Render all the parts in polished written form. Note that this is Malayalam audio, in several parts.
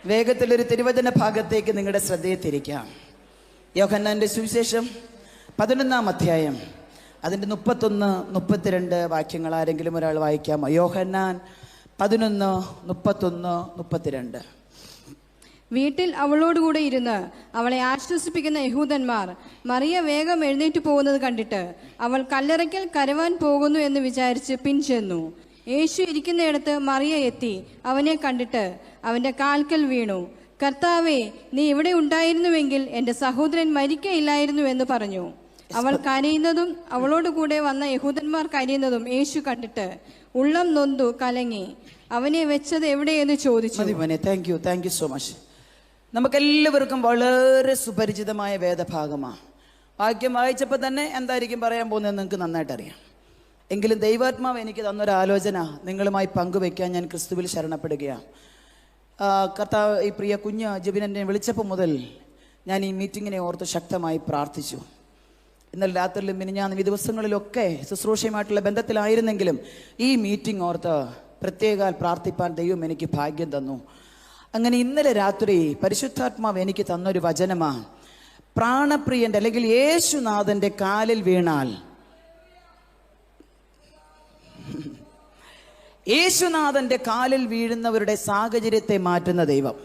വേഗത്തിലൊരു തിരുവചന ഭാഗത്തേക്ക് നിങ്ങളുടെ ശ്രദ്ധയെ തിരിക്കാം. യോഹന്നാന്റെ സുവിശേഷം 11-ാം അധ്യായം, അതിൻ്റെ 31, 32 വാക്യങ്ങൾ ആരെങ്കിലും ഒരാൾ വായിക്കാമോ? യോഹന്നാൻ 11, 31, 32. വീട്ടിൽ അവളോടുകൂടെ ഇരുന്ന് അവളെ ആശ്വസിപ്പിക്കുന്ന യഹൂദന്മാർ മറിയ വേഗം എഴുന്നേറ്റ് പോകുന്നത് കണ്ടിട്ട് അവൾ കല്ലറയ്ക്കൽ കരവാൻ പോകുന്നു എന്ന് വിചാരിച്ച് പിൻചെന്നു. യേശു ഇരിക്കുന്നിടത്ത് മറിയ എത്തി അവനെ കണ്ടിട്ട് അവന്റെ കാൽക്കൽ വീണു. കർത്താവേ, നീ ഇവിടെ ഉണ്ടായിരുന്നുവെങ്കിൽ എൻ്റെ സഹോദരൻ മരിക്കയില്ലായിരുന്നു എന്ന് പറഞ്ഞു. അവൾ കരയുന്നതും അവളോടുകൂടെ വന്ന യഹൂദന്മാർ കരയുന്നതും യേശു കണ്ടിട്ട് ഉള്ളം നൊന്തു കലങ്ങി. അവനെ വെച്ചത് എവിടെയെന്ന് ചോദിച്ചു. Thank you so much. നമുക്കെല്ലാവർക്കും വളരെ സുപരിചിതമായ വേദഭാഗമാണ്. വാക്യം വായിച്ചപ്പോൾ തന്നെ എന്തായിരിക്കും പറയാൻ പോകുന്നത് നിങ്ങൾക്ക് നന്നായിട്ട് അറിയാം. എങ്കിലും ദൈവാത്മാവ് എനിക്ക് തന്നൊരാലോചന നിങ്ങളുമായി പങ്കുവെക്കാൻ ഞാൻ ക്രിസ്തുവിൽ ശരണപ്പെടുകയാണ്. കർത്താവ് ഈ പ്രിയ കുഞ്ഞ് ജബിനെ വിളിച്ചപ്പോൾ മുതൽ ഞാൻ ഈ മീറ്റിങ്ങിനെ ഓർത്ത് ശക്തമായി പ്രാർത്ഥിച്ചു. ഇന്നലെ രാത്രിയിലും മിനിഞ്ഞാന്നും ഈ ദിവസങ്ങളിലൊക്കെ ശുശ്രൂഷയുമായിട്ടുള്ള ബന്ധത്തിലായിരുന്നെങ്കിലും ഈ മീറ്റിംഗ് ഓർത്ത് പ്രത്യേക പ്രാർത്ഥിപ്പാൻ ദൈവം എനിക്ക് ഭാഗ്യം തന്നു. അങ്ങനെ ഇന്നലെ രാത്രി പരിശുദ്ധാത്മാവ് എനിക്ക് തന്നൊരു വചനമാണ്. പ്രാണപ്രിയൻ്റെ അല്ലെങ്കിൽ യേശുനാഥൻ്റെ കാലിൽ വീണാൽ, യേശുനാഥന്റെ കാലിൽ വീഴുന്നവരുടെ സാഹചര്യത്തെ മാറ്റുന്ന ദൈവം.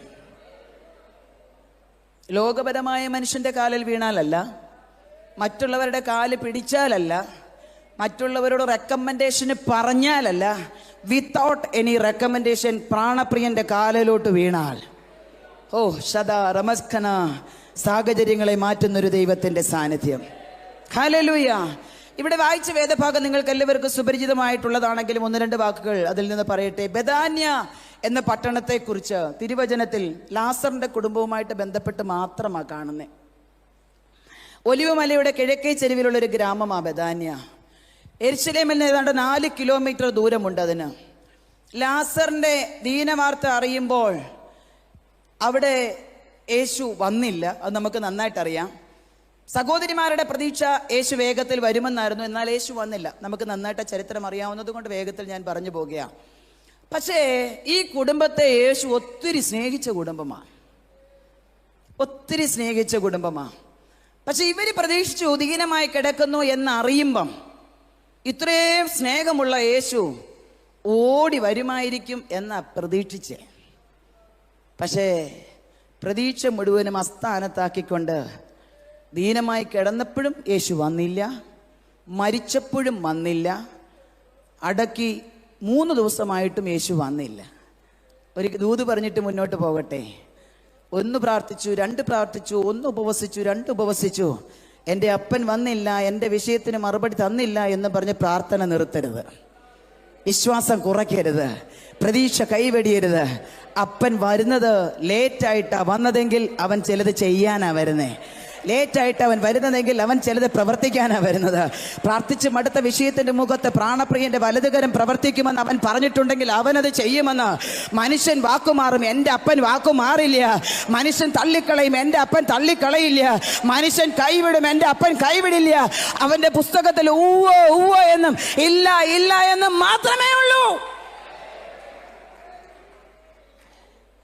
ലോകപരമായ മനുഷ്യന്റെ കാലിൽ വീണാലല്ല, മറ്റുള്ളവരുടെ കാല് പിടിച്ചാലല്ല, മറ്റുള്ളവരോട് റെക്കമെൻഡേഷന് പറഞ്ഞാലല്ല, വിത്തൗട്ട് എനി റെക്കമെൻഡേഷൻ പ്രാണപ്രിയന്റെ കാലിലോട്ട് വീണാൽ, ഓ ശദാ റമസ്ഖന, സാഹചര്യങ്ങളെ മാറ്റുന്നൊരു ദൈവത്തിന്റെ സാന്നിധ്യം. ഹല്ലേലൂയ. ഇവിടെ വായിച്ച വേദഭാഗം നിങ്ങൾക്ക് എല്ലാവർക്കും സുപരിചിതമായിട്ടുള്ളതാണെങ്കിലും 1-2 വാക്കുകൾ അതിൽ നിന്ന് പറയട്ടെ. ബെഥാന്യ എന്ന പട്ടണത്തെക്കുറിച്ച് തിരുവചനത്തിൽ ലാസറിന്റെ കുടുംബവുമായിട്ട് ബന്ധപ്പെട്ട് മാത്രമാണ് കാണുന്നത്. ഒലിവുമലയുടെ കിഴക്കേ ചെരുവിലുള്ള ഒരു ഗ്രാമമാണ് ബെഥാന്യ. യെരുശലേമിൽ നിന്ന് ഏതാണ്ട് 4 കിലോമീറ്റർ ദൂരമുണ്ട് അതിന്. ലാസറിന്റെ ദീനവാർത്ത അറിയുമ്പോൾ അവിടെ യേശു വന്നില്ല, അത് നമുക്ക് നന്നായിട്ടറിയാം. സഹോദരിമാരുടെ പ്രതീക്ഷ യേശു വേഗത്തിൽ വരുമെന്നായിരുന്നു, എന്നാൽ യേശു വന്നില്ല. നമുക്ക് നന്നായിട്ട് ചരിത്രം അറിയാവുന്നത് കൊണ്ട് വേഗത്തിൽ ഞാൻ പറഞ്ഞു പോകുകയാണ്. പക്ഷേ ഈ കുടുംബത്തെ യേശു ഒത്തിരി സ്നേഹിച്ച കുടുംബമാണ്, ഒത്തിരി സ്നേഹിച്ച കുടുംബമാണ്. പക്ഷെ ഇവര് പ്രതീക്ഷിച്ചു ദീനമായി കിടക്കുന്നു എന്നറിയുമ്പം ഇത്രയും സ്നേഹമുള്ള യേശു ഓടി വരുമായിരിക്കും എന്ന പ്രതീക്ഷിച്ചേ. പക്ഷേ പ്രതീക്ഷ മുഴുവനും അസ്ഥാനത്താക്കിക്കൊണ്ട് ദീനമായി കിടന്നപ്പോഴും യേശു വന്നില്ല, മരിച്ചപ്പോഴും വന്നില്ല, അടക്കി 3 ദിവസമായിട്ടും യേശു വന്നില്ല. ഒരു ദൂത് പറഞ്ഞിട്ട് മുന്നോട്ട് പോകട്ടെ. 1 പ്രാർത്ഥിച്ചു, 2 പ്രാർത്ഥിച്ചു, 1 ഉപവസിച്ചു, 2 ഉപവസിച്ചു, എൻ്റെ അപ്പൻ വന്നില്ല, എൻ്റെ വിഷയത്തിന് മറുപടി തന്നില്ല എന്ന് പറഞ്ഞ് പ്രാർത്ഥന നിർത്തരുത്, വിശ്വാസം കുറയ്ക്കരുത്, പ്രതീക്ഷ കൈവെടിയരുത്. അപ്പൻ വരുന്നത് ലേറ്റായിട്ടാണ് വന്നതെങ്കിൽ അവൻ ചിലത് ചെയ്യാനാ വരുന്നേ. ലേറ്റായിട്ട് അവൻ വരുന്നതെങ്കിൽ അവൻ ചിലത് പ്രവർത്തിക്കാനാണ് വരുന്നത്. പ്രാർത്ഥിച്ച് മടുത്ത വിഷയത്തിന്റെ മുഖത്ത് പ്രാണപ്രിയന്റെ വലതുകരം പ്രവർത്തിക്കുമെന്ന് അവൻ പറഞ്ഞിട്ടുണ്ടെങ്കിൽ അവനത് ചെയ്യുമെന്ന്. മനുഷ്യൻ വാക്കുമാറും, എൻ്റെ അപ്പൻ വാക്കുമാറില്ല. മനുഷ്യൻ തള്ളിക്കളയും, എൻ്റെ അപ്പൻ തള്ളിക്കളയില്ല. മനുഷ്യൻ കൈവിടും, എൻ്റെ അപ്പൻ കൈവിടില്ല. അവന്റെ പുസ്തകത്തിൽ ഊവോ ഊവോ എന്നും ഇല്ല ഇല്ല എന്നും മാത്രമേ ഉള്ളൂ.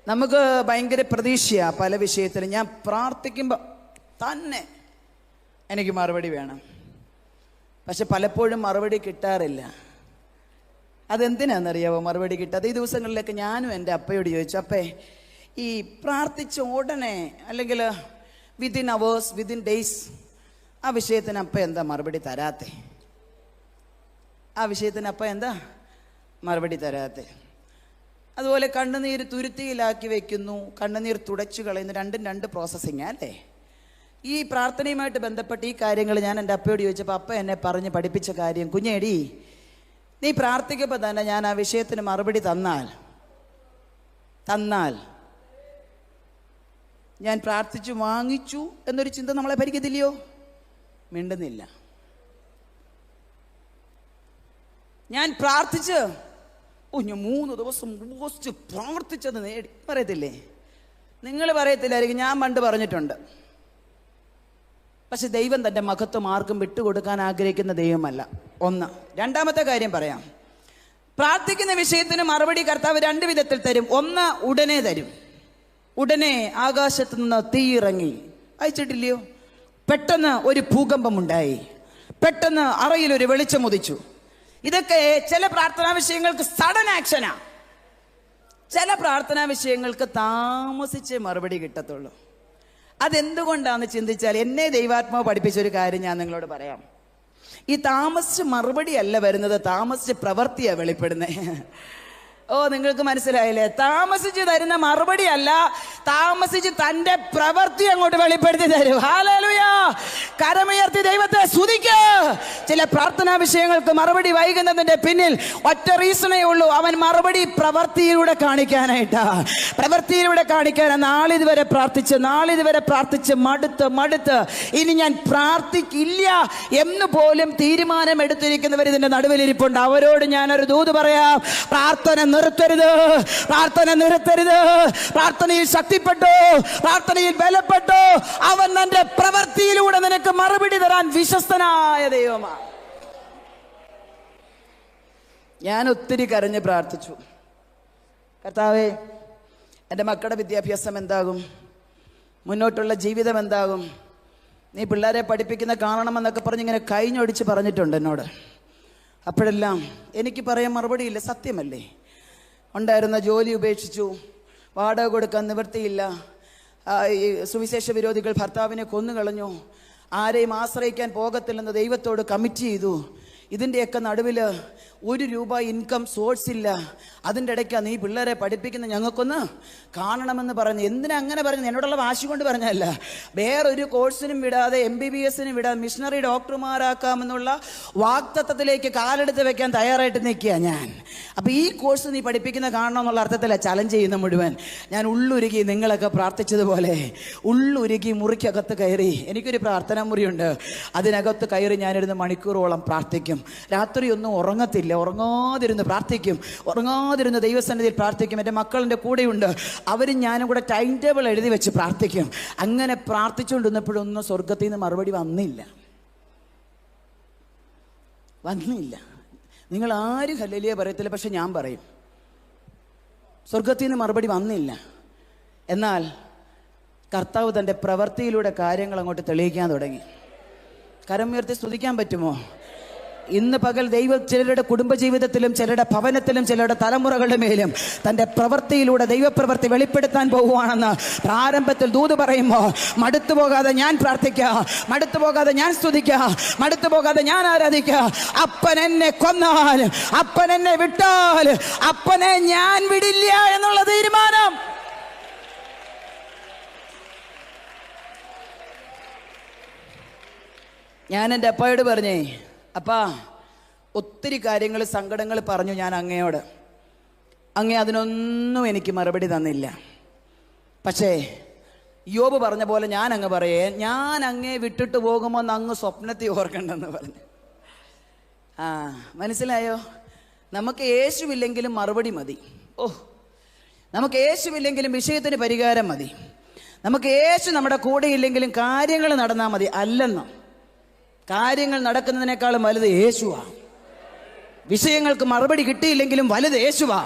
നമുക്ക് ഭയങ്കര പ്രതീക്ഷയാ പല വിഷയത്തിലും. ഞാൻ പ്രാർത്ഥിക്കുമ്പോൾ തന്നെ എനിക്ക് മറുപടി വേണം, പക്ഷെ പലപ്പോഴും മറുപടി കിട്ടാറില്ല. അതെന്തിനാണെന്നറിയാവോ മറുപടി കിട്ടാതെ? ഈ ദിവസങ്ങളിലൊക്കെ ഞാനും എൻ്റെ അപ്പയോട് ചോദിച്ചു, അപ്പേ ഈ പ്രാർത്ഥിച്ച ഉടനെ അല്ലെങ്കിൽ വിതിൻ അവേഴ്സ്, വിതിൻ ഡേയ്സ് ആ വിഷയത്തിന് അപ്പ എന്താ മറുപടി തരാത്തെ? ആ വിഷയത്തിന് അപ്പ എന്താ മറുപടി തരാത്തെ? അതുപോലെ കണ്ണുനീര് തുരുത്തിയിലാക്കി വെക്കുന്നു, കണ്ണുനീർ തുടച്ചു കളയുന്നു. 2 പ്രോസസ്സിങ് അല്ലേ? ഈ പ്രാർത്ഥനയുമായിട്ട് ബന്ധപ്പെട്ട് ഈ കാര്യങ്ങൾ ഞാൻ എൻ്റെ അപ്പയോട് ചോദിച്ചപ്പോൾ അപ്പ എന്നെ പറഞ്ഞ് പഠിപ്പിച്ച കാര്യം, കുഞ്ഞേടി നീ പ്രാർത്ഥിക്കുമ്പോൾ തന്നെ ഞാൻ ആ വിഷയത്തിന് മറുപടി തന്നാൽ ഞാൻ പ്രാർത്ഥിച്ചു വാങ്ങിച്ചു എന്നൊരു ചിന്ത നമ്മളെ ഭരിക്കത്തില്ലയോ? മിണ്ടുന്നില്ല. ഞാൻ പ്രാർത്ഥിച്ച് ഞാൻ 3 ദിവസം ഉപവസിച്ച് പ്രാർത്ഥിച്ചത് നേടി പറയത്തില്ലേ? നിങ്ങൾ പറയത്തില്ലായിരിക്കും, ഞാൻ പണ്ട് പറഞ്ഞിട്ടുണ്ട്. പക്ഷെ ദൈവം തൻ്റെ മഹത്വം ആർക്കും വിട്ടുകൊടുക്കാൻ ആഗ്രഹിക്കുന്ന ദൈവമല്ല. 1. രണ്ടാമത്തെ കാര്യം പറയാം. പ്രാർത്ഥിക്കുന്ന വിഷയത്തിന് മറുപടി കർത്താവ് 2 വിധത്തിൽ തരും. 1, ഉടനെ തരും. ഉടനെ ആകാശത്തു നിന്ന് തീ ഇറങ്ങി. അയച്ചിട്ടില്ലയോ? പെട്ടെന്ന് ഒരു ഭൂകമ്പമുണ്ടായി. പെട്ടെന്ന് അറയിൽ ഒരു വെളിച്ചം ഉദിച്ചു. ഇതൊക്കെ ചില പ്രാർത്ഥനാ വിഷയങ്ങൾക്ക് സഡൻ ആക്ഷനാ. ചില പ്രാർത്ഥനാ വിഷയങ്ങൾക്ക് താമസിച്ചേ മറുപടി കിട്ടത്തുള്ളൂ. അതെന്തുകൊണ്ടാന്ന് ചിന്തിച്ചാൽ, എന്നെ ദൈവാത്മാവ് പഠിപ്പിച്ചൊരു കാര്യം ഞാൻ നിങ്ങളോട് പറയാം. ഈ താമസിച്ച് മറുപടി അല്ല വരുന്നത്, താമസിച്ച് പ്രവൃത്തിയാ വെളിപ്പെടുന്നേ. ഓ, നിങ്ങൾക്ക് മനസ്സിലായില്ലേ? താമസിച്ച് തരുന്ന മറുപടി അല്ല, താമസിച്ച് തന്റെ പ്രവൃത്തി അങ്ങോട്ട് വെളിപ്പെടുത്തി തരും. ഹല്ലേലൂയ! കരമുയർത്തി ദൈവത്തെ സ്തുതിക്ക്. ചില പ്രാർത്ഥനാ വിഷയങ്ങൾക്ക് മറുപടി വൈകുന്നതിന്റെ പിന്നിൽ ഒറ്റ റീസണേ ഉള്ളൂ. അവൻ മറുപടി പ്രവൃത്തിയിലൂടെ കാണിക്കാനായിട്ടാ. പ്രവൃത്തിയിലൂടെ കാണിക്കാൻ. നാളിതുവരെ പ്രാർത്ഥിച്ച് മടുത്ത് ഇനി ഞാൻ പ്രാർത്ഥിക്കില്ല എന്ന് പോലും തീരുമാനമെടുത്തിരിക്കുന്നവർ ഇതിന്റെ നടുവിലിരിപ്പുണ്ട്. അവരോട് ഞാനൊരു ദൂത് പറയാം: പ്രാർത്ഥന നിർത്തരുത്. പ്രാർത്ഥനയിൽ ശക്തിപ്പെട്ടു, പ്രാർത്ഥനയിൽ ബലപ്പെട്ടു. അവൻ നിന്റെ പ്രവൃത്തിയിലൂടെ നിനക്ക് മറുപടി തരാൻ വിശ്വസ്തനായ ദൈവമാണ്. ഞാൻ ഒത്തിരി കരഞ്ഞ് പ്രാർത്ഥിച്ചു. കർത്താവേ, എൻ്റെ മക്കളുടെ വിദ്യാഭ്യാസം എന്താകും? മുന്നോട്ടുള്ള ജീവിതം എന്താകും? നീ പിള്ളേരെ പഠിപ്പിക്കുന്ന കാണണമെന്നൊക്കെ പറഞ്ഞ് ഇങ്ങനെ കൈഞ്ഞൊടിച്ച് പറഞ്ഞിട്ടുണ്ട് എന്നോട്. അപ്പോഴെല്ലാം എനിക്ക് പറയാൻ മറുപടിയില്ല. സത്യമല്ലേ? ഉണ്ടായിരുന്ന ജോലി ഉപേക്ഷിച്ചു, വാടക കൊടുക്കാൻ നിവൃത്തിയില്ല, ഈ സുവിശേഷ വിരോധികൾ ഭർത്താവിനെ കൊന്നുകളഞ്ഞു, ആരെയും ആശ്രയിക്കാൻ പോകത്തില്ലെന്ന് ദൈവത്തോട് കമ്മിറ്റ് ചെയ്തു. ഇതിൻ്റെയൊക്കെ നടുവിൽ ₹1 ഇൻകം സോഴ്സ് ഇല്ല. അതിൻ്റെ ഇടയ്ക്കാണ് നീ പിള്ളേരെ പഠിപ്പിക്കുന്ന, ഞങ്ങൾക്കൊന്ന് കാണണമെന്ന് പറഞ്ഞു. എന്തിനാ അങ്ങനെ പറഞ്ഞു? എന്നോടുള്ള വാശി കൊണ്ട് പറഞ്ഞല്ല. വേറൊരു കോഴ്സിനും വിടാതെ, MBBSനും വിടാതെ മിഷണറി ഡോക്ടർമാരാക്കാമെന്നുള്ള വാക്തത്വത്തിലേക്ക് കാലെടുത്ത് വെക്കാൻ തയ്യാറായിട്ട് നിൽക്കുക ഞാൻ. അപ്പോൾ ഈ കോഴ്സ് നീ പഠിപ്പിക്കുന്ന കാണണമെന്നുള്ള അർത്ഥത്തിലാണ് ചലഞ്ച് ചെയ്യുന്ന മുഴുവൻ. ഞാൻ ഉള്ളുരുകി, നിങ്ങളൊക്കെ പ്രാർത്ഥിച്ചതുപോലെ ഉള്ളുരുകി മുറിക്കകത്ത് കയറി. എനിക്കൊരു പ്രാർത്ഥനാ മുറിയുണ്ട്. അതിനകത്ത് കയറി ഞാനിരുന്ന് മണിക്കൂറോളം പ്രാർത്ഥിക്കും. രാത്രി ഒന്നും ഉറങ്ങത്തില്ല, ഉറങ്ങാതിരുന്ന് പ്രാർത്ഥിക്കും, ഉറങ്ങാതിരുന്ന് ദൈവസന്നിധിയിൽ പ്രാർത്ഥിക്കും. എൻ്റെ മക്കളുടെ കൂടെയുണ്ട്, അവരും ഞാനും കൂടെ ടൈം ടേബിൾ എഴുതി വെച്ച് പ്രാർത്ഥിക്കും. അങ്ങനെ പ്രാർത്ഥിച്ചുകൊണ്ടിരുന്നപ്പോഴൊന്നും സ്വർഗത്തിൽ നിന്ന് മറുപടി വന്നില്ല. നിങ്ങൾ ആരും ഹല്ലേലൂയ പറയത്തില്ല, പക്ഷെ ഞാൻ പറയും. സ്വർഗത്തിൽ നിന്ന് മറുപടി വന്നില്ല. എന്നാൽ കർത്താവ് തൻ്റെ പ്രവൃത്തിയിലൂടെ കാര്യങ്ങൾ അങ്ങോട്ട് തെളിയിക്കാൻ തുടങ്ങി. കരം ഉയർത്തി സ്തുതിക്കാൻ പറ്റുമോ? ഇന്ന് പകൽ ദൈവം ചിലരുടെ കുടുംബജീവിതത്തിലും ചിലരുടെ ഭവനത്തിലും ചിലരുടെ തലമുറകളുടെ മേലും തൻ്റെ പ്രവൃത്തിയിലൂടെ ദൈവപ്രവൃത്തി വെളിപ്പെടുത്താൻ പോകുവാണെന്ന് പ്രാരംഭത്തിൽ ദൂത് പറയുമ്പോൾ, മടുത്തു പോകാതെ ഞാൻ പ്രാർത്ഥിക്കുക, മടുത്തു പോകാതെ ഞാൻ സ്തുതിക്കുക, മടുത്തു പോകാതെ ഞാൻ ആരാധിക്കുക. അപ്പൻ എന്നെ കൊന്നാൽ, അപ്പൻ എന്നെ വിട്ടാൽ, അപ്പനെ ഞാൻ വിടില്ല എന്നുള്ള തീരുമാനം. ഞാൻ എൻ്റെ അപ്പായോട് പറഞ്ഞേ, അപ്പാ, ഒത്തിരി കാര്യങ്ങൾ, സങ്കടങ്ങൾ പറഞ്ഞു ഞാൻ അങ്ങയോട്. അങ്ങേ അതിനൊന്നും എനിക്ക് മറുപടി തന്നില്ല. പക്ഷേ യോബ് പറഞ്ഞ പോലെ ഞാൻ അങ്ങ് പറയേ, ഞാൻ അങ്ങേ വിട്ടിട്ട് പോകുമ്പോൾ അങ്ങ് സ്വപ്നത്തിൽ ഓർക്കണ്ടെന്ന് പറഞ്ഞു. മനസ്സിലായോ? നമുക്ക് യേശുവില്ലെങ്കിലും മറുപടി മതി. നമുക്ക് യേശുവില്ലെങ്കിലും വിഷയത്തിന് പരിഹാരം മതി. നമുക്ക് യേശു നമ്മുടെ കൂടെ ഇല്ലെങ്കിലും കാര്യങ്ങൾ നടന്നാൽ മതി. അല്ലെന്നോ, കാര്യങ്ങൾ നടക്കുന്നതിനേക്കാളും വലുത് യേശുവാ. വിഷയങ്ങൾക്ക് മറുപടി കിട്ടിയില്ലെങ്കിലും വലുത് യേശുവാ.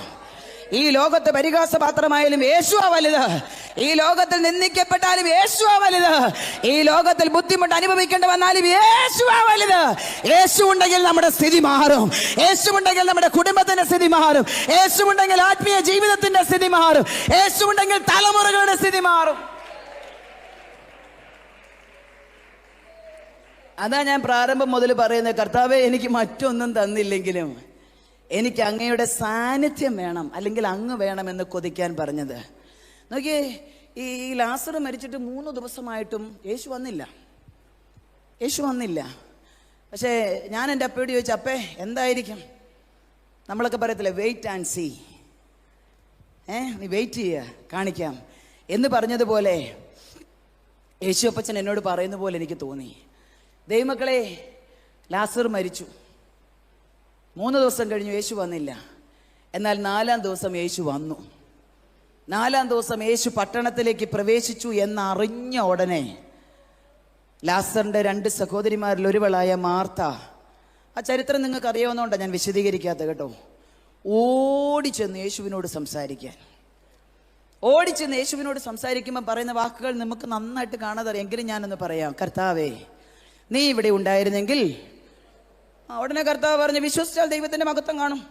ഈ ലോകത്ത് പരിഹാസപാത്രമായാലും യേശുവാ വലുത്. ഈ ലോകത്തിൽ നിന്ദിക്കപ്പെട്ടാലും യേശുവാ വലുത്. ഈ ലോകത്തിൽ ബുദ്ധിമുട്ട് അനുഭവിക്കേണ്ടി വന്നാലും യേശുവാ വലുത്. യേശു ഉണ്ടെങ്കിൽ നമ്മുടെ സ്ഥിതി മാറും. യേശു ഉണ്ടെങ്കിൽ നമ്മുടെ കുടുംബത്തിന്റെ സ്ഥിതി മാറും. യേശു ഉണ്ടെങ്കിൽ ആത്മീയ ജീവിതത്തിന്റെ സ്ഥിതി മാറും. യേശു ഉണ്ടെങ്കിൽ തലമുറകളുടെ സ്ഥിതി മാറും. അതാ ഞാൻ പ്രാരംഭം മുതൽ പറയുന്നത്, കർത്താവേ, എനിക്ക് മറ്റൊന്നും തന്നില്ലെങ്കിലും എനിക്ക് അങ്ങയുടെ സാന്നിധ്യം വേണം, അല്ലെങ്കിൽ അങ്ങ് വേണമെന്ന് കൊതിക്കാൻ പറഞ്ഞത്. നോക്കിയേ, ഈ ലാസർ മരിച്ചിട്ട് 3 ദിവസമായിട്ടും യേശു വന്നില്ല. പക്ഷേ ഞാൻ എൻ്റെ അപ്പയോട് ചോദിച്ചു, അപ്പേ എന്തായിരിക്കും? നമ്മളൊക്കെ പറയത്തില്ലേ, വെയിറ്റ് ആൻഡ് സീ. നീ വെയിറ്റ് ചെയ്യുക, കാണിക്കാം എന്ന് പറഞ്ഞതുപോലെ യേശു അപ്പച്ചൻ എന്നോട് പറയുന്ന പോലെ എനിക്ക് തോന്നി. ദൈവമക്കളെ, ലാസർ മരിച്ചു. 3 ദിവസം കഴിഞ്ഞു, യേശു വന്നില്ല. എന്നാൽ 4-ാം ദിവസം യേശു വന്നു. 4-ാം ദിവസം യേശു പട്ടണത്തിലേക്ക് പ്രവേശിച്ചു എന്നറിഞ്ഞ ഉടനെ ലാസറിൻ്റെ 2 സഹോദരിമാരിൽ ഒരുവളായ മാർത്ത, ആ ചരിത്രം നിങ്ങൾക്ക് അറിയാവുന്നതുകൊണ്ടാണ് ഞാൻ വിശദീകരിക്കാത്ത കേട്ടോ, ഓടിച്ചെന്ന് യേശുവിനോട് സംസാരിക്കാൻ. ഓടിച്ചെന്ന് യേശുവിനോട് സംസാരിക്കുമ്പോൾ പറയുന്ന വാക്കുകൾ നമുക്ക് നന്നായിട്ട് കാണാതെ, എങ്കിലും ഞാനൊന്ന് പറയാം. കർത്താവേ, നീ ഇവിടെ ഉണ്ടായിരുന്നെങ്കിൽ. ഉടനെ കർത്താവ് പറഞ്ഞു, വിശ്വസിച്ചാൽ ദൈവത്തിന്റെ മഹത്വം കാണും.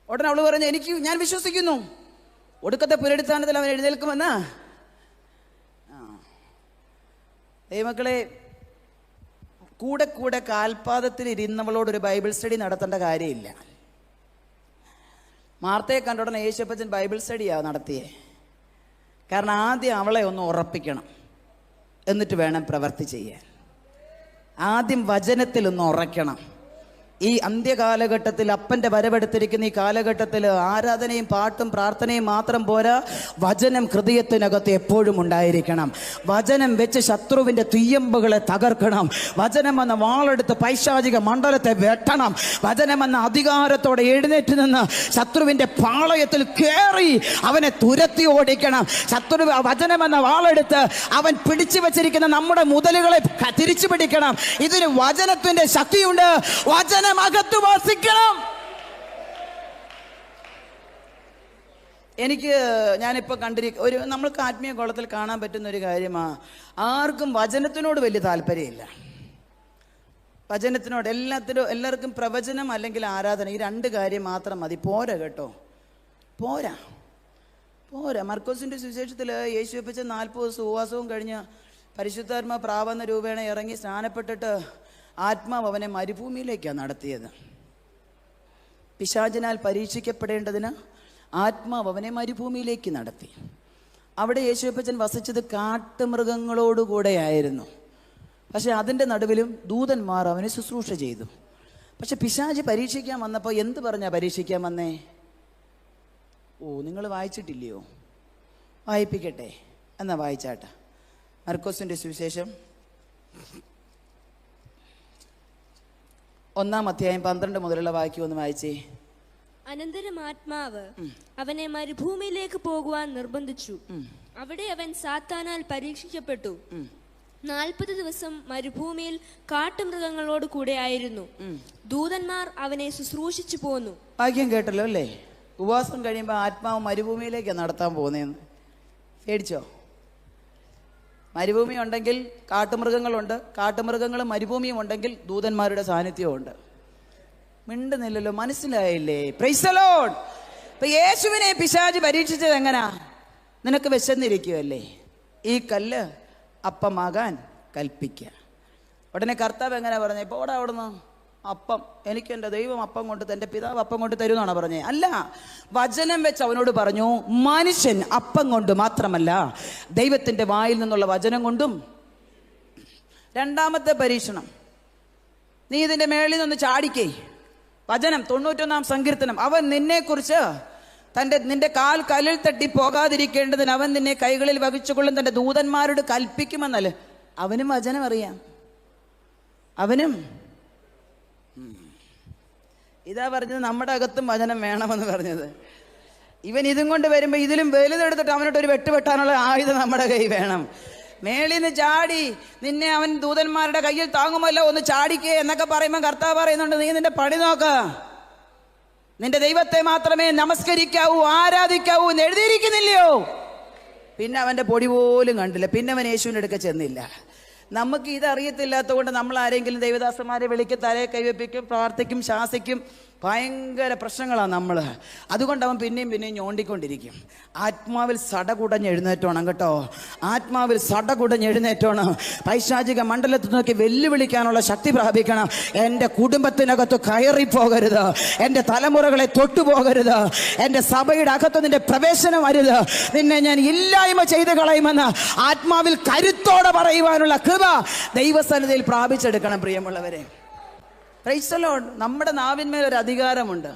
ഉടനെ അവള് പറഞ്ഞു, ഞാൻ വിശ്വസിക്കുന്നു, ഒടുക്കത്തെ പുനരുത്ഥാനത്തിൽ അവൻ എഴുന്നേൽക്കുമെന്ന്. ദൈവമക്കളെ, കൂടെ കൂടെ കാൽപാദത്തിൽ ഇരുന്നവളോടൊരു ബൈബിൾ സ്റ്റഡി നടത്തേണ്ട കാര്യമില്ല. മാർത്തയെ കണ്ട ഉടനെ യേശുപ്പച്ചൻ ബൈബിൾ സ്റ്റഡിയാണ് നടത്തിയേ. കാരണം ആദ്യം അവളെ ഒന്ന് ഉറപ്പിക്കണം, എന്നിട്ട് വേണം പ്രവൃത്തി ചെയ്യാൻ. ആദ്യം വചനത്തിൽ ഒന്ന് ഉറയ്ക്കണം. ഈ അന്ത്യകാലഘട്ടത്തിൽ, അപ്പൻ്റെ വരവെടുത്തിരിക്കുന്ന ഈ കാലഘട്ടത്തിൽ ആരാധനയും പാട്ടും പ്രാർത്ഥനയും മാത്രം പോരാ, വചനം ഹൃദയത്തിനകത്ത് എപ്പോഴും ഉണ്ടായിരിക്കണം. വചനം വെച്ച് ശത്രുവിൻ്റെ തുയ്യമ്പുകളെ തകർക്കണം. വചനം എന്ന വാളെടുത്ത് പൈശാചിക മണ്ഡലത്തെ വെട്ടണം. വചനം എന്ന അധികാരത്തോടെ എഴുന്നേറ്റ് നിന്ന് ശത്രുവിൻ്റെ പാളയത്തിൽ കയറി അവനെ തുരത്തി ഓടിക്കണം. വചനം എന്ന വാളെടുത്ത് അവൻ പിടിച്ചു വെച്ചിരിക്കുന്ന നമ്മുടെ മുതലുകളെ തിരിച്ചു പിടിക്കണം. ഇതിന് വചനത്തിൻ്റെ ശക്തിയുണ്ട്. വചനം അകത്ത് വസിക്കണം. ഞാനിപ്പോൾ നമ്മൾക്ക് ആത്മീയ കോളത്തിൽ കാണാൻ പറ്റുന്ന ഒരു കാര്യമാണ്, ആർക്കും വചനത്തിനോട് വലിയ താല്പര്യമില്ല. വചനത്തിനോട് എല്ലാവർക്കും പ്രവചനം അല്ലെങ്കിൽ ആരാധന, ഈ രണ്ട് കാര്യം മാത്രം മതി. പോരാ കേട്ടോ, പോരാ. മർക്കോസിന്റെ സുവിശേഷത്തിൽ യേശു വെപ്പിച്ച 40 ദിവസം ഉപവാസവും കഴിഞ്ഞ് പരിശുദ്ധാത്മാ പ്രാവന്ന രൂപേണ ഇറങ്ങി സ്നാനപ്പെട്ടിട്ട് ആത്മാവ് അവനെ മരുഭൂമിയിലേക്കാണ് നടത്തിയത്. പിശാചിനാൽ പരീക്ഷിക്കപ്പെടേണ്ടതിന് ആത്മാവ് അവനെ മരുഭൂമിയിലേക്ക് നടത്തി. അവിടെ യേശുപ്പച്ചൻ വസിച്ചത് കാട്ടുമൃഗങ്ങളോടുകൂടെയായിരുന്നു. പക്ഷെ അതിൻ്റെ നടുവിലും ദൂതന്മാർ അവനെ ശുശ്രൂഷ ചെയ്തു. പക്ഷെ പിശാച് പരീക്ഷിക്കാൻ വന്നപ്പോൾ എന്ത് പറഞ്ഞാ പരീക്ഷിക്കാൻ വന്നേ? നിങ്ങൾ വായിച്ചിട്ടില്ലയോ? വായിപ്പിക്കട്ടെ, എന്നാ വായിച്ചാട്ട. മർക്കോസിന്റെ സുവിശേഷം 1-ാം അധ്യായം 12 മുതലുള്ള വാക്യം ഒന്ന് വായിച്ചേ. അനന്തരം ആത്മാവ് അവനെ മരുഭൂമിയിലേക്ക് പോകുവാൻ നിർബന്ധിച്ചു. അവിടെ അവൻ സാത്താനാൽ പരീക്ഷിക്കപ്പെട്ടു. 40 ദിവസം മരുഭൂമിയിൽ കാട്ടുമൃഗങ്ങളോട് കൂടെ ആയിരുന്നു. ദൂതന്മാർ അവനെ ശുശ്രൂഷിച്ചു പോന്നു. വാക്യം കേട്ടല്ലോ അല്ലേ? ഉപവാസം കഴിയുമ്പോൾ ആത്മാവ് മരുഭൂമിയിലേക്ക് നടത്താൻ പോകുന്നതെന്ന് പേടിച്ചോ? മരുഭൂമി ഉണ്ടെങ്കിൽ കാട്ടുമൃഗങ്ങളുണ്ട്, കാട്ടുമൃഗങ്ങളും മരുഭൂമിയും ഉണ്ടെങ്കിൽ ദൂതന്മാരുടെ സാന്നിധ്യവും ഉണ്ട്. മിണ്ടുന്നില്ലല്ലോ, മനസ്സിലായില്ലേ? Price the Lord. ഇപ്പൊ യേശുവിനെ പിശാച് പരീക്ഷിച്ചത് എങ്ങനാ? നിനക്ക് വിശന്നിരിക്കുവല്ലേ, ഈ കല്ല് അപ്പമാകാൻ കൽപ്പിക്കുക. ഉടനെ കർത്താവ് എങ്ങനെ പറഞ്ഞേ? ഇപ്പോൾ അവിടുന്ന് അപ്പം എനിക്ക് എൻ്റെ ദൈവം അപ്പം കൊണ്ട്, എൻ്റെ പിതാവ് അപ്പം കൊണ്ട് തരുമെന്നാണ് പറഞ്ഞേ? അല്ല, വചനം വെച്ച് അവനോട് പറഞ്ഞു, മനുഷ്യൻ അപ്പം കൊണ്ട് മാത്രമല്ല ദൈവത്തിൻ്റെ വായിൽ നിന്നുള്ള വചനം കൊണ്ടും. രണ്ടാമത്തെ പരീക്ഷണം, നീ ഇതിൻ്റെ മേളിൽ നിന്ന് ചാടിക്കേ. വചനം 91-ാം സങ്കീർത്തനം, അവൻ നിന്നെക്കുറിച്ച് നിന്റെ കാൽ കല്ലിൽ തട്ടി പോകാതിരിക്കേണ്ടതിന് അവൻ നിന്നെ കൈകളിൽ വഹിച്ചുകൊള്ളും തൻ്റെ ദൂതന്മാരോട് കൽപ്പിക്കുമെന്നല്ലേ. അവനും വചനം അറിയാം, അവനും. ഇതാ പറഞ്ഞത്, നമ്മുടെ അകത്തും വചനം വേണമെന്ന് പറഞ്ഞത്. ഇവൻ ഇതും കൊണ്ട് വരുമ്പോൾ ഇതിലും വലുതെടുത്തിട്ട് അവനോട്ടൊരു വെട്ടുവെട്ടാനുള്ള ആയുധം നമ്മുടെ കൈ വേണം. മേളിൽ നിന്ന് ചാടി നിന്നെ അവൻ ദൂതന്മാരുടെ കയ്യിൽ താങ്ങുമല്ലോ, ഒന്ന് ചാടിക്കേ എന്നൊക്കെ പറയുമ്പോൾ കർത്താവ് പറയുന്നുണ്ട്, നീ നിന്റെ പണി നോക്ക. നിന്റെ ദൈവത്തെ മാത്രമേ നമസ്കരിക്കാവൂ, ആരാധിക്കാവൂ എന്ന് എഴുതിയിരിക്കുന്നില്ലയോ? പിന്നെ അവൻ്റെ പൊടി പോലും കണ്ടില്ല. പിന്നെ അവൻ യേശുവിൻ്റെ അടുക്ക ചെന്നില്ല. നമുക്ക് ഇതറിയത്തില്ലാത്തത് കൊണ്ട് നമ്മൾ ആരെങ്കിലും ദൈവദാസന്മാരെ വിളിക്കും, തലയെ കൈവപ്പിക്കും, പ്രാർത്ഥിക്കും, ശാസിക്കും. ഭയങ്കര പ്രശ്നങ്ങളാണ് നമ്മൾ. അതുകൊണ്ട് അവൻ പിന്നെയും പിന്നെയും ഞോണ്ടിക്കൊണ്ടിരിക്കും. ആത്മാവിൽ സടകുടഞ്ഞ് എഴുന്നേറ്റോണം കേട്ടോ, ആത്മാവിൽ സടകുടഞ്ഞ് എഴുന്നേറ്റോണം. പൈശാചിക മണ്ഡലത്തിൽ നോക്കി വെല്ലുവിളിക്കാനുള്ള ശക്തി പ്രാപിക്കണം. എൻ്റെ കുടുംബത്തിനകത്ത് കയറിപ്പോകരുത്, എൻ്റെ തലമുറകളെ തൊട്ടുപോകരുത്, എൻ്റെ സഭയുടെ അകത്ത് നിന്റെ പ്രവേശനം അരുത്, നിന്നെ ഞാൻ ഇല്ലായ്മ ചെയ്ത് കളയുമെന്ന് ആത്മാവിൽ കരുത്തോടെ പറയുവാനുള്ള കൃപ ദൈവസന്നിധിയിൽ പ്രാപിച്ചെടുക്കണം പ്രിയമുള്ളവരെ. Price the Lord. നമ്മുടെ നാവിന്മേലൊരു അധികാരമുണ്ട്,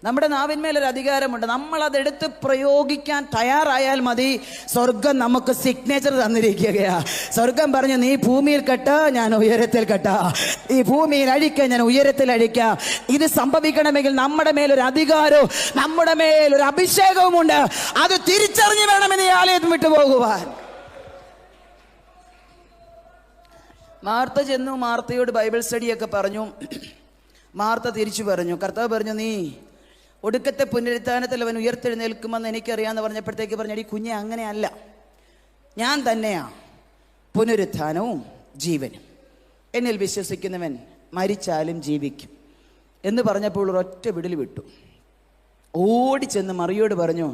നമ്മുടെ നാവിന്മേലൊരു അധികാരമുണ്ട്. നമ്മളതെടുത്ത് പ്രയോഗിക്കാൻ തയ്യാറായാൽ മതി. സ്വർഗം നമുക്ക് സിഗ്നേച്ചർ തന്നിരിക്കുകയാ. സ്വർഗം പറഞ്ഞു, നീ ഭൂമിയിൽ കെട്ട, ഞാൻ ഉയരത്തിൽ കെട്ട, ഈ ഭൂമിയിൽ അഴിക്ക, ഞാൻ ഉയരത്തിൽ അഴിക്ക. ഇത് സംഭവിക്കണമെങ്കിൽ നമ്മുടെ മേലൊരു അധികാരവും നമ്മുടെ മേലൊരു അഭിഷേകവും ഉണ്ട്. അത് തിരിച്ചറിഞ്ഞ് വേണമെന്ന് ഈ ആലയം വിട്ടുപോകുവാൻ. മാർത്ത ചെന്നു, മാർത്തയോട് ബൈബിൾ സ്റ്റഡിയൊക്കെ പറഞ്ഞു. മാർത്ത തിരിച്ചു പറഞ്ഞു, കർത്താവ് പറഞ്ഞു, നീ ഒടുക്കത്തെ പുനരുത്ഥാനത്തിൽ അവൻ ഉയർത്തെഴുന്നേൽക്കുമെന്ന് എനിക്കറിയാമെന്ന് പറഞ്ഞപ്പോഴത്തേക്ക് പറഞ്ഞടി കുഞ്ഞെ, അങ്ങനെയല്ല, ഞാൻ തന്നെയാ പുനരുത്ഥാനവും ജീവനും, എന്നിൽ വിശ്വസിക്കുന്നവൻ മരിച്ചാലും ജീവിക്കും എന്ന് പറഞ്ഞപ്പോൾ ഒരൊറ്റ വിടൽ വിട്ടു. ഓടിച്ചെന്ന് മറിയോട് പറഞ്ഞു,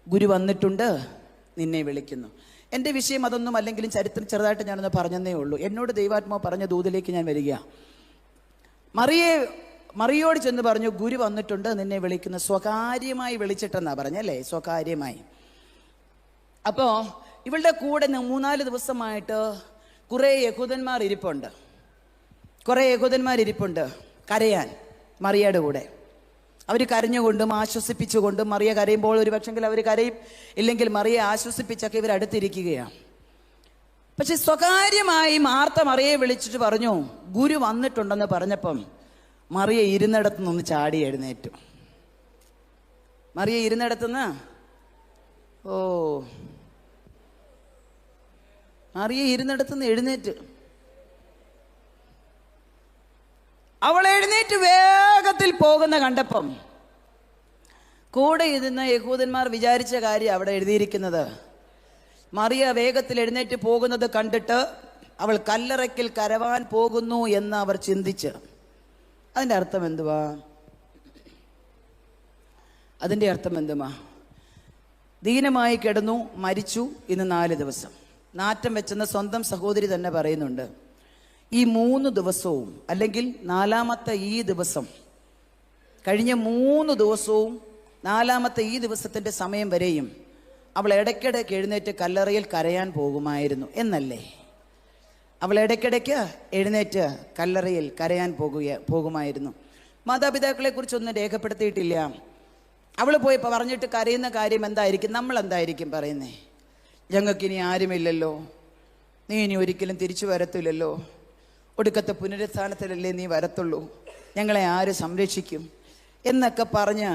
ഗുരു വന്നിട്ടുണ്ട്, നിന്നെ വിളിക്കുന്നു. എൻ്റെ വിഷയം അതൊന്നും അല്ലെങ്കിലും ചരിത്രം ചെറുതായിട്ട് ഞാനൊന്ന് പറഞ്ഞതേ ഉള്ളൂ. എന്നോട് ദൈവാത്മാവ് പറഞ്ഞ ദൂതിലേക്ക് ഞാൻ വരിക. മറിയോട് ചെന്ന് പറഞ്ഞു, ഗുരു വന്നിട്ടുണ്ട്, നിന്നെ വിളിക്കുന്നു. സ്വകാര്യമായി വിളിച്ചിട്ടെന്നാ പറഞ്ഞല്ലേ, സ്വകാര്യമായി. അപ്പോൾ ഇവളുടെ കൂടെ 3-4 ദിവസമായിട്ട് കുറേ യഹൂദന്മാർ ഇരിപ്പുണ്ട് കരയാൻ മറിയയുടെ കൂടെ. അവർ കരഞ്ഞുകൊണ്ടും ആശ്വസിപ്പിച്ചുകൊണ്ടും, മറിയ കരയുമ്പോൾ ഒരു പക്ഷെങ്കിൽ അവർ കരയും, ഇല്ലെങ്കിൽ മറിയെ ആശ്വസിപ്പിച്ചൊക്കെ ഇവർ അടുത്തിരിക്കുകയാണ്. പക്ഷെ സ്വകാര്യമായി മാർത്ത മറിയെ വിളിച്ചിട്ട് പറഞ്ഞു, ഗുരു വന്നിട്ടുണ്ടെന്ന് പറഞ്ഞപ്പം മറിയ ഇരുന്നിടത്തുനിന്ന് ചാടി എഴുന്നേറ്റു. മറിയ ഇരുന്നിടത്തുനിന്ന് എഴുന്നേറ്റ്. അവൾ എഴുന്നേറ്റ് വേഗത്തിൽ പോകുന്ന കണ്ടപ്പം കൂടെ ഇരുന്ന യഹൂദന്മാർ വിചാരിച്ച കാര്യം അവിടെ എഴുതിയിരിക്കുന്നത്. മറിയ വേഗത്തിൽ എഴുന്നേറ്റ് പോകുന്നത് കണ്ടിട്ട് അവൾ കല്ലറയ്ക്കൽ കരവാൻ പോകുന്നു എന്ന് അവർ ചിന്തിച്ച്. അതിൻ്റെ അർത്ഥം എന്തുവാ? ദീനമായി കിടന്നു, മരിച്ചു, ഇന്ന് 4 ദിവസം. നാറ്റം വെച്ചെന്ന് സ്വന്തം സഹോദരി തന്നെ പറയുന്നുണ്ട്. ഈ 3 ദിവസവും അല്ലെങ്കിൽ 4-മത്തെ ഈ ദിവസം, കഴിഞ്ഞ 3 ദിവസവും 4-മത്തെ ഈ ദിവസത്തിൻ്റെ സമയം വരെയും അവൾ ഇടയ്ക്കിടയ്ക്ക് എഴുന്നേറ്റ് കല്ലറയിൽ കരയാൻ പോകുമായിരുന്നു എന്നല്ലേ? അവൾ ഇടയ്ക്കിടയ്ക്ക് എഴുന്നേറ്റ് കല്ലറയിൽ കരയാൻ പോകുമായിരുന്നു. മാതാപിതാക്കളെ കുറിച്ചൊന്നും രേഖപ്പെടുത്തിയിട്ടില്ല. അവൾ പോയി പറഞ്ഞിട്ട് കരയുന്ന കാര്യം എന്തായിരിക്കും? നമ്മൾ എന്തായിരിക്കും പറയുന്നേ? ഞങ്ങൾക്കിനി ആരുമില്ലല്ലോ, നീ ഇനി ഒരിക്കലും തിരിച്ചു വരത്തില്ലല്ലോ, ഒടുക്കത്തെ പുനരുത്ഥാനത്തിലല്ലേ നീ വരത്തുള്ളൂ, ഞങ്ങളെ ആര് സംരക്ഷിക്കും എന്നൊക്കെ പറഞ്ഞ്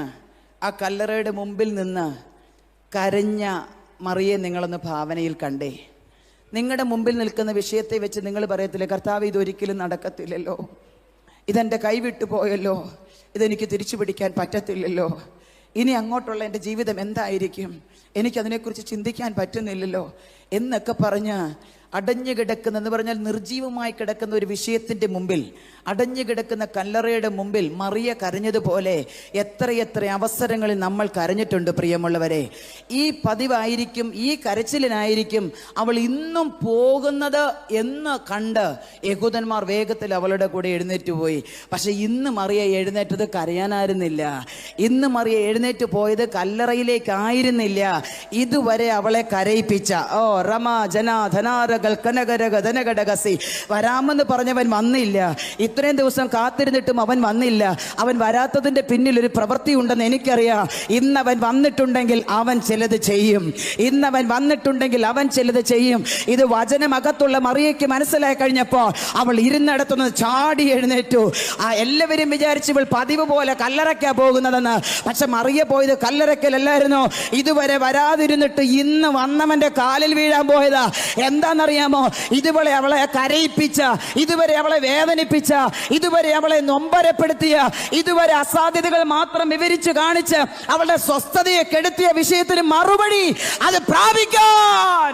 ആ കല്ലറയുടെ മുമ്പിൽ നിന്ന് കരഞ്ഞ മറിയെ നിങ്ങളൊന്ന് ഭാവനയിൽ കണ്ടേ. നിങ്ങളുടെ മുമ്പിൽ നിൽക്കുന്ന വിഷയത്തെ വെച്ച് നിങ്ങൾ പറയത്തില്ലേ, കർത്താവ് ഇതൊരിക്കലും നടക്കത്തില്ലല്ലോ, ഇതെൻ്റെ കൈവിട്ടു പോയല്ലോ, ഇതെനിക്ക് തിരിച്ചു പിടിക്കാൻ പറ്റത്തില്ലല്ലോ, ഇനി അങ്ങോട്ടുള്ള എൻ്റെ ജീവിതം എന്തായിരിക്കും, എനിക്കതിനെക്കുറിച്ച് ചിന്തിക്കാൻ പറ്റുന്നില്ലല്ലോ എന്നൊക്കെ പറഞ്ഞ് അടഞ്ഞു കിടക്കുന്ന, പറഞ്ഞാൽ നിർജീവമായി കിടക്കുന്ന ഒരു വിഷയത്തിൻ്റെ മുമ്പിൽ, അടഞ്ഞു കിടക്കുന്ന കല്ലറയുടെ മുമ്പിൽ മറിയ കരഞ്ഞതുപോലെ എത്രയെത്ര അവസരങ്ങളിൽ നമ്മൾ കരഞ്ഞിട്ടുണ്ട് പ്രിയമുള്ളവരെ. ഈ പതിവായിരിക്കും, ഈ കരച്ചിലിനായിരിക്കും അവൾ ഇന്നും പോകുന്നത് എന്ന് കണ്ട് യഹൂദന്മാർ വേഗത്തിൽ അവളുടെ കൂടെ എഴുന്നേറ്റ് പോയി. പക്ഷെ ഇന്ന് മറിയ എഴുന്നേറ്റത് കരയാനായിരുന്നില്ല, ഇന്ന് മറിയ എഴുന്നേറ്റ് പോയത് കല്ലറയിലേക്കായിരുന്നില്ല. ഇതുവരെ അവളെ കരയിപ്പിച്ച വരാമെന്ന് പറഞ്ഞവൻ വന്നില്ല. ഇത്രയും ദിവസം കാത്തിരുന്നിട്ടും അവൻ വന്നില്ല. അവൻ വരാത്തതിന്റെ പിന്നിൽ ഒരു പ്രവൃത്തി ഉണ്ടെന്ന് എനിക്കറിയാം. ഇന്നവൻ വന്നിട്ടുണ്ടെങ്കിൽ അവൻ ചിലത് ചെയ്യും. ഇത് വചനമകത്തുള്ള മറിയയ്ക്ക് മനസ്സിലായി കഴിഞ്ഞപ്പോൾ അവൾ ഇരുന്നിടത്തുനിന്ന് ചാടി എഴുന്നേറ്റു. എല്ലാവരും വിചാരിച്ചു ഇവൾ പതിവ് പോലെ കല്ലറയ്ക്കാ പോകുന്നതെന്ന്. പക്ഷെ മറിയ പോയത് കല്ലറയ്ക്കലല്ലായിരുന്നു. ഇതുവരെ വരാതിരുന്നിട്ട് ഇന്ന് വന്നവന്റെ കാലിൽ വീഴാൻ പോയതാ. എന്താണെന്നറിയാമോ? ഇതുവരെ അവളെ കരയിപ്പിച്ച, ഇതുവരെ അവളെ വേദനിപ്പിച്ച, ഇതുവരെ അവളെ നൊമ്പരപ്പെടുത്തിയ, ഇതുവരെ അസാധ്യതകൾ മാത്രം വിവരിച്ചു കാണിച്ച് അവളുടെ സ്വസ്ഥതയെ കെടുത്തിയ വിഷയത്തിന് മറുപടി അത് പ്രാപിക്കാൻ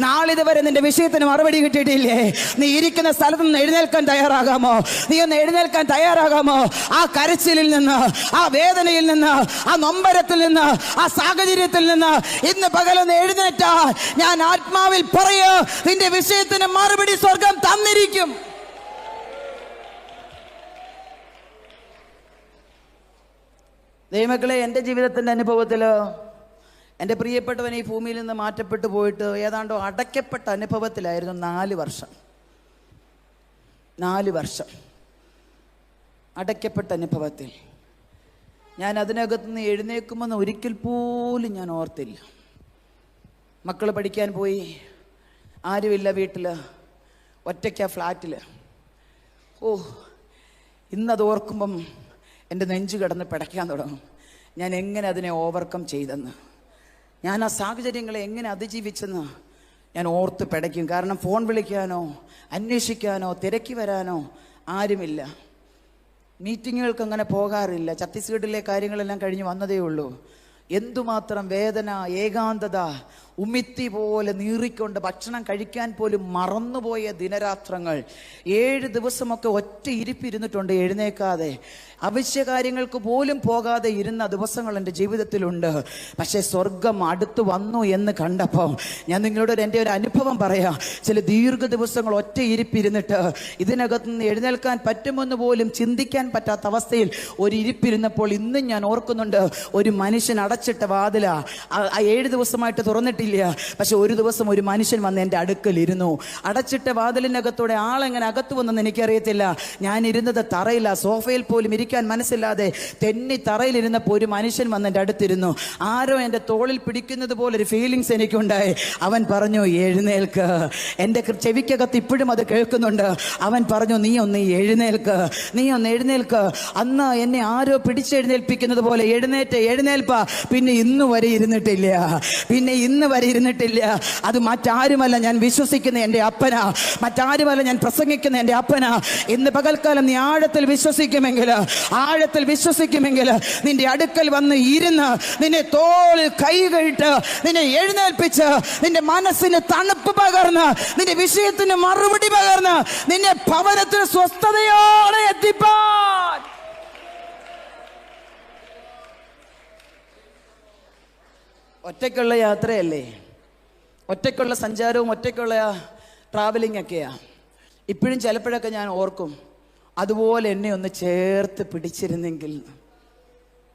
നാളിതുവരെ നിന്റെ വിഷയത്തിന് മറുപടി കിട്ടിയിട്ടില്ലേ? നീ ഇരിക്കുന്ന സ്ഥലത്ത് നിന്ന് എഴുന്നേൽക്കാൻ തയ്യാറാകാമോ? നീ ഒന്ന് എഴുന്നേൽക്കാൻ തയ്യാറാകാമോ? ആ കരച്ചിലിൽ നിന്ന്, ആ വേദനയിൽ നിന്ന്, ആ നൊമ്പരത്തിൽ നിന്ന്, ആ സാഹചര്യത്തിൽ നിന്ന് ഇന്ന് പകലൊന്ന് എഴുന്നേറ്റാ ഞാൻ ആത്മാവിൽ പറയൂ, നിന്റെ വിഷയത്തിന് മറുപടി സ്വർഗം തന്നിരിക്കും. ദൈവമക്കളെ, എൻ്റെ ജീവിതത്തിൻ്റെ അനുഭവത്തിൽ എൻ്റെ പ്രിയപ്പെട്ടവൻ ഈ ഭൂമിയിൽ നിന്ന് മാറ്റപ്പെട്ടു പോയിട്ട് ഏതാണ്ടോ അടയ്ക്കപ്പെട്ട അനുഭവത്തിലായിരുന്നു 4 വർഷം. 4 വർഷം അടയ്ക്കപ്പെട്ട അനുഭവത്തിൽ ഞാൻ അതിനകത്തുനിന്ന് എഴുന്നേക്കുമെന്ന് ഒരിക്കൽ പോലും ഞാൻ ഓർത്തില്ല. മക്കൾ പഠിക്കാൻ പോയി, ആരുമില്ല വീട്ടിൽ, ഒറ്റയ്ക്ക ഫ്ലാറ്റിൽ. ഇന്നത് ഓർക്കുമ്പം എൻ്റെ നെഞ്ചു കിടന്ന് പിടയ്ക്കാൻ തുടങ്ങും. ഞാൻ എങ്ങനെ അതിനെ ഓവർകം ചെയ്തെന്ന്, ഞാൻ ആ സാഹചര്യങ്ങളെ എങ്ങനെ അതിജീവിച്ചെന്ന് ഞാൻ ഓർത്ത് പിടയ്ക്കും. കാരണം ഫോൺ വിളിക്കാനോ അന്വേഷിക്കാനോ തിരക്കി വരാനോ ആരുമില്ല. മീറ്റിങ്ങുകൾക്ക് അങ്ങനെ പോകാറില്ല. ഛത്തീസ്ഗഡിലെ കാര്യങ്ങളെല്ലാം കഴിഞ്ഞ് വന്നതേ ഉള്ളൂ. എന്തുമാത്രം വേദന, ഏകാന്തത, ഉമിത്തി പോലെ നീറിക്കൊണ്ട് ഭക്ഷണം കഴിക്കാൻ പോലും മറന്നുപോയ ദിനരാത്രങ്ങൾ. 7 ദിവസമൊക്കെ ഒറ്റ ഇരിപ്പിരുന്നിട്ടുണ്ട്, എഴുന്നേക്കാതെ. അവശ്യ കാര്യങ്ങൾക്ക് പോലും പോകാതെ ഇരുന്ന ദിവസങ്ങൾ എൻ്റെ ജീവിതത്തിലുണ്ട്. പക്ഷേ സ്വർഗം അടുത്ത് വന്നു എന്ന് കണ്ടപ്പോൾ ഞാൻ നിങ്ങളോട് എൻ്റെ ഒരു അനുഭവം പറയാം. ചില ദീർഘ ദിവസങ്ങൾ ഒറ്റ ഇരിപ്പിരുന്നിട്ട് ഇതിനകത്ത് നിന്ന് എഴുന്നേൽക്കാൻ പറ്റുമെന്ന് പോലും ചിന്തിക്കാൻ പറ്റാത്ത അവസ്ഥയിൽ ഒരു ഇരിപ്പിരുന്നപ്പോൾ ഇന്നും ഞാൻ ഓർക്കുന്നുണ്ട്. ഒരു മനുഷ്യൻ അടച്ചിട്ട വാതിലാ. 7 ദിവസമായിട്ട് തുറന്നിട്ടില്ല. പക്ഷെ ഒരു ദിവസം ഒരു മനുഷ്യൻ വന്ന് എൻ്റെ അടുക്കൽ ഇരുന്നു. അടച്ചിട്ട വാതിലിനകത്തൂടെ ആളെങ്ങനെ അകത്ത് വന്നെന്ന് എനിക്കറിയത്തില്ല. ഞാൻ ഇരുന്നത് തറയില്ല, സോഫയിൽ പോലും ഇരിക്കാൻ മനസ്സില്ലാതെ തെന്നി തറയിലിരുന്നപ്പോൾ ഒരു മനുഷ്യൻ വന്ന് എൻ്റെ അടുത്തിരുന്നു. ആരോ എൻ്റെ തോളിൽ പിടിക്കുന്നത് പോലെ ഒരു ഫീലിങ്സ് എനിക്കുണ്ടായി. അവൻ പറഞ്ഞു, എഴുന്നേൽക്ക്. എൻ്റെ ചെവിക്കകത്ത് ഇപ്പോഴും അത് കേൾക്കുന്നുണ്ട്. അവൻ പറഞ്ഞു, നീ ഒന്ന് എഴുന്നേൽക്ക്, നീ ഒന്ന് എഴുന്നേൽക്ക്. അന്ന് എന്നെ ആരോ പിടിച്ചെഴുന്നേൽപ്പിക്കുന്നത് പോലെ എഴുന്നേൽപ്പ. പിന്നെ ഇന്ന് വരെ ഇരുന്നിട്ടില്ല. അത് മറ്റാരുമല്ല, ഞാൻ വിശ്വസിക്കുന്ന എൻ്റെ അപ്പനാ. മറ്റാരുമല്ല, ഞാൻ പ്രസംഗിക്കുന്ന എൻ്റെ അപ്പനാ. ഇന്ന് പകൽക്കാലം നീ ആഴത്തിൽ വിശ്വസിക്കുമെങ്കിൽ നിന്റെ അടുക്കൽ വന്ന് ഇരുന്ന് നിന്നെ തോളിൽ കൈകഴിട്ട് നിന്നെ എഴുന്നേൽപ്പിച്ച് നിന്റെ മനസ്സിന് തണുപ്പ് പകർന്ന് നിന്റെ വിഷയത്തിന് മറുപടി പകർന്ന് നിന്നെ ഭവനത്തിൽ സ്വസ്ഥതയോടെ എത്തിപ്പാൻ. ഒറ്റയ്ക്കുള്ള യാത്രയല്ലേ, ഒറ്റയ്ക്കുള്ള സഞ്ചാരവും ഒറ്റയ്ക്കുള്ള ട്രാവലിംഗ് ഒക്കെയാ. ഇപ്പോഴും ചിലപ്പോഴൊക്കെ ഞാൻ ഓർക്കും, അതുപോലെ എന്നെ ഒന്ന് ചേർത്ത് പിടിച്ചിരുന്നെങ്കിൽ.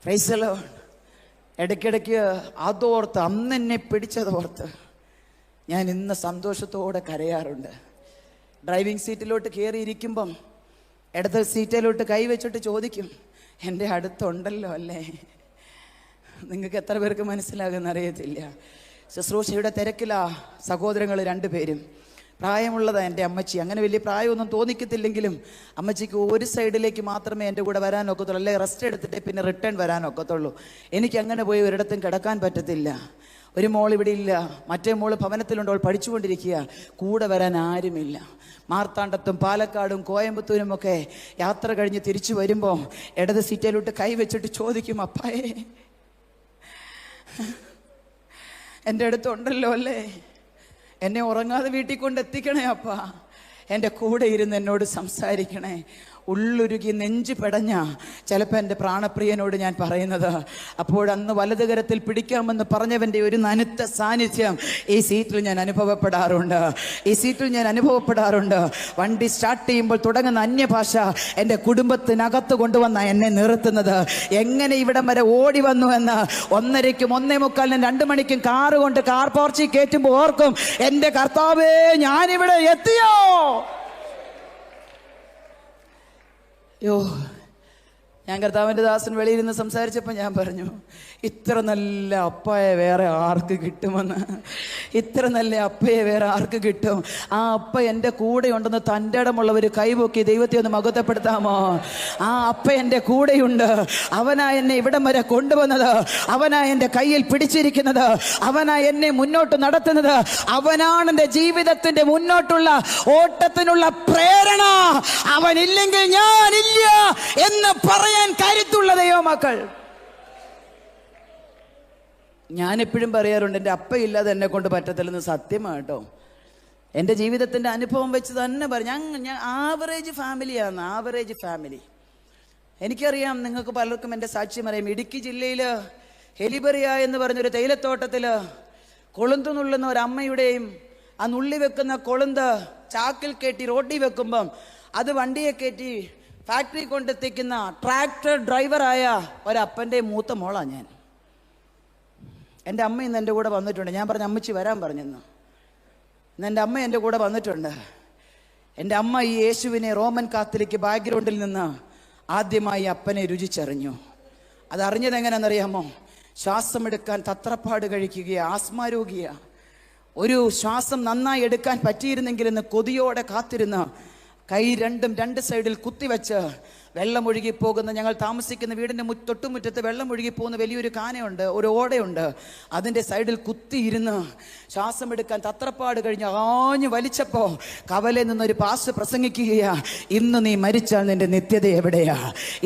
Price the Lord. ഇടയ്ക്കിടയ്ക്ക് അതോർത്ത്, അന്ന് എന്നെ പിടിച്ചതോർത്ത് ഞാൻ ഇന്ന് സന്തോഷത്തോടെ കരയാറുണ്ട്. ഡ്രൈവിംഗ് സീറ്റിലോട്ട് കയറിയിരിക്കുമ്പം ഇടത്തെ സീറ്റിലോട്ട് കൈവച്ചിട്ട് ചോദിക്കും, എൻ്റെ അടുത്തുണ്ടല്ലോ അല്ലേ? നിങ്ങൾക്ക് എത്ര പേർക്ക് മനസ്സിലാകുമെന്ന് അറിയത്തില്ല. ശുശ്രൂഷയുടെ തിരക്കിലാ സഹോദരങ്ങൾ 2 പേരും. പ്രായമുള്ളതാണ് എൻ്റെ അമ്മച്ചി. അങ്ങനെ വലിയ പ്രായമൊന്നും തോന്നിക്കത്തില്ലെങ്കിലും അമ്മച്ചിക്ക് ഒരു സൈഡിലേക്ക് മാത്രമേ എൻ്റെ കൂടെ വരാനൊക്കത്തുള്ളൂ, അല്ലെങ്കിൽ റെസ്റ്റ് എടുത്തിട്ടേ പിന്നെ റിട്ടേൺ വരാനൊക്കത്തുള്ളൂ. എനിക്ക് അങ്ങനെ പോയി ഒരിടത്തും കിടക്കാൻ പറ്റത്തില്ല. ഒരു മോൾ ഇവിടെ ഇല്ല, മറ്റേ മോള് ഭവനത്തിലുണ്ട്, അവൾ പഠിച്ചുകൊണ്ടിരിക്കുക. കൂടെ വരാൻ ആരുമില്ല. മാർത്താണ്ഡത്തും പാലക്കാടും കോയമ്പത്തൂരും ഒക്കെ യാത്ര കഴിഞ്ഞ് തിരിച്ചു വരുമ്പോൾ ഇടത് സീറ്റിലോട്ട് കൈവച്ചിട്ട് ചോദിക്കും, അപ്പായേ എൻ്റെ അടുത്തുണ്ടല്ലോ അല്ലേ? എന്നെ ഉറങ്ങാതെ വീട്ടിൽ കൊണ്ട് എത്തിക്കണേ അപ്പാ. എൻ്റെ കൂടെ ഇരുന്ന് എന്നോട് സംസാരിക്കണേ. ഉള്ളുരുകി നെഞ്ചു പെടഞ്ഞ ചിലപ്പോൾ എൻ്റെ പ്രാണപ്രിയനോട് ഞാൻ പറയുന്നത്. അപ്പോഴന്ന് വലത് കരത്തിൽ പിടിക്കാമെന്ന് പറഞ്ഞവൻ്റെ ഒരു നനുത്ത സാന്നിധ്യം ഈ സീറ്റിൽ ഞാൻ അനുഭവപ്പെടാറുണ്ട്. വണ്ടി സ്റ്റാർട്ട് ചെയ്യുമ്പോൾ തുടങ്ങുന്ന അന്യഭാഷ എൻ്റെ കുടുംബത്തിനകത്ത് കൊണ്ടുവന്ന എന്നെ നിർത്തുന്നത്. എങ്ങനെ ഇവിടം വരെ ഓടി വന്നു എന്ന് 1:30ക്കും 1:45നും 2 മണിക്കും കാറ് കൊണ്ട് കാർ പോർച്ചിൽ കയറ്റുമ്പോൾ ഓർക്കും, എൻ്റെ കർത്താവേ ഞാനിവിടെ എത്തിയോ. ഞാൻ കർത്താവിൻ്റെ ദാസൻ വെളിയിൽ നിന്ന് സംസാരിച്ചപ്പോൾ ഞാൻ പറഞ്ഞു, ഇത്ര നല്ല അപ്പയെ വേറെ ആർക്ക് കിട്ടുമെന്ന്. ഇത്ര നല്ല അപ്പയെ വേറെ ആർക്ക് കിട്ടും? ആ അപ്പ എൻ്റെ കൂടെ ഉണ്ടെന്ന് തൻ്റെ ഇടമുള്ളവർ കൈപൊക്കി ദൈവത്തെ ഒന്ന് മഹത്വപ്പെടുത്താമോ? ആ അപ്പ എൻ്റെ കൂടെയുണ്ട്. അവനാ എന്നെ ഇവിടം വരെ കൊണ്ടുവന്നത്, അവനാ എൻ്റെ കയ്യിൽ പിടിച്ചിരിക്കുന്നത്, അവനാ എന്നെ മുന്നോട്ട് നടത്തുന്നത്, അവനാണ് എൻ്റെ ജീവിതത്തിൻ്റെ മുന്നോട്ടുള്ള ഓട്ടത്തിനുള്ള പ്രേരണ. അവനില്ലെങ്കിൽ ഞാനില്ല എന്ന് പറയാൻ കരുത്തുള്ള ദൈവമക്കൾ. ഞാനെപ്പോഴും പറയാറുണ്ട്, എൻ്റെ അപ്പയില്ലാതെ എന്നെ കൊണ്ട് പറ്റത്തില്ലെന്ന്. സത്യമാണ് കേട്ടോ. എൻ്റെ ജീവിതത്തിൻ്റെ അനുഭവം വെച്ച് തന്നെ ഞാൻ ആവറേജ് ഫാമിലി. എനിക്കറിയാം, നിങ്ങൾക്ക് പലർക്കും എൻ്റെ സാക്ഷ്യം അറിയാം. ഇടുക്കി ജില്ലയിൽ ഹെലിബറിയ എന്ന് പറഞ്ഞൊരു തേയിലത്തോട്ടത്തിൽ കൊളുന്ത് നുള്ളുന്ന ഒരമ്മയുടെയും ആ നുള്ളി വെക്കുന്ന കൊളുന്ത് ചാക്കിൽ കയറ്റി റോഡിൽ വെക്കുമ്പം അത് വണ്ടിയെ കയറ്റി ഫാക്ടറി കൊണ്ടെത്തിക്കുന്ന ട്രാക്ടർ ഡ്രൈവറായ ഒരപ്പൻ്റെ മൂത്ത മോളാണ് ഞാൻ. എൻ്റെ അമ്മ ഇന്ന് എൻ്റെ കൂടെ വന്നിട്ടുണ്ട്. ഞാൻ പറഞ്ഞ അമ്മച്ചി വരാൻ പറഞ്ഞെന്ന്. ഇന്ന് എൻ്റെ അമ്മ എൻ്റെ കൂടെ വന്നിട്ടുണ്ട്. എൻ്റെ അമ്മ ഈ യേശുവിനെ റോമൻ കാത്തലിക് ബാക്ക്ഗ്രൗണ്ടിൽ നിന്ന് ആദ്യമായി അപ്പനെ രുചിച്ചറിഞ്ഞു. അതറിഞ്ഞത് എങ്ങനെയാണെന്നറിയാമോ? ശ്വാസമെടുക്കാൻ തത്രപ്പാട് കഴിക്കുകയാണ്, ആസ്മാരോഗിയാണ്. ഒരു ശ്വാസം നന്നായി എടുക്കാൻ പറ്റിയിരുന്നെങ്കിൽ എന്ന് കൊതിയോടെ കാത്തിരുന്ന് കൈ രണ്ടും 2 സൈഡിൽ കുത്തിവെച്ച് വെള്ളം ഒഴുകി പോകുന്ന, ഞങ്ങൾ താമസിക്കുന്ന വീടിൻ്റെ തൊട്ടുമുറ്റത്ത് വെള്ളം ഒഴുകി പോകുന്ന വലിയൊരു കാനയുണ്ട്, ഒരു ഓടയുണ്ട്. അതിൻ്റെ സൈഡിൽ കുത്തിയിരുന്ന് ശ്വാസം എടുക്കാൻ തത്രപ്പാട് കഴിഞ്ഞ് ആഞ്ഞു വലിച്ചപ്പോൾ കവലയിൽ നിന്നൊരു പാസ്റ്റർ പ്രസംഗിക്കുകയാ, ഇന്ന് നീ മരിച്ചാൽ നിന്റെ നിത്യത എവിടെയാ?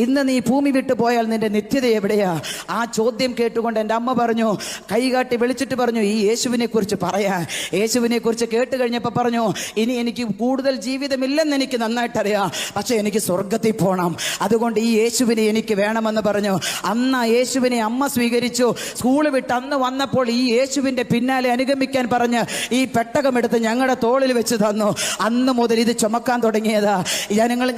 ഇന്ന് നീ ഭൂമി വിട്ടു പോയാൽ നിന്റെ നിത്യത എവിടെയാ? ആ ചോദ്യം കേട്ടുകൊണ്ട് എൻ്റെ അമ്മ പറഞ്ഞു, കൈകാട്ടി വിളിച്ചിട്ട് പറഞ്ഞു, ഈ യേശുവിനെ കുറിച്ച് പറയാൻ. യേശുവിനെ കുറിച്ച് കേട്ട് കഴിഞ്ഞപ്പോൾ പറഞ്ഞു, ഇനി എനിക്ക് കൂടുതൽ ജീവിതമില്ലെന്ന് എനിക്ക് നന്നായിട്ടറിയാം, പക്ഷെ എനിക്ക് സ്വർഗത്തിൽ പോകണം, അതുകൊണ്ട് ഈ യേശുവിനെ എനിക്ക് വേണമെന്ന് പറഞ്ഞു. അന്ന് ആ യേശുവിനെ അമ്മ സ്വീകരിച്ചു. സ്കൂൾ വിട്ട് അന്ന് വന്നപ്പോൾ ഈ യേശുവിൻ്റെ പിന്നാലെ അനുഗമിക്കാൻ പറഞ്ഞ് ഈ പെട്ടകമെടുത്ത് ഞങ്ങളുടെ തോളിൽ വെച്ച് തന്നു. അന്ന് മുതൽ ഇത് ചുമക്കാൻ തുടങ്ങിയതാ.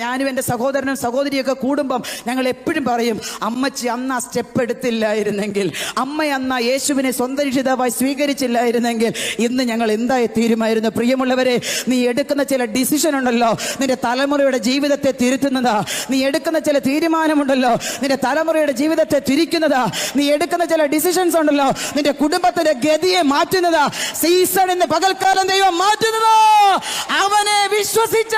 ഞാനും എൻ്റെ സഹോദരനും സഹോദരിയൊക്കെ കൂടുമ്പം ഞങ്ങൾ എപ്പോഴും പറയും, അമ്മച്ചി അന്ന് ആ സ്റ്റെപ്പ് എടുത്തില്ലായിരുന്നെങ്കിൽ, അമ്മ അന്ന് യേശുവിനെ സ്വന്തം രക്ഷിതാവായി സ്വീകരിച്ചില്ലായിരുന്നെങ്കിൽ ഇന്ന് ഞങ്ങൾ എന്തായി തീരുമായിരുന്നു? പ്രിയമുള്ളവരെ, നീ എടുക്കുന്ന ചില ഡിസിഷൻ ഉണ്ടല്ലോ, നിന്റെ തലമുറയുടെ ജീവിതത്തെ തിരുത്തുന്നതാ. നീ എടുക്കുന്ന ചില തീരുമാനമുണ്ടല്ലോ, നിന്റെ തലമുറയുടെ ജീവിതത്തെ തിരിക്കുന്നതാ. നീ എടുക്കുന്ന ചില ഡിസിഷൻസ് ഉണ്ടല്ലോ, നിന്റെ കുടുംബത്തിന്റെ ഗതിയെ മാറ്റുന്നതാ. സീസൺ ഇന്ന് പകൽക്കാലം ദൈവം മാറ്റുന്നതാ. അവനെ വിശ്വസിച്ച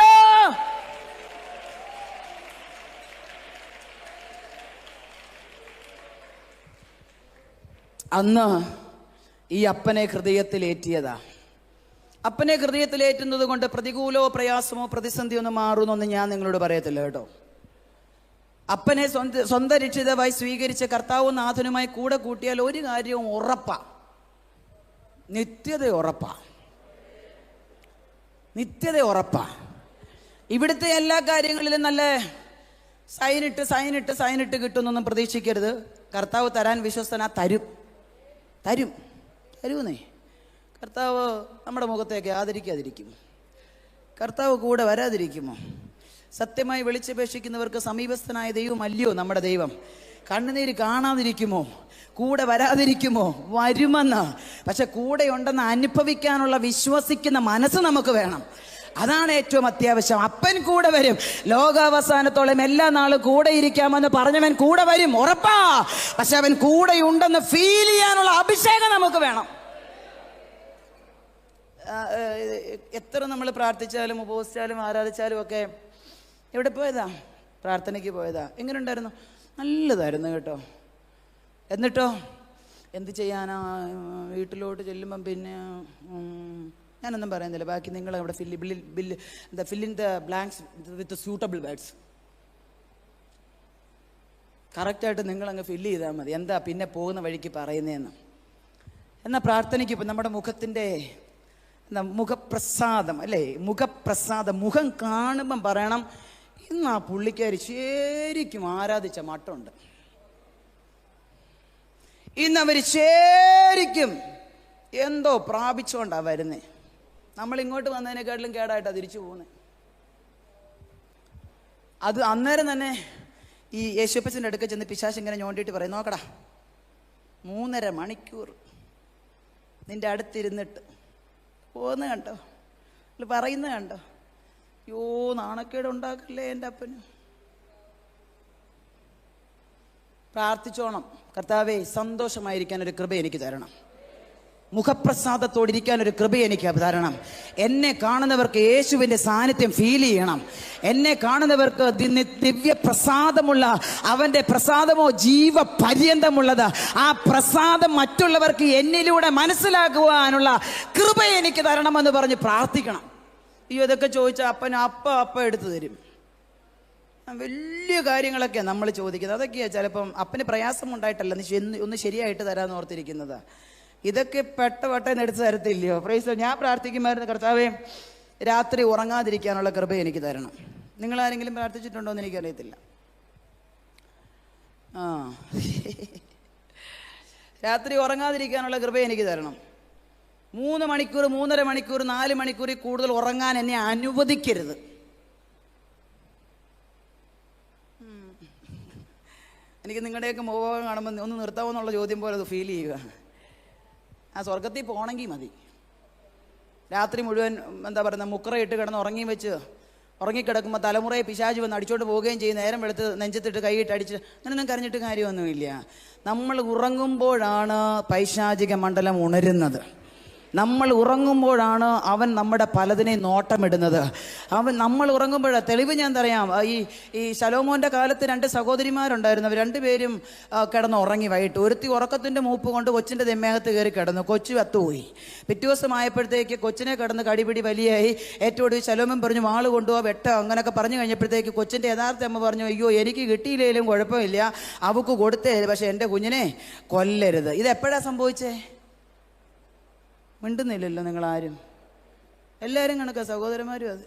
അന്ന് ഈ അപ്പനെ ഹൃദയത്തിലേറ്റിയതാ. അപ്പനെ ഹൃദയത്തിലേറ്റുന്നത് കൊണ്ട് പ്രതികൂലമോ പ്രയാസമോ പ്രതിസന്ധിയോ ഒന്നും മാറുമെന്നൊന്നും ഞാൻ നിങ്ങളോട് പറയത്തില്ല കേട്ടോ. അപ്പനെ സ്വന്തം രക്ഷിതാവായി സ്വീകരിച്ച കർത്താവും നാഥനുമായി കൂടെ കൂട്ടിയാൽ ഒരു കാര്യവും ഉറപ്പാ, നിത്യത ഉറപ്പാ. നിത്യത ഉറപ്പാ. ഇവിടുത്തെ എല്ലാ കാര്യങ്ങളിലും നല്ല സൈനിട്ട് കിട്ടുന്നൊന്നും പ്രതീക്ഷിക്കരുത്. കർത്താവ് തരാൻ വിശ്വസ്തനാ. തരൂന്നേ. കർത്താവ് നമ്മുടെ മുഖത്തേക്ക് ആദരിക്കാതിരിക്കുമോ? കർത്താവ് കൂടെ വരാതിരിക്കുമോ? സത്യമായി വിളിച്ചപേക്ഷിക്കുന്നവർക്ക് സമീപസ്ഥനായ ദൈവം അല്ലയോ നമ്മുടെ ദൈവം? കണ്ണുനീര് കാണാതിരിക്കുമോ? കൂടെ വരാതിരിക്കുമോ? വരുമെന്ന്. പക്ഷെ കൂടെ ഉണ്ടെന്ന് അനുഭവിക്കാനുള്ള വിശ്വസിക്കുന്ന മനസ്സ് നമുക്ക് വേണം. അതാണ് ഏറ്റവും അത്യാവശ്യം. അപ്പൻ കൂടെ വരും. ലോകാവസാനത്തോളം എല്ലാ നാളും കൂടെ ഇരിക്കാമെന്ന് പറഞ്ഞവൻ കൂടെ വരും, ഉറപ്പാ. പക്ഷെ അവൻ കൂടെ ഉണ്ടെന്ന് ഫീൽ ചെയ്യാനുള്ള അഭിഷേകം നമുക്ക് വേണം. എത്ര നമ്മൾ പ്രാർത്ഥിച്ചാലും ഉപവസിച്ചാലും ആരാധിച്ചാലും ഒക്കെ എവിടെ പോയതാ? പ്രാർത്ഥനയ്ക്ക് പോയതാ. എങ്ങനെ ഉണ്ടായിരുന്നു? നല്ലതായിരുന്നു കേട്ടോ. എന്നിട്ടോ എന്ത് ചെയ്യാനാ? വീട്ടിലോട്ട് ചെല്ലുമ്പം പിന്നെ ഞാനൊന്നും പറയുന്നില്ല, ബാക്കി നിങ്ങൾ അവിടെ fill in the blanks with suitable words. കറക്റ്റായിട്ട് നിങ്ങളങ്ങ് ഫില്ല് ചെയ്താൽ മതി, എന്താ പിന്നെ പോകുന്ന വഴിക്ക് പറയുന്നതെന്ന്. എന്നാൽ പ്രാർത്ഥനയ്ക്ക് ഇപ്പം നമ്മുടെ മുഖത്തിൻ്റെ മുഖപ്രസാദം അല്ലേ? മുഖപ്രസാദം. മുഖം കാണുമ്പം പറയണം, ഇന്ന് ആ പുള്ളിക്കാരി ശരിക്കും ആരാധിച്ച മട്ടുണ്ട്, ഇന്നവർ ശരിക്കും എന്തോ പ്രാപിച്ചുകൊണ്ടാണ് വരുന്നേ. നമ്മൾ ഇങ്ങോട്ട് വന്നതിനെക്കാട്ടിലും കേടായിട്ടാണ് തിരിച്ചു പോകുന്നത്. അത് അന്നേരം തന്നെ ഈ യേശുപ്പച്ചൻ്റെ അടുക്ക ചെന്ന് പിശാച് ഇങ്ങനെ ഞോണ്ടിയിട്ട് പറയും, നോക്കടാ 3.5 മണിക്കൂർ നിന്റെ അടുത്തിരുന്നിട്ട് പോകുന്ന കണ്ടോ, പറയുന്നത് കണ്ടോ? യോ, നാണക്കേട് ഉണ്ടാക്കല്ലേ എൻ്റെ അപ്പന്. പ്രാർത്ഥിച്ചോണം, കർത്താവേ സന്തോഷമായിരിക്കാൻ ഒരു കൃപ എനിക്ക് തരണം, മുഖപ്രസാദത്തോടിരിക്കാൻ ഒരു കൃപ എനിക്ക് തരണം. എന്നെ കാണുന്നവർക്ക് യേശുവിൻ്റെ സാന്നിധ്യം ഫീൽ ചെയ്യണം. എന്നെ കാണുന്നവർക്ക് ദിവ്യപ്രസാദമുള്ള അവൻ്റെ പ്രസാദമോ ജീവപര്യന്തമുള്ളത്, ആ പ്രസാദം മറ്റുള്ളവർക്ക് എന്നിലൂടെ മനസ്സിലാക്കുവാനുള്ള കൃപ എനിക്ക് തരണമെന്ന് പറഞ്ഞ് പ്രാർത്ഥിക്കണം. ഇതൊക്കെ ചോദിച്ചാൽ അപ്പ എടുത്തു തരും. വലിയ കാര്യങ്ങളൊക്കെ നമ്മൾ ചോദിക്കുന്നത് അതൊക്കെയാണ്. ചിലപ്പം അപ്പന് പ്രയാസം ഉണ്ടായിട്ടല്ല ഒന്ന് ശരിയായിട്ട് തരാമെന്ന് ഓർത്തിരിക്കുന്നത്. ഇതൊക്കെ പെട്ടെന്ന് എടുത്ത് തരത്തില്ലയോ? പ്രൈസ്. ഞാൻ പ്രാർത്ഥിക്കുമായിരുന്നു, കർത്താവേ രാത്രി ഉറങ്ങാതിരിക്കാനുള്ള കൃപ എനിക്ക് തരണം. നിങ്ങളാരെങ്കിലും പ്രാർത്ഥിച്ചിട്ടുണ്ടോ എന്ന് എനിക്കറിയത്തില്ല. രാത്രി ഉറങ്ങാതിരിക്കാനുള്ള കൃപ എനിക്ക് തരണം. 3 മണിക്കൂർ 3.5 മണിക്കൂർ 4 മണിക്കൂറിൽ കൂടുതൽ ഉറങ്ങാൻ എന്നെ അനുവദിക്കരുത്. എനിക്ക് നിങ്ങളുടെയൊക്കെ മുഖം കാണുമ്പോൾ ഒന്ന് നിർത്താമോ എന്നുള്ള ചോദ്യം പോലെ അത് ഫീൽ ചെയ്യുക. ആ സ്വർഗത്തിൽ പോകണമെങ്കിൽ മതി. രാത്രി മുഴുവൻ എന്താ പറയുന്നത്, മുക്കറയിട്ട് കിടന്ന് ഉറങ്ങിക്കിടക്കുമ്പോൾ തലമുറയെ പിശാച് വന്ന് അടിച്ചോണ്ട് പോവുകയും ചെയ്യും. നേരം വെളുത്ത് നെഞ്ചത്തിട്ട് കൈയിട്ട് അടിച്ച് അങ്ങനെയൊന്നും കരഞ്ഞിട്ട് കാര്യമൊന്നുമില്ല. നമ്മൾ ഉറങ്ങുമ്പോഴാണ് പൈശാചിക മണ്ഡലം ഉണരുന്നത്. നമ്മൾ ഉറങ്ങുമ്പോഴാണ് അവൻ നമ്മുടെ പലതിനെ നോട്ടമിടുന്നത്. നമ്മൾ ഉറങ്ങുമ്പോഴാണ്. തെളിവ് ഞാൻ പറയാം. ഈ ശലോമോൻ്റെ കാലത്ത് 2 സഹോദരിമാരുണ്ടായിരുന്നു. അവർ 2 പേരും കിടന്ന് ഉറങ്ങി വൈകിട്ട്. ഒരുത്തി ഉറക്കത്തിൻ്റെ മൂപ്പ് കൊണ്ട് കൊച്ചിൻ്റെ ദമ്മേഹത്ത് കയറി കിടന്നു. കൊച്ചു വത്തുപോയി. പിറ്റേ ദിവസം ആയപ്പോഴത്തേക്ക് കൊച്ചിനെ കിടന്ന് കടിപിടി വലിയായി. ഏറ്റവും ഒടുവിൽ ശലോമോൻ പറഞ്ഞു വാള് കൊണ്ടുപോകാൻ വെട്ട അങ്ങനെയൊക്കെ പറഞ്ഞു കഴിഞ്ഞപ്പോഴത്തേക്ക് കൊച്ചിൻ്റെ യഥാർത്ഥ അമ്മ പറഞ്ഞു, അയ്യോ എനിക്ക് കിട്ടിയില്ലെങ്കിലും കുഴപ്പമില്ല, അവൾക്ക് കൊടുത്തേ, പക്ഷെ എൻ്റെ കുഞ്ഞിനെ കൊല്ലരുത്. ഇതെപ്പോഴാണ് സംഭവിച്ചേ? മിണ്ടുന്നില്ലല്ലോ നിങ്ങളാരും. എല്ലാവരും കണക്കാ. സഹോദരന്മാരും അത്.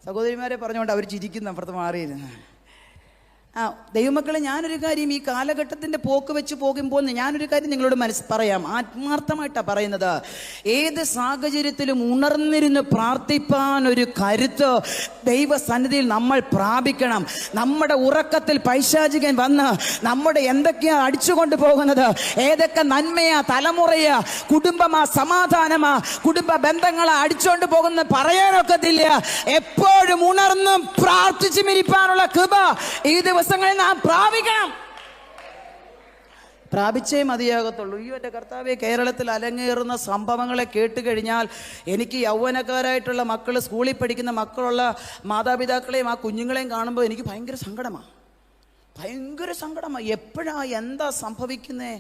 സഹോദരിമാരെ പറഞ്ഞുകൊണ്ട് അവർ ചിരിക്കുന്നു അപ്പുറത്ത് മാറിയിരുന്ന്. ദൈവമക്കളെ, ഞാനൊരു കാര്യം ഈ കാലഘട്ടത്തിൻ്റെ പോക്ക് വെച്ച് പോകുമ്പോൾ ഞാനൊരു കാര്യം നിങ്ങളോട് പറയാം. ആത്മാർത്ഥമായിട്ടാണ് പറയുന്നത്. ഏത് സാഹചര്യത്തിലും ഉണർന്നിരുന്ന് പ്രാർത്ഥിപ്പാൻ ഒരു കരുത്ത് ദൈവസന്നിധിയിൽ നമ്മൾ പ്രാപിക്കണം. നമ്മുടെ ഉറക്കത്തിൽ പൈശാചികൻ വന്ന് നമ്മുടെ എന്തൊക്കെയാ അടിച്ചുകൊണ്ട് പോകുന്നത്, ഏതൊക്കെ നന്മയാ, തലമുറയാ, കുടുംബമാ, സമാധാനമാ, കുടുംബ ബന്ധങ്ങളാ അടിച്ചുകൊണ്ട് പോകുന്നത് പറയാനൊക്കത്തില്ല. എപ്പോഴും ഉണർന്നും പ്രാർത്ഥിച്ചു മിരിപ്പാനുള്ള കൃപ ഈ ദിവസങ്ങളിൽ നാം പ്രാപിക്കണം. പ്രാപിച്ചേ മതിയാകത്തുള്ളൂ. ഈ എൻ്റെ കർത്താവേ, കേരളത്തിൽ അലങ്ങേറുന്ന സംഭവങ്ങളെ കേട്ട് കഴിഞ്ഞാൽ എനിക്ക് യൗവനക്കാരായിട്ടുള്ള മക്കൾ, സ്കൂളിൽ പഠിക്കുന്ന മക്കളുള്ള മാതാപിതാക്കളെയും ആ കുഞ്ഞുങ്ങളെയും കാണുമ്പോൾ എനിക്ക് ഭയങ്കര സങ്കടമാണ്. എപ്പോഴാ എന്താ സംഭവിക്കുന്നേ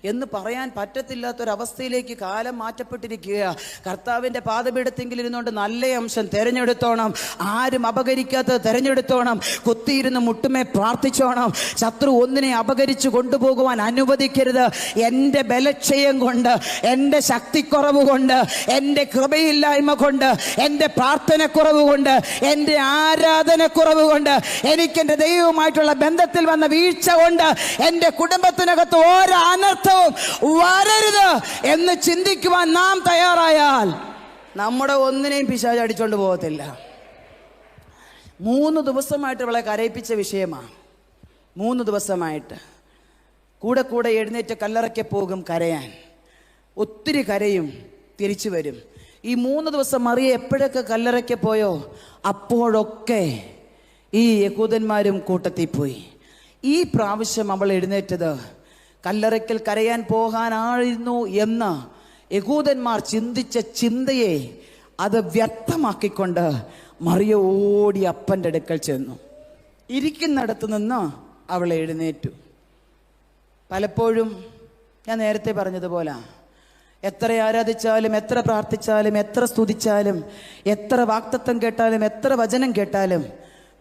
എന്ന് പറയാൻ പറ്റത്തില്ലാത്തൊരവസ്ഥയിലേക്ക് കാലം മാറ്റപ്പെട്ടിരിക്കുക. കർത്താവിൻ്റെ പാദപീഠത്തെങ്കിൽ ഇരുന്നുകൊണ്ട് നല്ല അംശം തിരഞ്ഞെടുത്തോണം. ആരും അപകരിക്കാത്തത് തിരഞ്ഞെടുത്തോണം. കുത്തിയിരുന്ന് മുട്ടുമേ പ്രാർത്ഥിച്ചോണം. ശത്രു ഒന്നിനെ അപകരിച്ചു കൊണ്ടുപോകുവാൻ അനുവദിക്കരുത്. എൻ്റെ ബലക്ഷയം കൊണ്ട്, എൻ്റെ ശക്തിക്കുറവ് കൊണ്ട്, എൻ്റെ കൃപയില്ലായ്മ കൊണ്ട്, എൻ്റെ പ്രാർത്ഥനക്കുറവ് കൊണ്ട്, എൻ്റെ ആരാധനക്കുറവ് കൊണ്ട്, എനിക്കെൻ്റെ ദൈവവുമായിട്ടുള്ള ബന്ധത്തിൽ വന്ന വീഴ്ച കൊണ്ട് എൻ്റെ കുടുംബത്തിനകത്ത് ഓരോ അനർത്ഥവും വരരുത് എന്ന് ചിന്തിക്കുവാൻ നാം തയ്യാറായാൽ നമ്മുടെ ഒന്നിനെയും പിശാച് അടിച്ചോണ്ട് പോകത്തില്ല. 3 ദിവസമായിട്ട് ഇവളെ കരയിപ്പിച്ച വിഷയമാണ്. 3 ദിവസമായിട്ട് കൂടെ കൂടെ എഴുന്നേറ്റ് കല്ലറയ്ക്ക് പോകും കരയാൻ. ഒത്തിരി കരയും, തിരിച്ചു വരും. ഈ 3 ദിവസം മറിയ എപ്പോഴൊക്കെ കല്ലറയ്ക്ക് പോയോ അപ്പോഴൊക്കെ ഈ യഹൂദന്മാരും കൂട്ടത്തിൽ പോയി. ഈ പ്രാവശ്യം അവൾ എഴുന്നേറ്റത് കല്ലറയ്ക്കൽ കരയാൻ പോകാനായിരുന്നു എന്ന് യഹൂദന്മാർ ചിന്തിച്ച ചിന്തയെ അത് വ്യക്തമാക്കിക്കൊണ്ട് മറിയ ഓടി അപ്പൻ്റെ അടുക്കൽ ചെന്നു. ഇരിക്കുന്നിടത്ത് നിന്ന് അവൾ എഴുന്നേറ്റു. പലപ്പോഴും ഞാൻ നേരത്തെ പറഞ്ഞതുപോലെ എത്ര ആരാധിച്ചാലും, എത്ര പ്രാർത്ഥിച്ചാലും, എത്ര സ്തുതിച്ചാലും, എത്ര വാക്തത്വം കേട്ടാലും, എത്ര വചനം കേട്ടാലും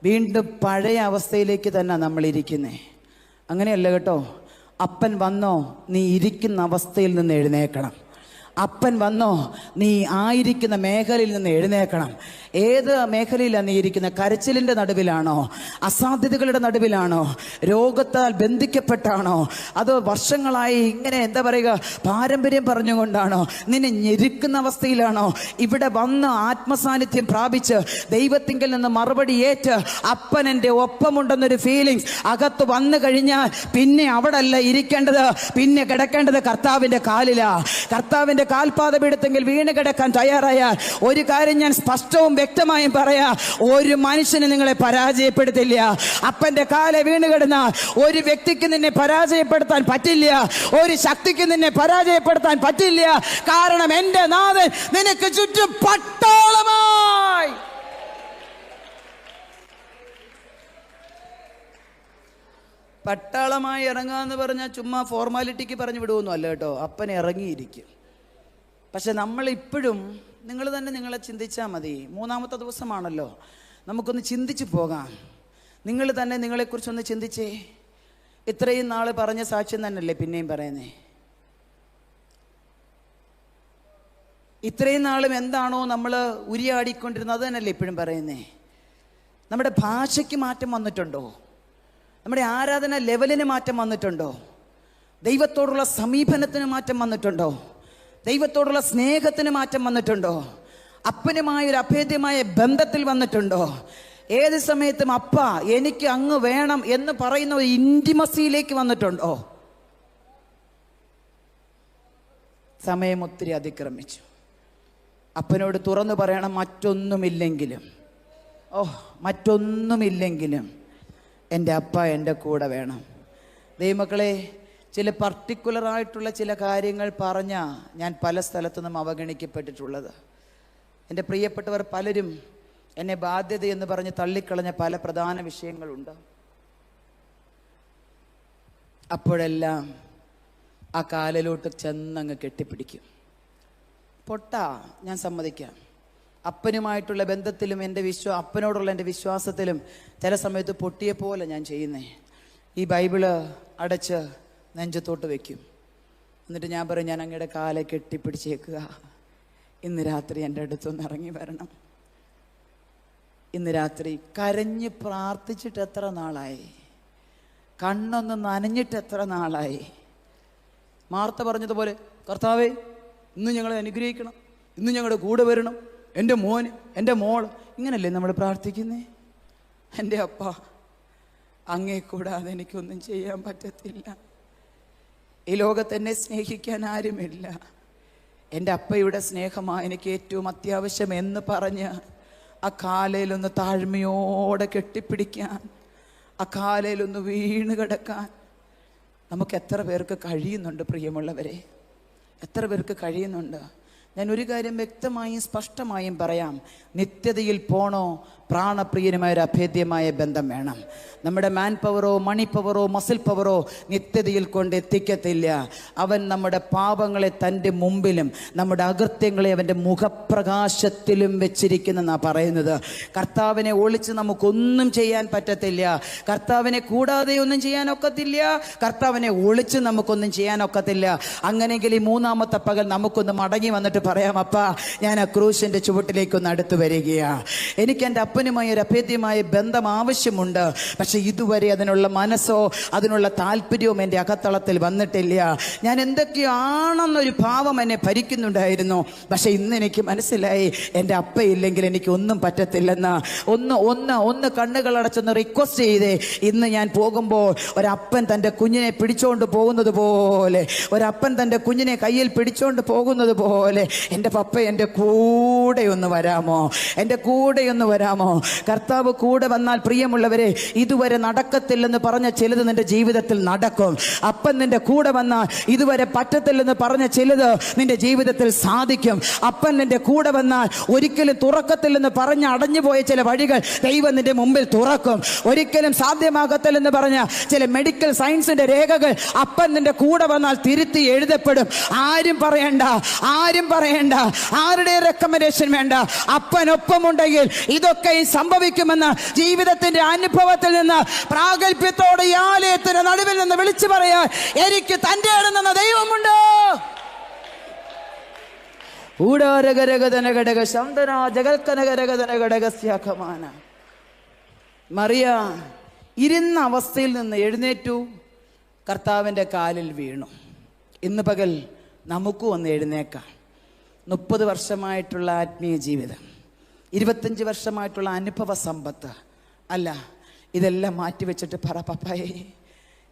വീണ്ടും പഴയ അവസ്ഥയിലേക്ക് തന്നെ നമ്മൾ ഇരിക്കുന്നേ. അങ്ങനെയല്ല കേട്ടോ. അപ്പൻ വന്നോ, നീ ഇരിക്കുന്ന അവസ്ഥയിൽ നിന്ന് എഴുന്നേക്കണം. അപ്പൻ വന്നോ, നീ ആയിരിക്കുന്ന മേഖലയിൽ നിന്ന് എഴുന്നേക്കണം. ഏത് മേഖലയിലാണ് നീ ഇരിക്കുന്നത്? കരച്ചിലിൻ്റെ നടുവിലാണോ? അസാധ്യതകളുടെ നടുവിലാണോ? രോഗത്താൽ ബന്ധിക്കപ്പെട്ടാണോ? അതോ വർഷങ്ങളായി ഇങ്ങനെ എന്താ പറയുക, പാരമ്പര്യം പറഞ്ഞുകൊണ്ടാണോ? നിന്നെ ഞെരുക്കുന്ന അവസ്ഥയിലാണോ? ഇവിടെ വന്ന് ആത്മസാന്നിധ്യം പ്രാപിച്ച് ദൈവത്തിങ്കിൽ നിന്ന് മറുപടി ഏറ്റ് അപ്പൻ എൻ്റെ ഒപ്പമുണ്ടെന്നൊരു ഫീലിങ്സ് അകത്ത് വന്നു കഴിഞ്ഞാൽ പിന്നെ അവിടെ അല്ല ഇരിക്കേണ്ടത്, പിന്നെ കിടക്കേണ്ടത് കർത്താവിൻ്റെ കാലിലാ. കർത്താവിൻ്റെ കാൽപാദപീഠത്തെങ്കിൽ വീണ് കിടക്കാൻ തയ്യാറായാൽ ഒരു കാര്യം ഞാൻ സ്പഷ്ടവും വ്യക്തമായും പറയാ, ഒരു മനുഷ്യന് നിങ്ങളെ പരാജയപ്പെടുത്തില്ല. അപ്പന്റെ കാലെ വീണ് കിടന്ന ഒരു വ്യക്തിക്ക് നിന്നെ പരാജയപ്പെടുത്താൻ പറ്റില്ല. ഒരു ശക്തിക്ക് നിന്നെ പരാജയപ്പെടുത്താൻ പറ്റില്ല. കാരണം എൻ്റെ നാഥൻ നിനക്ക് ചുറ്റും പട്ടാളമായി. പട്ടാളമായി ഇറങ്ങാന്ന് പറഞ്ഞാൽ ചുമ്മാ ഫോർമാലിറ്റിക്ക് പറഞ്ഞു വിടുവൊന്നും അല്ല കേട്ടോ. അപ്പൻ ഇറങ്ങിയിരിക്കും. പക്ഷെ നമ്മളിപ്പോഴും, നിങ്ങൾ തന്നെ നിങ്ങളെ ചിന്തിച്ചാൽ മതി. 3-ാമത്തെ ദിവസമാണല്ലോ, നമുക്കൊന്ന് ചിന്തിച്ചു പോകാം. നിങ്ങൾ തന്നെ നിങ്ങളെക്കുറിച്ചൊന്ന് ചിന്തിച്ചേ. ഇത്രയും നാൾ പറഞ്ഞ സാക്ഷ്യം തന്നെയല്ലേ പിന്നെയും പറയുന്നേ? ഇത്രയും നാളും എന്താണോ നമ്മൾ ഉരിയാടിക്കൊണ്ടിരുന്നത് അത് തന്നെയല്ലേ ഇപ്പോഴും പറയുന്നേ? നമ്മുടെ ഭാഷയ്ക്ക് മാറ്റം വന്നിട്ടുണ്ടോ? നമ്മുടെ ആരാധന ലെവലിന് മാറ്റം വന്നിട്ടുണ്ടോ? ദൈവത്തോടുള്ള സമീപനത്തിന് മാറ്റം വന്നിട്ടുണ്ടോ? ദൈവത്തോടുള്ള സ്നേഹത്തിന് മാറ്റം വന്നിട്ടുണ്ടോ? അപ്പനുമായൊരു അഭേദ്യമായ ബന്ധത്തിൽ വന്നിട്ടുണ്ടോ? ഏത് സമയത്തും അപ്പ എനിക്ക് അങ്ങ് വേണം എന്ന് പറയുന്ന ഒരു ഇൻറ്റിമസിയിലേക്ക് വന്നിട്ടുണ്ടോ? സമയം ഒത്തിരി അതിക്രമിച്ചു. അപ്പനോട് തുറന്നു പറയണം, മറ്റൊന്നുമില്ലെങ്കിലും എൻ്റെ അപ്പ എൻ്റെ കൂടെ വേണം. ദൈവമക്കളെ, ചില പർട്ടിക്കുലറായിട്ടുള്ള ചില കാര്യങ്ങൾ പറഞ്ഞാൽ ഞാൻ പല സ്ഥലത്തുനിന്നും അവഗണിക്കപ്പെട്ടിട്ടുള്ളത്. എൻ്റെ പ്രിയപ്പെട്ടവർ പലരും എന്നെ ബാധ്യതയെന്ന് പറഞ്ഞ് തള്ളിക്കളഞ്ഞ പല പ്രധാന വിഷയങ്ങളുണ്ട്. അപ്പോഴെല്ലാം ആ കാലിലോട്ട് ചെന്നങ്ങ് കെട്ടിപ്പിടിക്കും. പൊട്ടാ, ഞാൻ സമ്മതിക്കാം. അപ്പനുമായിട്ടുള്ള ബന്ധത്തിലും അപ്പനോടുള്ള എൻ്റെ വിശ്വാസത്തിലും ചില സമയത്ത് പൊട്ടിയ പോലെ ഞാൻ ചെയ്യുന്നേ. ഈ ബൈബിള് അടച്ച് നെഞ്ചത്തോട്ട് വെക്കും. എന്നിട്ട് ഞാൻ പറയും, ഞാൻ അങ്ങയുടെ കാലെ കെട്ടിപ്പിടിച്ചേക്കുക. ഇന്ന് രാത്രി എൻ്റെ അടുത്തൊന്ന് ഇറങ്ങി വരണം. ഇന്ന് രാത്രി കരഞ്ഞ് പ്രാർത്ഥിച്ചിട്ട് എത്ര നാളായി, കണ്ണൊന്ന് നനഞ്ഞിട്ട് എത്ര നാളായി. മാർത്ത പറഞ്ഞതുപോലെ, കർത്താവേ ഇന്ന് ഞങ്ങളെ അനുഗ്രഹിക്കണം, ഇന്ന് ഞങ്ങളുടെ കൂടെ വരണം, എൻ്റെ മോന് എൻ്റെ മോള്. ഇങ്ങനല്ലേ നമ്മൾ പ്രാർത്ഥിക്കുന്നേ? എൻ്റെ അപ്പ, അങ്ങേ കൂടാതെ എനിക്കൊന്നും ചെയ്യാൻ പറ്റത്തില്ല. ഈ ലോകത്ത് എന്നെ സ്നേഹിക്കാൻ ആരുമില്ല. എൻ്റെ അപ്പയുടെ സ്നേഹമാണ് എനിക്ക് ഏറ്റവും അത്യാവശ്യം എന്ന് പറഞ്ഞ് ആ കാലയിലൊന്ന് താഴ്മയോടെ കെട്ടിപ്പിടിക്കാൻ, ആ കാലയിലൊന്ന് വീണ് കിടക്കാൻ നമുക്ക് എത്ര പേർക്ക് കഴിയുന്നുണ്ട് പ്രിയമുള്ളവരെ? എത്ര പേർക്ക് കഴിയുന്നുണ്ട്? ഞാൻ ഒരു കാര്യം വ്യക്തമായും സ്പഷ്ടമായും പറയാം. നിത്യതയിൽ പോണോ പ്രാണപ്രിയനുമായ ഒരു അഭേദ്യമായ ബന്ധം വേണം. നമ്മുടെ മാൻ പവറോ മണി പവറോ മസിൽ പവറോ നിത്യതയിൽ കൊണ്ട് എത്തിക്കത്തില്ല. അവൻ നമ്മുടെ പാപങ്ങളെ തൻ്റെ മുമ്പിലും നമ്മുടെ അകൃത്യങ്ങളെ അവൻ്റെ മുഖപ്രകാശത്തിലും വെച്ചിരിക്കുന്നെന്നാണ് പറയുന്നത്. കർത്താവിനെ ഒളിച്ച് നമുക്കൊന്നും ചെയ്യാൻ പറ്റത്തില്ല. കർത്താവിനെ കൂടാതെ ഒന്നും ചെയ്യാനൊക്കത്തില്ല. കർത്താവിനെ ഒളിച്ച് നമുക്കൊന്നും ചെയ്യാനൊക്കത്തില്ല. അങ്ങനെയെങ്കിൽ ഈ മൂന്നാമത്തെ പകൽ നമുക്കൊന്ന് മടങ്ങി വന്നിട്ട് പറയാം, അപ്പാ ഞാൻ ആ ക്രൂശിൻ്റെ ചുവട്ടിലേക്കൊന്ന് അടുത്ത് വരികയാണ്. എനിക്ക് എൻ്റെ അപ്പനുമായി ഒരു അഭേദ്യമായ ബന്ധം ആവശ്യമുണ്ട്. പക്ഷെ ഇതുവരെ അതിനുള്ള മനസ്സോ അതിനുള്ള താല്പര്യവും എൻ്റെ അകത്തളത്തിൽ വന്നിട്ടില്ല. ഞാൻ എന്തൊക്കെയാണെന്നൊരു ഭാവം എന്നെ ഭരിക്കുന്നുണ്ടായിരുന്നു. പക്ഷെ ഇന്ന് എനിക്ക് മനസ്സിലായി, എൻ്റെ അപ്പയില്ലെങ്കിൽ എനിക്ക് ഒന്നും പറ്റത്തില്ലെന്ന്. ഒന്ന് കണ്ണുകളടച്ചൊന്ന് റിക്വസ്റ്റ് ചെയ്തേ. ഇന്ന് ഞാൻ പോകുമ്പോൾ ഒരപ്പൻ തൻ്റെ കുഞ്ഞിനെ പിടിച്ചോണ്ട് പോകുന്നത് പോലെ, ഒരപ്പൻ തൻ്റെ കുഞ്ഞിനെ കയ്യിൽ പിടിച്ചോണ്ട് പോകുന്നത് പോലെ എൻ്റെ പപ്പ എൻ്റെ കൂടെ ഒന്ന് വരാമോ? എൻ്റെ കൂടെ ഒന്ന് വരാമോ? കർത്താവ് കൂടെ വന്നാൽ പ്രിയമുള്ളവരെ, ഇതുവരെ നടക്കത്തില്ലെന്ന് പറഞ്ഞ ചിലത് നിന്റെ ജീവിതത്തിൽ നടക്കും. അപ്പൻ നിന്റെ കൂടെ വന്നാൽ ഇതുവരെ പറ്റത്തില്ലെന്ന് പറഞ്ഞ ചിലത് നിന്റെ ജീവിതത്തിൽ സാധിക്കും. അപ്പൻ നിന്റെ കൂടെ വന്നാൽ ഒരിക്കലും തുറക്കത്തില്ലെന്ന് പറഞ്ഞ് അടഞ്ഞുപോയ ചില വഴികൾ ദൈവം നിന്റെ മുമ്പിൽ തുറക്കും. ഒരിക്കലും സാധ്യമാകത്തില്ലെന്ന് പറഞ്ഞ ചില മെഡിക്കൽ സയൻസിന്റെ രേഖകൾ അപ്പൻ നിന്റെ കൂടെ വന്നാൽ തിരുത്തി എഴുതപ്പെടും. ആരും പറയണ്ട, ആരുടെ റെക്കമെൻഡേഷൻ വേണ്ട. അപ്പനൊപ്പമുണ്ടെങ്കിൽ ഇതൊക്കെ സംഭവിക്കുമെന്ന് ജീവിതത്തിന്റെ അനുഭവത്തിൽ നിന്ന് പ്രാഗൽഭ്യത്തോടെ ഈ ആലയത്തിന്റെ നടുവിൽ നിന്ന് വിളിച്ചു പറയാൻ എനിക്ക് തന്റെ ഇടം ദൈവമുണ്ട്. മറിയ ഇരുന്ന അവസ്ഥയിൽ നിന്ന് എഴുന്നേറ്റു, കർത്താവിൻ്റെ കാലിൽ വീണു. ഇന്ന് പകൽ നമുക്കും ഒന്ന് എഴുന്നേക്കാം. 30 വർഷമായിട്ടുള്ള ആത്മീയ ജീവിതം, 25 വർഷമായിട്ടുള്ള അനുഭവ സമ്പത്ത്, അല്ല ഇതെല്ലാം മാറ്റിവെച്ചിട്ട് പറ, പപ്പായേ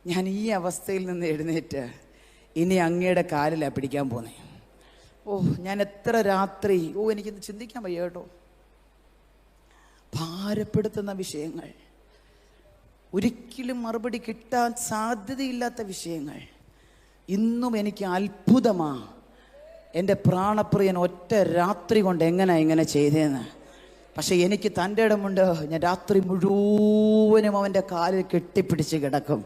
ഞാൻ ഈ അവസ്ഥയിൽ നിന്ന് എഴുന്നേറ്റ് ഇനി അങ്ങയുടെ കാലിലാണ് പിടിക്കാൻ പോന്നേ. ഞാൻ എത്ര രാത്രി, എനിക്കിന്ന് ചിന്തിക്കാൻ വയ്യ കേട്ടോ. ഭാരപ്പെടുത്തുന്ന വിഷയങ്ങൾ, ഒരിക്കലും മറുപടി കിട്ടാൻ സാധ്യതയില്ലാത്ത വിഷയങ്ങൾ. ഇന്നും എനിക്ക് അത്ഭുതമാ എൻ്റെ പ്രാണപ്രിയൻ ഒറ്റ രാത്രി കൊണ്ട് എങ്ങനെ ചെയ്തേന്ന്. പക്ഷെ എനിക്ക് തൻ്റെ ഇടമുണ്ട്. ഞാൻ രാത്രി മുഴുവനും അവൻ്റെ കാലിൽ കെട്ടിപ്പിടിച്ച് കിടക്കും.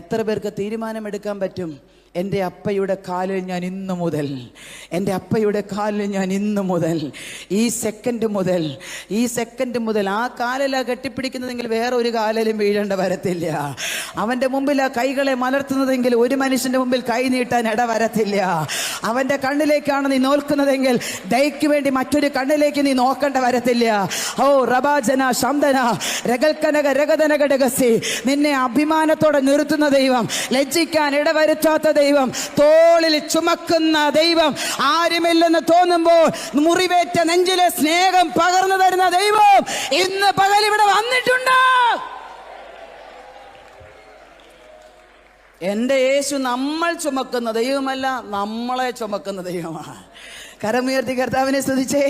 എത്ര പേർക്ക് തീരുമാനമെടുക്കാൻ പറ്റും? എൻ്റെ അപ്പയുടെ കാലിൽ ഞാൻ ഇന്നു മുതൽ, എൻ്റെ അപ്പയുടെ കാലിൽ ഞാൻ ഇന്നു മുതൽ, ഈ സെക്കൻഡ് മുതൽ ആ കാലിലാണ് കെട്ടിപ്പിടിക്കുന്നതെങ്കിൽ വേറെ ഒരു കാലിലും വീഴേണ്ട വരത്തില്ല. അവൻ്റെ മുമ്പിൽ ആ കൈകളെ മലർത്തുന്നതെങ്കിൽ ഒരു മനുഷ്യൻ്റെ മുമ്പിൽ കൈ നീട്ടാൻ ഇട വരത്തില്ല. അവൻ്റെ കണ്ണിലേക്കാണ് നീ നോക്കുന്നതെങ്കിൽ ദയക്ക് വേണ്ടി മറ്റൊരു കണ്ണിലേക്ക് നീ നോക്കേണ്ട വരത്തില്ല. റബാജന ശംദന രഗൽക്കനക രഗതനകടകസി, നിന്നെ അഭിമാനത്തോടെ നിർത്തുന്ന ദൈവം, ലജ്ജിക്കാൻ ഇടവരുത്താത്ത ദൈവം, തോളിൽ ചുമക്കുന്ന ദൈവം, ആരുമില്ലെന്ന് തോന്നുമ്പോൾ മുറിവേറ്റ നെഞ്ചിലെ സ്നേഹം പകർന്നു തരുന്ന ദൈവം ഇന്ന് പകൽ ഇവിടെ വന്നിട്ടുണ്ട്. എൻ്റെ യേശു നമ്മൾ ചുമക്കുന്ന ദൈവമല്ല, നമ്മളെ ചുമക്കുന്ന ദൈവമാണ്. കരമുയർത്തി കർത്താവിനെ സ്തുതിച്ചേ.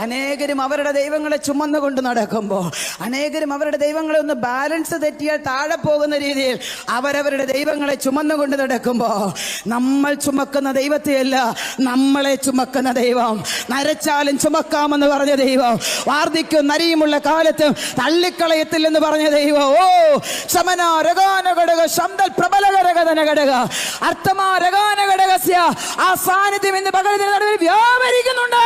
അനേകരും അവരുടെ ദൈവങ്ങളെ ചുമന്നുകൊണ്ട് നടക്കുമ്പോൾ, അനേകരും അവരുടെ ദൈവങ്ങളെ ഒന്ന് ബാലൻസ് തെറ്റിയാൽ താഴെ പോകുന്ന രീതിയിൽ അവരവരുടെ ദൈവങ്ങളെ ചുമന്നുകൊണ്ട് നടക്കുമ്പോൾ, നമ്മൾ ചുമക്കുന്ന ദൈവത്തെയല്ല, നമ്മളെ ചുമക്കുന്ന ദൈവം, നരച്ചാലും ചുമക്കാമെന്ന് പറഞ്ഞ ദൈവം, വാർദ്ധക്യവും നരിയുമുള്ള കാലത്തും തള്ളിക്കളയത്തില്ലെന്ന് പറഞ്ഞ ദൈവം. ഓ ശമന രഗാന ഘടക ശബ്ദൽ പ്രബലകരകഥന ഘടക അർത്ഥമാ രഗാന ഘടകസ്യ ആ സാന്നിധ്യം ഇന്ന് പകലിന്റെ നടുവിൽ വ്യാപരിക്കുന്നുണ്ട്.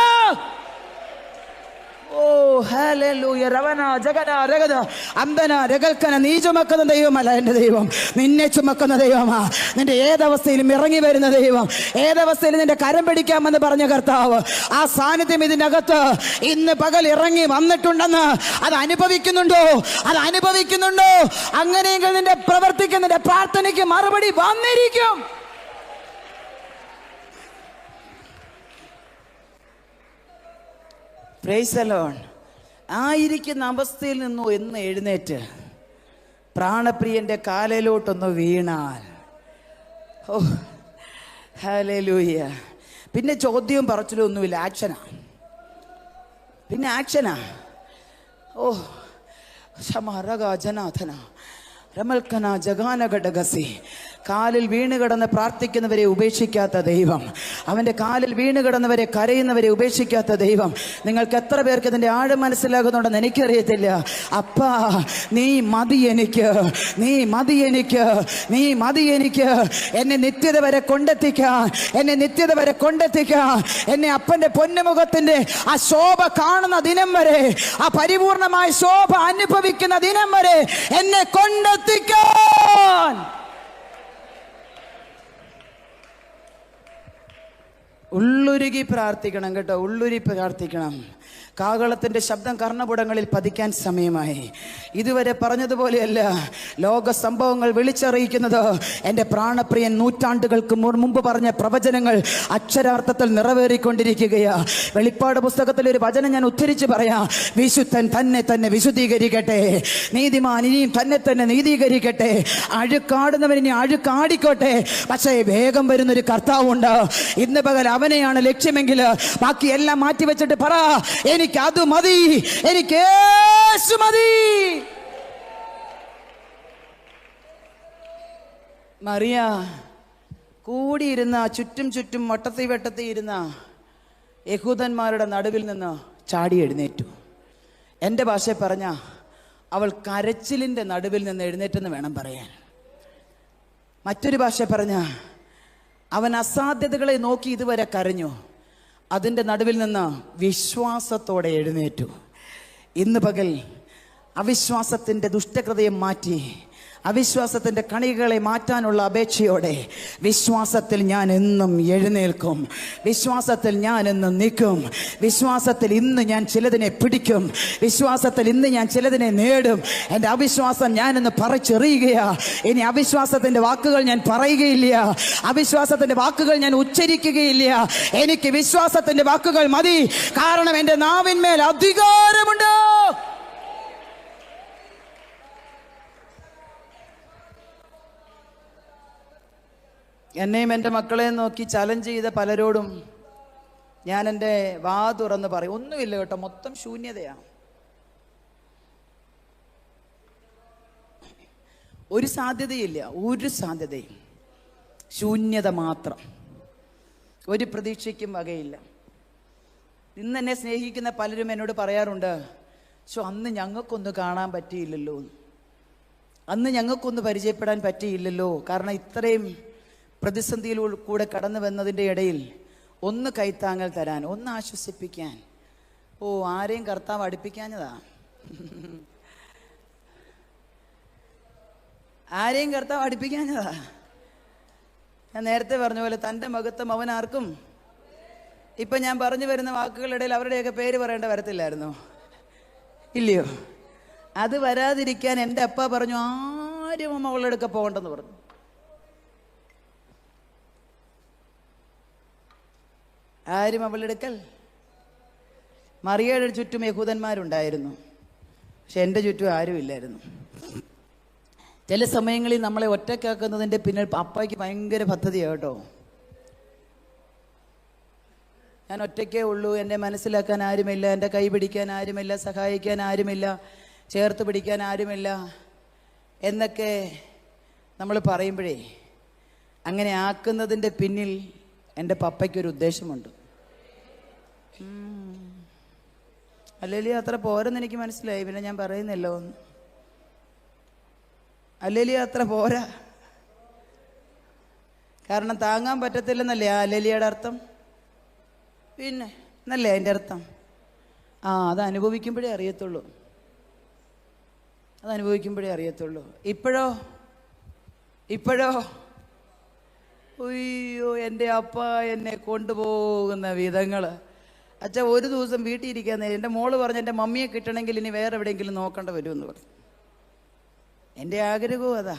ഓ ഹല്ലേലൂയ. രവന ജഗന രഗത അന്തന രഗൽക്കന. നീ ചുമക്കുന്ന ദൈവമല്ല എൻ്റെ ദൈവം, നിന്നെ ചുമക്കുന്ന ദൈവമാ. നിന്റെ ഏതവസ്ഥയിലും ഇറങ്ങി വരുന്ന ദൈവം, ഏതവസ്ഥയിലും നിന്റെ കരം പിടിക്കാമെന്ന് പറഞ്ഞ കർത്താവ്, ആ സാന്നിധ്യം ഇതിനകത്ത് ഇന്ന് പകൽ ഇറങ്ങി വന്നിട്ടുണ്ടെന്ന് അത് അനുഭവിക്കുന്നുണ്ടോ? അത് അനുഭവിക്കുന്നുണ്ടോ? അങ്ങനെയെങ്കിൽ നിന്റെ പ്രവർത്തിക്ക്, നിന്റെ പ്രാർത്ഥനയ്ക്ക് മറുപടി വന്നിരിക്കും. Price the Lord. ആയിരിക്കുന്ന അവസ്ഥയിൽ നിന്നോ എന്ന് എഴുന്നേറ്റ് പ്രാണപ്രിയന്റെ കാലിലോട്ടൊന്ന് വീണാൽ, ഓ ഹല്ലേലൂയ. പിന്നെ ചോദ്യവും പറച്ചിലും ഒന്നുമില്ല, ആക്ഷനാ. പിന്നെ ആക്ഷനാ. ഓ ശമരഗജനാഥന രമൽക്കന ജഗാന ഘടകസി. കാലിൽ വീണ് കിടന്ന് പ്രാർത്ഥിക്കുന്നവരെ ഉപേക്ഷിക്കാത്ത ദൈവം, അവൻ്റെ കാലിൽ വീണ് കിടന്നവരെ, കരയുന്നവരെ ഉപേക്ഷിക്കാത്ത ദൈവം. നിങ്ങൾക്ക് എത്ര പേർക്ക് ഇതിൻ്റെ ആഴം മനസ്സിലാകുന്നുണ്ടെന്ന് എനിക്കറിയത്തില്ല. അപ്പാ നീ മതി എനിക്ക്, നീ മതി എനിക്ക്, നീ മതി എനിക്ക്. എന്നെ നിത്യത വരെ കൊണ്ടെത്തിക്കാൻ, എന്നെ നിത്യത വരെ കൊണ്ടെത്തിക്കാൻ, എന്നെ അപ്പൻ്റെ പൊന്നുമുഖത്തിൻ്റെ ആ ശോഭ കാണുന്ന ദിനം വരെ, ആ പരിപൂർണമായ ശോഭ അനുഭവിക്കുന്ന ദിനം വരെ എന്നെ കൊണ്ടെത്തിക്കാൻ. ഉള്ളുരുകി പ്രാർത്ഥിക്കണം കേട്ടോ, ഉള്ളുരി പ്രാർത്ഥിക്കണം. കാഹളത്തിൻ്റെ ശബ്ദം കർണപുടങ്ങളിൽ പതിക്കാൻ സമയമായി. ഇതുവരെ പറഞ്ഞതുപോലെയല്ല ലോക സംഭവങ്ങൾ വിളിച്ചറിയിക്കുന്നത്. എൻ്റെ പ്രാണപ്രിയൻ നൂറ്റാണ്ടുകൾക്ക് മുമ്പ് പറഞ്ഞ പ്രവചനങ്ങൾ അക്ഷരാർത്ഥത്തിൽ നിറവേറിക്കൊണ്ടിരിക്കുകയാ. വെളിപ്പാട് പുസ്തകത്തിൽ ഒരു വചനം ഞാൻ ഉദ്ധരിച്ച് പറയാം. വിശുദ്ധൻ തന്നെ തന്നെ വിശുദ്ധീകരിക്കട്ടെ, നീതിമാൻ ഇനിയും തന്നെ തന്നെ നീതീകരിക്കട്ടെ, അഴുക്കാടുന്നവൻ ഇനി അഴുക്കാടിക്കോട്ടെ. പക്ഷേ വേഗം വരുന്നൊരു കർത്താവുണ്ട്. ഇന്ന് പകൽ അവനെയാണ് ലക്ഷ്യമെങ്കിൽ ബാക്കി എല്ലാം മാറ്റിവെച്ചിട്ട് പറ, എനിക്ക് അത് മതി, എനിക്ക് യേശു മതി. മറിയ കൂടിയിരുന്ന ചുറ്റും ചുറ്റും വട്ടത്തി ഇരുന്ന യഹൂദന്മാരുടെ നടുവിൽ നിന്ന് ചാടി എഴുന്നേറ്റു. എൻ്റെ ഭാഷയിൽ പറഞ്ഞ അവൾ കരച്ചിലിൻ്റെ നടുവിൽ നിന്ന് എഴുന്നേറ്റെന്ന് വേണം പറയാൻ. മറ്റൊരു ഭാഷ പറഞ്ഞ അവൻ അസാധ്യതകളെ നോക്കി ഇതുവരെ കരഞ്ഞു, അതിൻ്റെ നടുവിൽ നിന്ന് വിശ്വാസത്തോടെ എഴുന്നേറ്റു. ഇന്ന് പകൽ അവിശ്വാസത്തിൻ്റെ ദുഷ്ടകൃതയം മാറ്റി അവിശ്വാസത്തിൻ്റെ കണികളെ മാറ്റാനുള്ള അപേക്ഷയോടെ വിശ്വാസത്തിൽ ഞാൻ എന്നും എഴുന്നേൽക്കും, വിശ്വാസത്തിൽ ഞാൻ എന്നും നിൽക്കും, വിശ്വാസത്തിൽ ഇന്ന് ഞാൻ ചിലതിനെ പിടിക്കും, വിശ്വാസത്തിൽ ഇന്ന് ഞാൻ ചിലതിനെ നേടും. എൻ്റെ അവിശ്വാസം ഞാനിന്ന് പറിച്ചെറിയുകയാ. ഇനി അവിശ്വാസത്തിൻ്റെ വാക്കുകൾ ഞാൻ പറയുകയില്ല, അവിശ്വാസത്തിൻ്റെ വാക്കുകൾ ഞാൻ ഉച്ചരിക്കുകയില്ല. എനിക്ക് വിശ്വാസത്തിൻ്റെ വാക്കുകൾ മതി. കാരണം എൻ്റെ നാവിന്മേൽ അധികാരമുണ്ട്. എന്നെയും എൻ്റെ മക്കളെയും നോക്കി ചലഞ്ച് ചെയ്ത പലരോടും ഞാൻ എൻ്റെ വാ തുറന്ന് പറയും, ഒന്നുമില്ല കേട്ടോ, മൊത്തം ശൂന്യതയാണ്. ഒരു സാധ്യതയില്ല, ഒരു സാധ്യതയും, ശൂന്യത മാത്രം. ഒരു പ്രതീക്ഷയ്ക്കും വകയില്ല. ഇന്ന് എന്നെ സ്നേഹിക്കുന്ന പലരും എന്നോട് പറയാറുണ്ട്, അന്ന് ഞങ്ങൾക്കൊന്ന് കാണാൻ പറ്റിയില്ലല്ലോ, അന്ന് ഞങ്ങൾക്കൊന്ന് പരിചയപ്പെടാൻ പറ്റിയില്ലല്ലോ. കാരണം ഇത്രയും പ്രതിസന്ധിയിൽ കൂടെ കടന്നു വന്നതിൻ്റെ ഇടയിൽ ഒന്ന് കൈത്താങ്ങൽ തരാൻ, ഒന്ന് ആശ്വസിപ്പിക്കാൻ. ഓ, ആരെയും കർത്താവ് അടുപ്പിക്കാഞ്ഞതാ, ആരെയും കർത്താവ് അടുപ്പിക്കാഞ്ഞതാ. ഞാൻ നേരത്തെ പറഞ്ഞ പോലെ തൻ്റെ മഹത്വം അവൻ ആർക്കും. ഇപ്പം ഞാൻ പറഞ്ഞു വരുന്ന വാക്കുകളിടയിൽ അവരുടെയൊക്കെ പേര് പറയേണ്ട വരത്തില്ലായിരുന്നോ? ഇല്ലയോ? അത് വരാതിരിക്കാൻ എൻ്റെ അപ്പ പറഞ്ഞു, ആരും അവളുടെ അടുക്ക പോകണ്ടെന്ന് പറഞ്ഞു. ആരും അവളുടെ അടുക്കൽ. മറിയയുടെ ചുറ്റും യഹൂദന്മാരുണ്ടായിരുന്നു, പക്ഷെ എൻ്റെ ചുറ്റും ആരുമില്ലായിരുന്നു. ചില സമയങ്ങളിൽ നമ്മളെ ഒറ്റക്കാക്കുന്നതിൻ്റെ പിന്നിൽ അപ്പയ്ക്ക് ഭയങ്കര പദ്ധതിയാണ് കേട്ടോ. ഞാൻ ഒറ്റയ്ക്കേ ഉള്ളൂ, എന്നെ മനസ്സിലാക്കാൻ ആരുമില്ല, എൻ്റെ കൈ പിടിക്കാൻ ആരുമില്ല, സഹായിക്കാൻ ആരുമില്ല, ചേർത്ത് പിടിക്കാൻ ആരുമില്ല എന്നൊക്കെ നമ്മൾ പറയുമ്പോഴേ, അങ്ങനെ ആക്കുന്നതിൻ്റെ പിന്നിൽ എൻ്റെ പപ്പയ്ക്കൊരു ഉദ്ദേശമുണ്ട്. അല്ലേലി അത്ര പോരെന്ന് എനിക്ക് മനസ്സിലായി, പിന്നെ ഞാൻ പറയുന്നില്ലോ ഒന്ന്. അല്ലേലി അത്ര പോരാ, കാരണം താങ്ങാൻ പറ്റത്തില്ലെന്നല്ലേ ആ അല്ലേലിയുടെ അർത്ഥം. പിന്നെ എന്നല്ലേ അതിൻ്റെ അർത്ഥം? അത് അനുഭവിക്കുമ്പോഴേ അറിയത്തുള്ളൂ, അതനുഭവിക്കുമ്പോഴേ അറിയത്തുള്ളൂ. ഇപ്പോഴോ അയ്യോ, എൻ്റെ അപ്പ എന്നെ കൊണ്ടുപോകുന്ന വിധങ്ങൾ. അച്ഛാ ഒരു ദിവസം വീട്ടിൽ ഇരിക്കാൻ നേരം എൻ്റെ മോള് പറഞ്ഞു, എൻ്റെ മമ്മിയെ കിട്ടണമെങ്കിൽ ഇനി വേറെ എവിടെയെങ്കിലും നോക്കേണ്ട വരുമെന്ന് പറഞ്ഞു. എൻ്റെ ആഗ്രഹവും അതാ.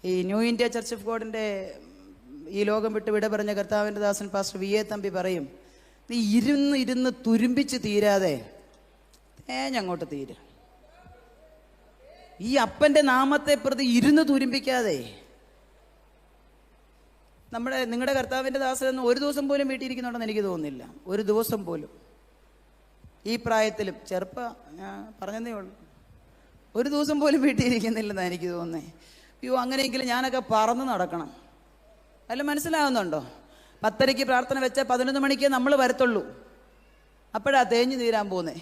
ഈ ന്യൂ ഇന്ത്യ ചർച്ച് ഓഫ് ഗോഡിൻ്റെ ഈ ലോകം വിട്ട് വിട പറഞ്ഞ കർത്താവിൻ്റെ ദാസൻ പാസ്റ്റർ വി എ തമ്പി പറയും, നീ ഇരുന്ന് തുരുമ്പിച്ച് തീരാതെ തേഞ്ഞങ്ങോട്ട് തീരും. ഈ അപ്പൻ്റെ നാമത്തെ പ്രതി ഇരുന്ന് തുരുമ്പിക്കാതെ. നിങ്ങളുടെ കർത്താവിൻ്റെ ദാസനൊന്നും ഒരു ദിവസം പോലും വീട്ടിലിരിക്കുന്നുണ്ടെന്ന് എനിക്ക് തോന്നുന്നില്ല, ഒരു ദിവസം പോലും. ഈ പ്രായത്തിലും ഞാൻ പറഞ്ഞതേ ഉള്ളൂ, ഒരു ദിവസം പോലും വീട്ടിലിരിക്കുന്നില്ലെന്നാണ് എനിക്ക് തോന്നുന്നത്. അയ്യോ, അങ്ങനെയെങ്കിലും ഞാനൊക്കെ പറന്ന് നടക്കണം. അല്ല, മനസ്സിലാവുന്നുണ്ടോ? 10:30 പ്രാർത്ഥന വെച്ചാൽ 11 മണിക്കേ നമ്മൾ വരത്തുള്ളൂ, അപ്പോഴാ തേഞ്ഞു തീരാൻ പോകുന്നേ.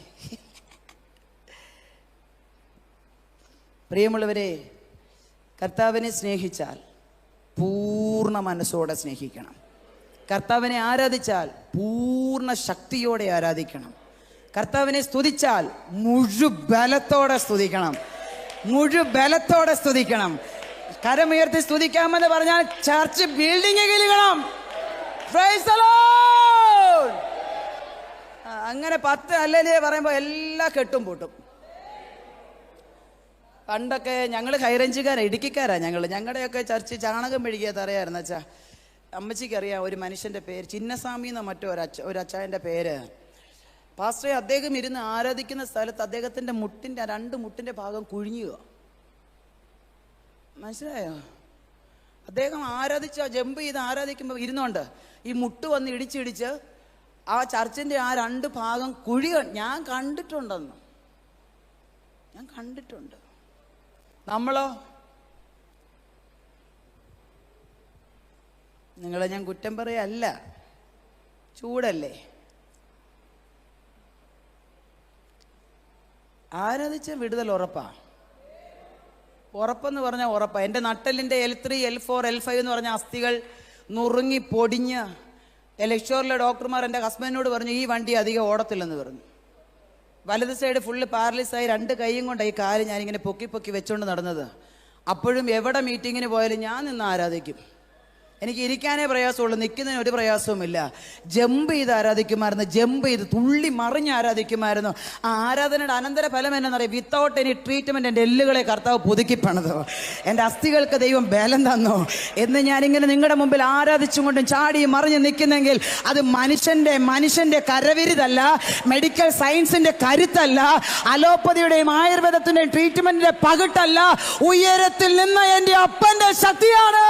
പ്രിയമുള്ളവരെ, കർത്താവിനെ സ്നേഹിച്ചാൽ പൂർണ്ണ മനസ്സോടെ സ്നേഹിക്കണം. കർത്താവിനെ ആരാധിച്ചാൽ പൂർണ്ണ ശക്തിയോടെ ആരാധിക്കണം. കർത്താവിനെ സ്തുതിച്ചാൽ മുഴുബലത്തോടെ സ്തുതിക്കണം, മുഴുബലത്തോടെ സ്തുതിക്കണം. കരമുയർത്തി സ്തുതിക്കാമെന്ന് പറഞ്ഞാൽ ചർച്ച് ബിൽഡിംഗ് കിലുകണം. Praise the Lord. അങ്ങനെ 10 അല്ലേലേ പറയുമ്പോൾ എല്ലാ കെട്ടും പൂട്ടും. പണ്ടൊക്കെ ഞങ്ങൾ ഹൈറേഞ്ചുകാരാണ്, ഇടുക്കിക്കാരാ ഞങ്ങളുടെയൊക്കെ ചർച്ച് ചാണകം മെഴുകിയ തറയായിരുന്നു. അച്ഛാ, അമ്മച്ചിക്കറിയാം ഒരു മനുഷ്യൻ്റെ പേര്, ചിന്നസ്വാമി എന്നോ മറ്റോ ഒരു അച്ചായൻ്റെ പേര്. പാസ്റ്ററെ, അദ്ദേഹം ഇരുന്ന് ആരാധിക്കുന്ന സ്ഥലത്ത് അദ്ദേഹത്തിൻ്റെ മുട്ടിൻ്റെ 2 മുട്ടിൻ്റെ ഭാഗം കുഴിഞ്ഞുക. മനസ്സിലായോ? അദ്ദേഹം ജമ്പ് ചെയ്ത് ആരാധിക്കുമ്പോൾ ഇരുന്നോണ്ട് ഈ മുട്ട് വന്ന് ഇടിച്ചിടിച്ച് ആ ചർച്ചിൻ്റെ ആ 2 ഭാഗം ഞാൻ കണ്ടിട്ടുണ്ട്. നമ്മളോ? നിങ്ങളെ ഞാൻ കുറ്റം പറയല്ല, ചൂടല്ലേ. ആരാധിച്ച വിടുതൽ ഉറപ്പെന്ന് പറഞ്ഞാൽ ഉറപ്പാ. എൻ്റെ നട്ടലിൻ്റെ L3, L4, L5 എന്ന് പറഞ്ഞ അസ്ഥികൾ നുറുങ്ങി പൊടിഞ്ഞ് ലക്ഷോറിലെ ഡോക്ടർമാർ എൻ്റെ ഹസ്ബൻഡിനോട് പറഞ്ഞു, ഈ വണ്ടി അധികം ഓടത്തില്ലെന്ന് പറഞ്ഞു. വലത് സൈഡ് ഫുള്ള് പാരലൈസായി 2 കൈയും കൊണ്ട് ഈ കാല് ഞാനിങ്ങനെ പൊക്കി വെച്ചുകൊണ്ട് നടന്നത്. അപ്പോഴും എവിടെ മീറ്റിങ്ങിന് പോയാലും ഞാൻ നിന്ന് ആരാധിക്കും. എനിക്ക് ഇരിക്കാനേ പ്രയാസമുള്ളൂ, നിൽക്കുന്നതിന് ഒരു പ്രയാസവുമില്ല. ജമ്പ് ചെയ്ത് ആരാധിക്കുമായിരുന്നു, ജമ്പ് ചെയ്ത് തുള്ളി മറിഞ്ഞ് ആരാധിക്കുമായിരുന്നു. ആ ആരാധനയുടെ അനന്തര ഫലം എന്നറിയാം, വിത്തൗട്ട് എനി ട്രീറ്റ്മെൻറ്റ് എൻ്റെ എല്ലുകളെ കർത്താവ് പുതുക്കി പണിതോ, എൻ്റെ അസ്ഥികൾക്ക് ദൈവം ബലം തന്നോ എന്ന് ഞാനിങ്ങനെ നിങ്ങളുടെ മുമ്പിൽ ആരാധിച്ചും കൊണ്ടും ചാടിയും മറിഞ്ഞ് നിൽക്കുന്നെങ്കിൽ അത് മനുഷ്യൻ്റെ കരവിരുതല്ല, മെഡിക്കൽ സയൻസിൻ്റെ കരുത്തല്ല, അലോപ്പതിയുടെയും ആയുർവേദത്തിൻ്റെയും ട്രീറ്റ്മെൻറ്റിൻ്റെ പകിട്ടല്ല, ഉയരത്തിൽ നിന്ന് എൻ്റെ അപ്പൻ്റെ ശക്തിയാണ്.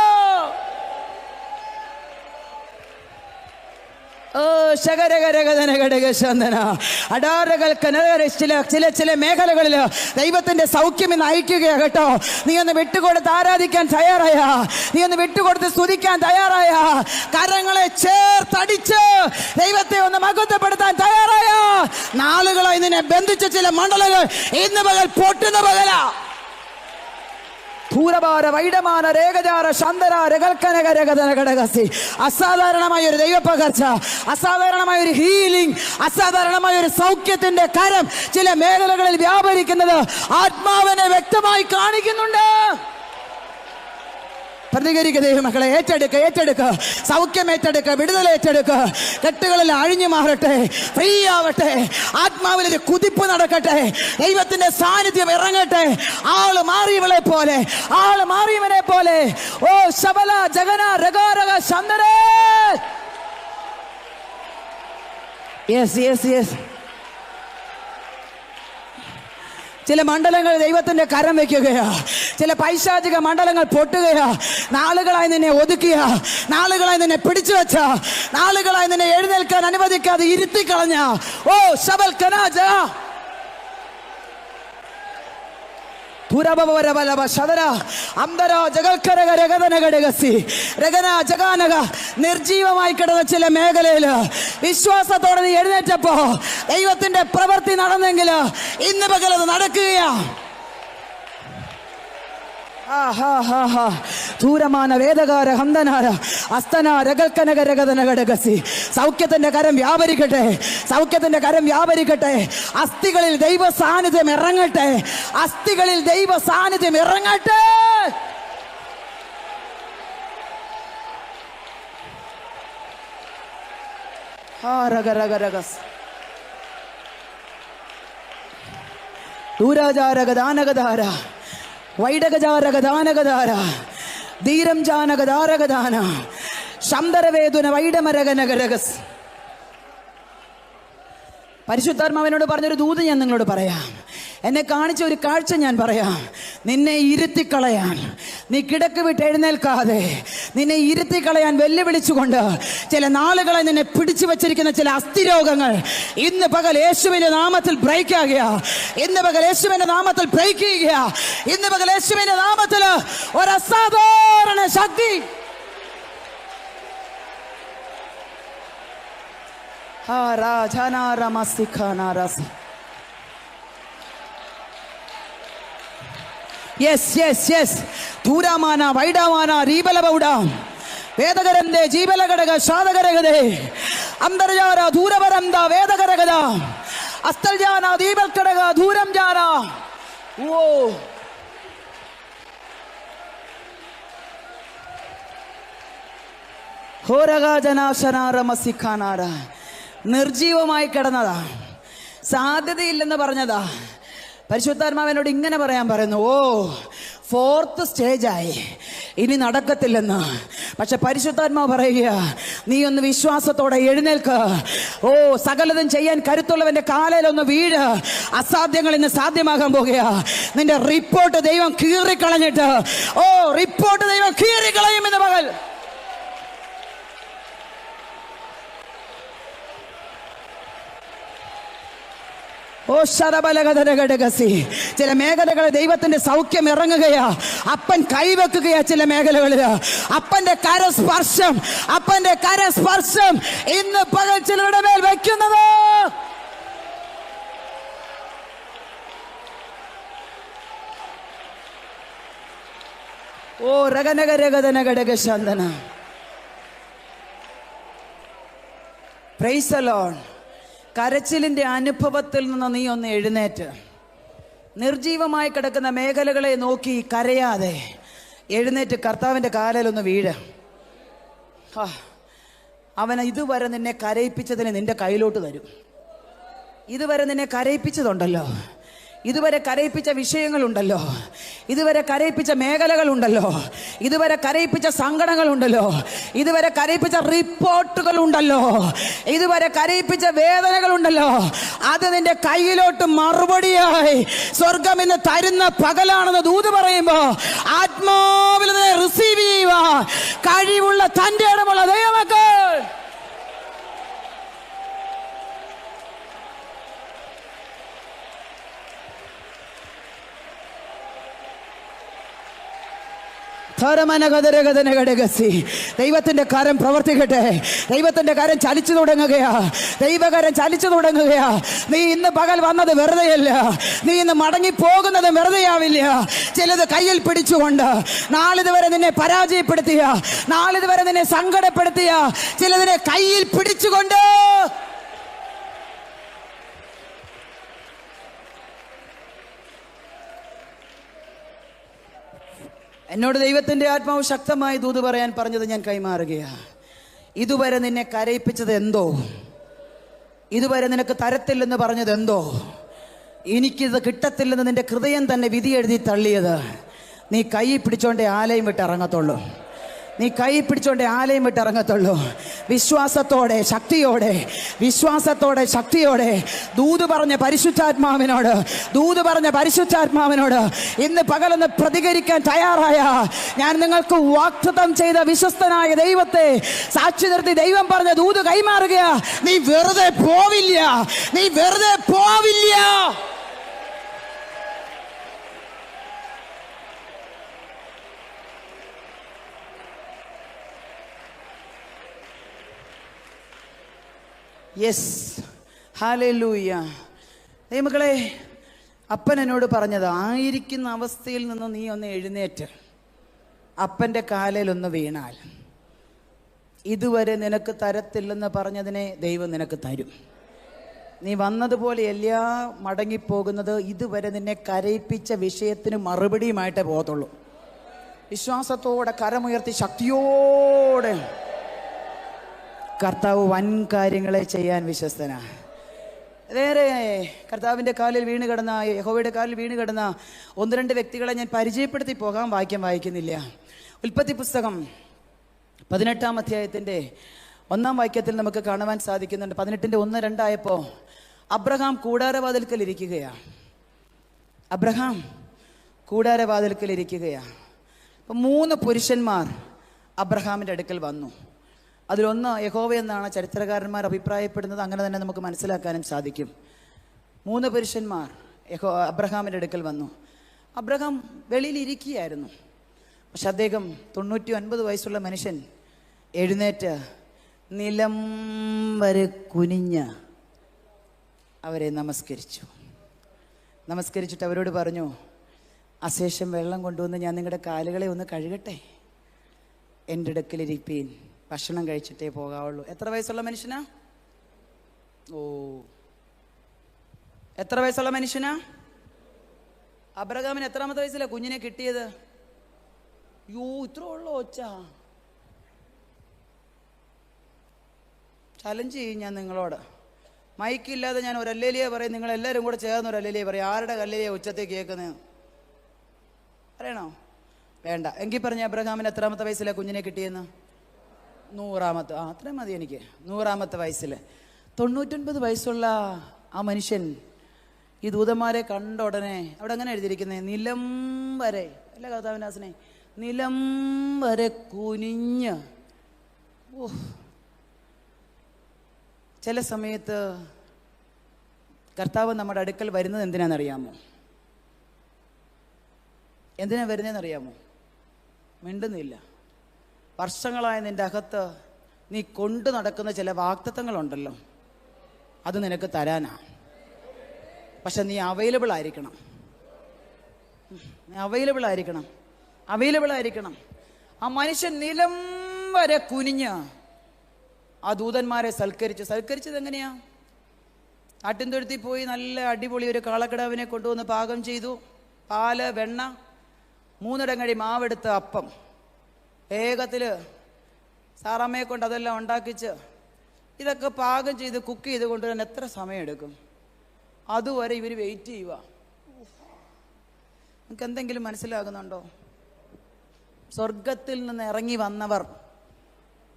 ചില മേഖലകളിൽ ദൈവത്തിന്റെ സൗഖ്യം ഇന്ന് അയക്കുകയാ കേട്ടോ. നീ ഒന്ന് വിട്ടുകൊടുത്ത് ആരാധിക്കാൻ തയ്യാറായ, നീ ഒന്ന് വിട്ടുകൊടുത്ത് സ്തുതിക്കാൻ തയ്യാറായ, കരങ്ങളെ ചേർത്തടിച്ച് ദൈവത്തെ ഒന്ന് മഹത്വപ്പെടുത്താൻ തയ്യാറായ നാളുകളായി നിന്നെ ബന്ധിച്ച ചില മണ്ഡലങ്ങൾ ഇന്ന് പകൽ പൊട്ടുന്ന പകലാ. അസാധാരണമായ ഒരു ദൈവപകർച്ച, അസാധാരണമായ ഒരു ഹീലിംഗ്, അസാധാരണമായ ഒരു സൗഖ്യത്തിന്റെ കരം ചില മേഖലകളിൽ വ്യാപരിക്കുന്നത് ആത്മാവിനെ വ്യക്തമായി കാണിക്കുന്നുണ്ട്. പ്രതികരിക്കുക ദൈവമക്കളെ, ഏറ്റെടുക്കുക, സൗഖ്യം ഏറ്റെടുക്കുക, വിടുതൽ ഏറ്റെടുക്കുക. കെട്ടുകളിൽ അഴിഞ്ഞു മാറട്ടെ, ഫ്രീ ആവട്ടെ, ആത്മാവിലൊരു കുതിപ്പ് നടക്കട്ടെ, ദൈവത്തിന്റെ സാന്നിധ്യം ഇറങ്ങട്ടെ. ആള് മാറിയവളെ പോലെ, ആള് മാറിയവനെ പോലെ. ഓ ശബല ജഗന രഗാരഗ ശന്ദരേ. യെസ് ചില മണ്ഡലങ്ങൾ ദൈവത്തിന്റെ കരം വെക്കുകയാ. ചില പൈശാചിക മണ്ഡലങ്ങൾ പൊട്ടുകയാ. നാളുകളായി നിന്നെ ഒതുക്കിയ, നാളുകളായി നിന്നെ പിടിച്ചു വെച്ച, നാളുകളായി നിന്നെ എഴുന്നേൽക്കാൻ അനുവദിക്കാതെ ഇരുത്തിക്കളഞ്ഞ ഓ ശബൽ കനാജ നിർജീവമായി കിടന്ന ചില മേഖലയില് വിശ്വാസത്തോടെ നീ എഴുന്നേറ്റപ്പോ ദൈവത്തിന്റെ പ്രവൃത്തി നടന്നെങ്കിൽ ഇന്ന് പകലത് നടക്കുകയാ. സൗഖ്യത്തിന്റെ കരം വ്യാപരിക്കട്ടെ, സൗഖ്യത്തിന്റെ കരം വ്യാപരിക്കട്ടെ. അസ്ഥികളിൽ ദൈവ സാന്നിധ്യം ഇറങ്ങട്ടെ, അസ്ഥികളിൽ ദൈവ സാന്നിധ്യം ഇറങ്ങട്ടെ. ദൂരാചാരഗദാനഗധാര വൈഡഗജാരഗദാനഗധാര ധീരം ജാനഗധാരഗദാന ശംദരവേദുന വൈഡമരഗനഗരഗസ്. പരിശുദ്ധാത്മാവിനോട് പറഞ്ഞൊരു ദൂത് ഞാൻ നിങ്ങളോട് പറയാം. എന്നെ കാണിച്ച ഒരു കാഴ്ച ഞാൻ പറയാം. നിന്നെ ഇരുത്തിക്കളയാൻ, നീ കിടക്ക് വിട്ട് എഴുന്നേൽക്കാതെ നിന്നെ ഇരുത്തിക്കളയാൻ വെല്ലുവിളിച്ചുകൊണ്ട് ചില നാളുകളെ നിന്നെ പിടിച്ചു വച്ചിരിക്കുന്ന ചില അസ്ഥിരോഗങ്ങൾ ഇന്ന് പകൽ യേശുവിന്റെ നാമത്തിൽ ബ്രേക്ക് ആകുക. ഇന്ന് പകൽ യേശുവിന്റെ നാമത്തിൽ ബ്രേക്ക് ചെയ്യുക. ഇന്ന് പകൽ യേശുവിന്റെ നാമത്തിൽ ഒരു അസാധാരണ ശക്തി. യെസ് യെസ് യെസ് ധൂരാമാന വൈഡാമാന റീബലബൗഡാം വേദകരന്തേ ജീവലഘടക ശാദകരഗതേ അന്തർജാര ദൂരപരന്ത വേദകരഗത അസ്തൽജാന ദീപൽഘടക ദൂരം ജാന. ഓ ഹോരഗജനാശനാരമസിഖാനാര നിർജീവമായി കിടന്നതാ, സാധ്യതയില്ലെന്ന് പറഞ്ഞതാ. പരിശുദ്ധാത്മാവിനോട് ഇങ്ങനെ പറയാൻ പറയുന്നു, ഓ 4th സ്റ്റേജായി, ഇനി നടക്കത്തില്ലെന്ന്. പക്ഷെ പരിശുദ്ധാത്മാവ് പറയുക, നീ ഒന്ന് വിശ്വാസത്തോടെ എഴുന്നേൽക്ക്. ഓ സകലതും ചെയ്യാൻ കരുത്തുള്ളവന്റെ കാലയിലൊന്ന് വീഴ്. അസാധ്യങ്ങൾ ഇന്ന് സാധ്യമാകാൻ പോകുക. നിന്റെ റിപ്പോർട്ട് ദൈവം കീറിക്കളഞ്ഞിട്ട്, ഓ റിപ്പോർട്ട് ദൈവം കീറിക്കളയും ഇന്ന് പകൽ. ഓ ശരബലഗതരഗടകസി ചില മേഖലകളിൽ ദൈവത്തിന്റെ സൗഖ്യം ഇറങ്ങുകയാ. അപ്പൻ കൈവെക്കുകയാ ചില മേഖലകളിൽ. അപ്പന്റെ കരസ്പർശം, അപ്പന്റെ കരസ്പർശം ഇന്ന് പകൽ ചിലരുടെ മേൽ വയ്ക്കുന്നത്. ഓ രഗനഗരഗതനഗടക ശാന്തന. Praise the Lord. കരച്ചിലിന്റെ അനുഭവത്തിൽ നിന്ന് നീ ഒന്ന് എഴുന്നേറ്റ് നിർജീവമായി കിടക്കുന്ന മേഖലകളെ നോക്കി കരയാതെ എഴുന്നേറ്റ് കർത്താവിന്റെ കാലിലൊന്ന് വീഴ്. അവൻ ഇതുവരെ നിന്നെ കരയിപ്പിച്ചതിന് നിന്റെ കയ്യിലോട്ട് തരും. ഇതുവരെ നിന്നെ കരയിപ്പിച്ചതുണ്ടല്ലോ, ഇതുവരെ കരയിപ്പിച്ച വിഷയങ്ങളുണ്ടല്ലോ, ഇതുവരെ കരയിപ്പിച്ച മേഖലകളുണ്ടല്ലോ, ഇതുവരെ കരയിപ്പിച്ച സങ്കടങ്ങളുണ്ടല്ലോ, ഇതുവരെ കരയിപ്പിച്ച റിപ്പോർട്ടുകളുണ്ടല്ലോ, ഇതുവരെ കരയിപ്പിച്ച വേദനകളുണ്ടല്ലോ, അത് നിന്റെ കയ്യിലോട്ട് മറുപടിയായി സ്വർഗം ഇന്ന് തരുന്ന പകലാണെന്ന് ദൂത് പറയുമ്പോ ആത്മാവിൽ നിന്നെ റിസീവ് ചെയ്യുക കഴിവുള്ള തന്റെ ഇടമുള്ള ദൈവമക്കൾ. ദൈവത്തിന്റെ കാര്യം പ്രവർത്തിക്കട്ടെ. ദൈവത്തിന്റെ കാര്യം ചലിച്ചു തുടങ്ങുകയാ. ദൈവകാര്യം ചലിച്ചു തുടങ്ങുകയാ. നീ ഇന്ന് പകൽ വന്നത് വെറുതെയല്ല. നീ ഇന്ന് മടങ്ങി പോകുന്നത് വെറുതെയാവില്ല. ചിലത് കയ്യിൽ പിടിച്ചുകൊണ്ട് നാളിതുവരെ നിന്നെ പരാജയപ്പെടുത്തിയ, നാളിതുവരെ നിന്നെ സങ്കടപ്പെടുത്തിയ ചിലതിനെ കയ്യിൽ പിടിച്ചുകൊണ്ട് എന്നോട് ദൈവത്തിന്റെ ആത്മാവ് ശക്തമായി ദൂത് പറയാൻ പറഞ്ഞത് ഞാൻ കൈമാറുകയാണ്. ഇതുവരെ നിന്നെ കരയിപ്പിച്ചത് എന്തോ, ഇതുവരെ നിനക്ക് തരത്തില്ലെന്ന് പറഞ്ഞത് എന്തോ, എനിക്കിത് കിട്ടത്തില്ലെന്ന് നിന്റെ ഹൃദയം തന്നെ വിധി എഴുതി തള്ളിയത്, നീ കൈ പിടിച്ചോണ്ടേ ആലയം വിട്ട് ഇറങ്ങത്തുള്ളൂ. നീ കൈ പിടിച്ചോണ്ടേ ആലയം വിട്ട് ഇറങ്ങത്തുള്ളൂ. വിശ്വാസത്തോടെ ശക്തിയോടെ ദൂത് പറഞ്ഞ പരിശുദ്ധാത്മാവിനോട് ഇന്ന് പകലൊന്ന് പ്രതികരിക്കാൻ തയ്യാറായ ഞാൻ നിങ്ങൾക്ക് വാഗ്ദത്തം ചെയ്ത വിശ്വസ്തനായ ദൈവത്തെ സാക്ഷി നിർത്തി ദൈവം പറഞ്ഞ ദൂത് കൈമാറുക. നീ വെറുതെ പോവില്ല. Yes, hallelujah. ദൈവമക്കളെ, അപ്പൻ എന്നോട് പറഞ്ഞത്, ആയിരിക്കുന്ന അവസ്ഥയിൽ നിന്ന് നീ ഒന്ന് എഴുന്നേറ്റ് അപ്പൻ്റെ കാലിലൊന്ന് വീണാൽ ഇതുവരെ നിനക്ക് തരത്തില്ലെന്ന് പറഞ്ഞതിനെ ദൈവം നിനക്ക് തരും. നീ വന്നതുപോലെ എല്ലാ മടങ്ങിപ്പോകുന്നത് ഇതുവരെ നിന്നെ കരയിപ്പിച്ച വിഷയത്തിന് മറുപടിയുമായിട്ടേ പോകത്തുള്ളൂ. വിശ്വാസത്തോടെ കരമുയർത്തി ശക്തിയോടെ കർത്താവ് വൻ കാര്യങ്ങളെ ചെയ്യാൻ വിശ്വസ്തനാണ്. വേറെ കർത്താവിൻ്റെ കാലിൽ വീണ് കിടന്ന, യഹോവയുടെ കാലിൽ വീണ് കിടന്ന 1-2 വ്യക്തികളെ ഞാൻ പരിചയപ്പെടുത്തി പോകാം. വായിക്കുന്നില്ല. ഉൽപ്പത്തി പുസ്തകം 18-ാം അധ്യായത്തിൻ്റെ 1-ാം വാക്യത്തിൽ നമുക്ക് കാണുവാൻ സാധിക്കുന്നുണ്ട്. 18-1-2 ആയപ്പോൾ അബ്രഹാം കൂടാരവാതിൽക്കൽ ഇരിക്കുകയാണ്. അപ്പം 3 പുരുഷന്മാർ അബ്രഹാമിൻ്റെ അടുക്കൽ വന്നു. അതിലൊന്ന് യഹോവ എന്നാണ് ചരിത്രകാരന്മാർ അഭിപ്രായപ്പെടുന്നത്. അങ്ങനെ തന്നെ നമുക്ക് മനസ്സിലാക്കാനും സാധിക്കും. 3 പുരുഷന്മാർ അബ്രഹാമിൻ്റെ അടുക്കൽ വന്നു. അബ്രഹാം വെളിയിൽ ഇരിക്കുകയായിരുന്നു. പക്ഷെ അദ്ദേഹം 99 വയസ്സുള്ള മനുഷ്യൻ എഴുന്നേറ്റ് നിലം വരെ കുനിഞ്ഞ് അവരെ നമസ്കരിച്ചിട്ട് അവരോട് പറഞ്ഞു, അശേഷം വെള്ളം കൊണ്ടുവന്ന് ഞാൻ നിങ്ങളുടെ കാലുകളെ ഒന്ന് കഴുകട്ടെ, എൻ്റെ അടുക്കലിരിപ്പീൻ, ഭക്ഷണം കഴിച്ചിട്ടേ പോകാവുള്ളൂ. എത്ര വയസ്സുള്ള മനുഷ്യനാ? എത്ര വയസ്സുള്ള മനുഷ്യനാ? അബ്രഹാമിന് എത്രാമത്തെ വയസ്സിലാ കുഞ്ഞിനെ കിട്ടിയത്? ഇത്ര ഉള്ളോ ഒച്ച? ചലഞ്ച് ചെയ്യും ഞാൻ നിങ്ങളോട്. മൈക്കില്ലാതെ ഞാൻ ഒരു അല്ലേലിയ പറയും, നിങ്ങൾ എല്ലാവരും കൂടെ ചേർന്ന് ഒരു അല്ലേലിയ പറയും. ആരുടെ കല്ലേലിയ ഉച്ചത്തേക്ക് കേൾക്കുന്നത് പറയണോ? വേണ്ട. എങ്കിൽ പറഞ്ഞ അബ്രഹാമിന് എത്രാമത്തെ വയസ്സിലാണ് കുഞ്ഞിനെ കിട്ടിയെന്ന്? 100-ാമത്തെ. അത്രയും മതി എനിക്ക്. 100-ാമത്തെ വയസ്സിൽ 99 വയസ്സുള്ള ആ മനുഷ്യൻ ഈ ദൂതന്മാരെ കണ്ട ഉടനെ അവിടെ അങ്ങനെ എഴുതിയിരിക്കുന്നത്, നിലം വരെ, അല്ല കർത്താവിനാസനെ, നിലം വരെ കുനിഞ്ഞ്. ചില സമയത്ത് കർത്താവ് നമ്മുടെ അടുക്കൽ വരുന്നത് എന്തിനാണെന്നറിയാമോ? എന്തിനാ വരുന്നതെന്നറിയാമോ? മിണ്ടുന്നില്ല. വർഷങ്ങളായ നിൻ്റെ അകത്ത് നീ കൊണ്ടു നടക്കുന്ന ചില വാഗ്ദത്തങ്ങളുണ്ടല്ലോ, അത് നിനക്ക് തരാനാ. പക്ഷെ നീ അവൈലബിൾ ആയിരിക്കണം. ആ മനുഷ്യൻ നിലം വരെ കുനിഞ്ഞ് ആ ദൂതന്മാരെ സൽക്കരിച്ചത് എങ്ങനെയാ? ആട്ടിൻതൊഴുത്തിൽ പോയി നല്ല അടിപൊളി ഒരു കാളക്കിടാവിനെ കൊണ്ടുവന്ന് പാകം ചെയ്തു. പാല്, വെണ്ണ, 3 ഇടങ്ങഴി മാവെടുത്ത് അപ്പം വേഗത്തിൽ സാറാമ്മയെ കൊണ്ട് അതെല്ലാം ഉണ്ടാക്കിച്ച് ഇതൊക്കെ പാകം ചെയ്ത് കുക്ക് ചെയ്ത് കൊണ്ടുവരാൻ എത്ര സമയമെടുക്കും? അതുവരെ ഇവർ വെയിറ്റ് ചെയ്യുക. നിങ്ങൾക്ക് എന്തെങ്കിലും മനസ്സിലാകുന്നുണ്ടോ? സ്വർഗത്തിൽ നിന്ന് ഇറങ്ങി വന്നവർ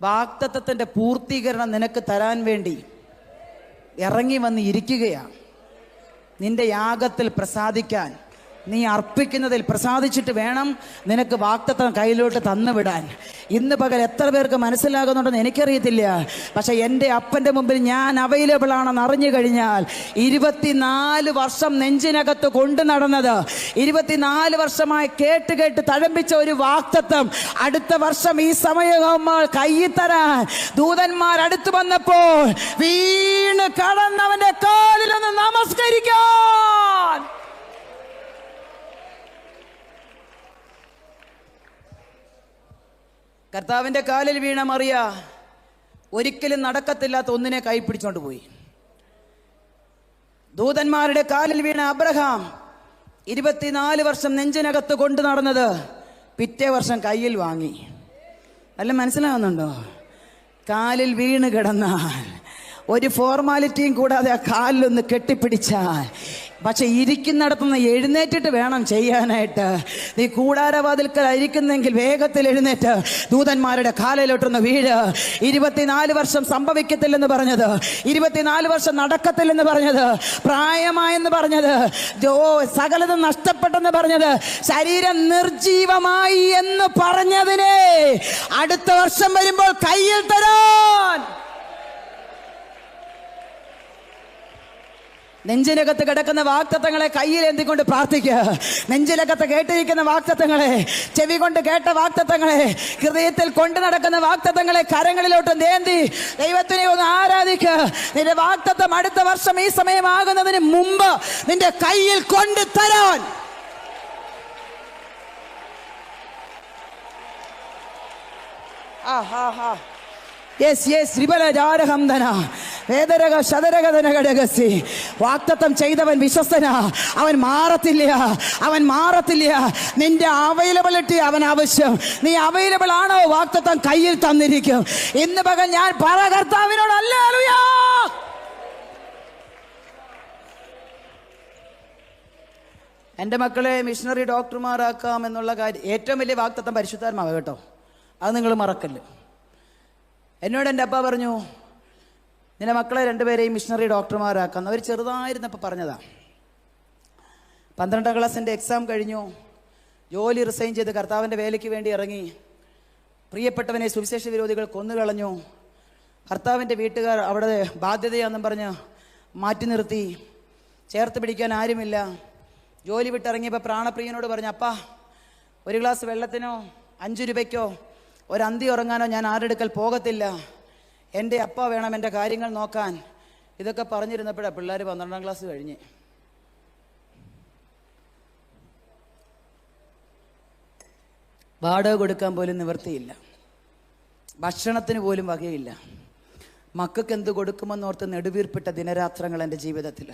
വാഗ്ദത്തത്തിൻ്റെ പൂർത്തീകരണം നിനക്ക് തരാൻ വേണ്ടി ഇറങ്ങി വന്ന് ഇരിക്കുകയാണ്. നിന്റെ യാഗത്തിൽ പ്രസാദിക്കാൻ, നീ അർപ്പിക്കുന്നതിൽ പ്രസാദിച്ചിട്ട് വേണം നിനക്ക് വാഗ്ദത്തം കയ്യിലോട്ട് തന്നുവിടാൻ. ഇന്ന് പകൽ എത്ര പേർക്ക് മനസ്സിലാകുന്നുണ്ടെന്ന് എനിക്കറിയത്തില്ല. പക്ഷെ എൻ്റെ അപ്പൻ്റെ മുമ്പിൽ ഞാൻ അവൈലബിൾ ആണെന്ന് അറിഞ്ഞു കഴിഞ്ഞാൽ 24 വർഷം നെഞ്ചിനകത്ത് കൊണ്ടു നടന്നത്, 24 വർഷമായി കേട്ട് തഴമ്പിച്ച ഒരു വാഗ്ദത്തം അടുത്ത വർഷം ഈ സമയം കയ്യിൽ തരാൻ ദൂതന്മാർ അടുത്തു വന്നപ്പോൾ വീണ് കടന്നവന്റെ കാലിലൊന്ന് നമസ്കരിക്കാൻ. കർത്താവിൻ്റെ കാലിൽ വീണ മറിയ ഒരിക്കലും നടക്കത്തില്ലാത്ത ഒന്നിനെ കൈ പിടിച്ചോണ്ട് പോയി. ദൂതന്മാരുടെ കാലിൽ വീണ അബ്രഹാം 24 വർഷം നെഞ്ചിനകത്ത് കൊണ്ടു നടന്നത് പിറ്റേ വർഷം കയ്യിൽ വാങ്ങി. അല്ല, മനസ്സിലാവുന്നുണ്ടോ? കാലിൽ വീണ് കിടന്നാൽ ഒരു ഫോർമാലിറ്റിയും കൂടാതെ ആ കാലിലൊന്ന് കെട്ടിപ്പിടിച്ചാൽ പക്ഷെ ഇരിക്കുന്നിടത്തുനിന്ന് എഴുന്നേറ്റിട്ട് വേണം ചെയ്യാനായിട്ട്. നീ കൂടാരവാതിൽക്കൽ ഇരിക്കുന്നെങ്കിൽ വേഗത്തിൽ എഴുന്നേറ്റ് ദൂതന്മാരുടെ കാലിലോട്ടൊന്ന് വീഴ്. 24 വർഷം സംഭവിക്കത്തില്ലെന്ന് പറഞ്ഞത്, 24 വർഷം നടക്കത്തില്ലെന്ന് പറഞ്ഞത്, പ്രായമായെന്ന് പറഞ്ഞത്, സകലതും നഷ്ടപ്പെട്ടെന്ന് പറഞ്ഞത്, ശരീരം നിർജീവമായി എന്ന് പറഞ്ഞതിനെ അടുത്ത വർഷം വരുമ്പോൾ കയ്യിൽ തരാൻ നെഞ്ചിനകത്ത് കിടക്കുന്ന വാഗ്ദത്തങ്ങളെ കയ്യിൽ എന്തിക്കൊണ്ട് പ്രാർത്ഥിക്കുക. നെഞ്ചിനകത്ത് കേട്ടിരിക്കുന്ന വാഗ്ദത്തങ്ങളെ, ചെവി കൊണ്ട് കേട്ട വാഗ്ദത്തങ്ങളെ, ഹൃദയത്തിൽ കൊണ്ടു നടക്കുന്ന വാഗ്ദത്തങ്ങളെ കരങ്ങളിലോട്ട് നേന്തി ദൈവത്തിനെ ഒന്ന് ആരാധിക്കുക. നിന്റെ വാഗ്ദത്തം അടുത്ത വർഷം ഈ സമയമാകുന്നതിന് മുമ്പ് നിന്റെ കയ്യിൽ കൊണ്ടു തരാൻ വാഗ്ദത്തം ചെയ്തവൻ വിശ്വസ്തനാ. അവൻ മാറത്തില്ല, അവൻ മാറത്തില്ല. നിന്റെ അവൈലബിലിറ്റി അവൻ ആവശ്യം. നീ അവൈലബിൾ ആണോ? വാഗ്ദത്തം കയ്യിൽ തന്നിരിക്കും. ഇന്ന് പകൽ ഞാൻ പറ കർത്താവിനോട് ഹല്ലേലൂയ. എൻ്റെ മക്കളെ മിഷണറി ഡോക്ടർമാരാക്കാം എന്നുള്ള കാര്യം ഏറ്റവും വലിയ വാഗ്ദത്തം പരിശുദ്ധാത്മാവ് കേട്ടോ, അത് നിങ്ങൾ മറക്കല്ല്. എന്നോട് എൻ്റെ അപ്പ പറഞ്ഞു, നിന്റെ മക്കളെ രണ്ടുപേരെയും മിഷണറി ഡോക്ടർമാരാക്കാം. അവർ ചെറുതായിരുന്നപ്പോൾ പറഞ്ഞതാ. 12ാം ക്ലാസ്സിൻ്റെ എക്സാം കഴിഞ്ഞു, ജോലി റിസൈൻ ചെയ്ത് കർത്താവിൻ്റെ വേലയ്ക്ക് വേണ്ടി ഇറങ്ങി. പ്രിയപ്പെട്ടവനെ സുവിശേഷ വിരോധികൾ കൊന്നുകളഞ്ഞു. കർത്താവിൻ്റെ വീട്ടുകാർ അവിടെ ബാധ്യതയാണെന്നും പറഞ്ഞ് മാറ്റി നിർത്തി. ചേർത്ത് പിടിക്കാൻ ആരുമില്ല. ജോലി വിട്ടിറങ്ങിയപ്പോൾ പ്രാണപ്രിയനോട് പറഞ്ഞു, അപ്പാ ഒരു ഗ്ലാസ് വെള്ളത്തിനോ 5 രൂപയ്ക്കോ ഒരു അന്തി ഉറങ്ങാനോ ഞാൻ ആരെടുക്കൽ പോകത്തില്ല. എൻ്റെ അപ്പ വേണം എൻ്റെ കാര്യങ്ങൾ നോക്കാൻ. ഇതൊക്കെ പറഞ്ഞിരുന്നപ്പോഴാണ് പിള്ളേർ 12ാം ക്ലാസ് കഴിഞ്ഞ്. വാടക കൊടുക്കാൻ പോലും നിവൃത്തിയില്ല, ഭക്ഷണത്തിന് പോലും വകയില്ല. മക്കൾക്ക് എന്ത് കൊടുക്കുമെന്നോർത്ത് നെടുവീർപ്പിട്ട ദിനരാത്രങ്ങൾ എൻ്റെ ജീവിതത്തിൽ.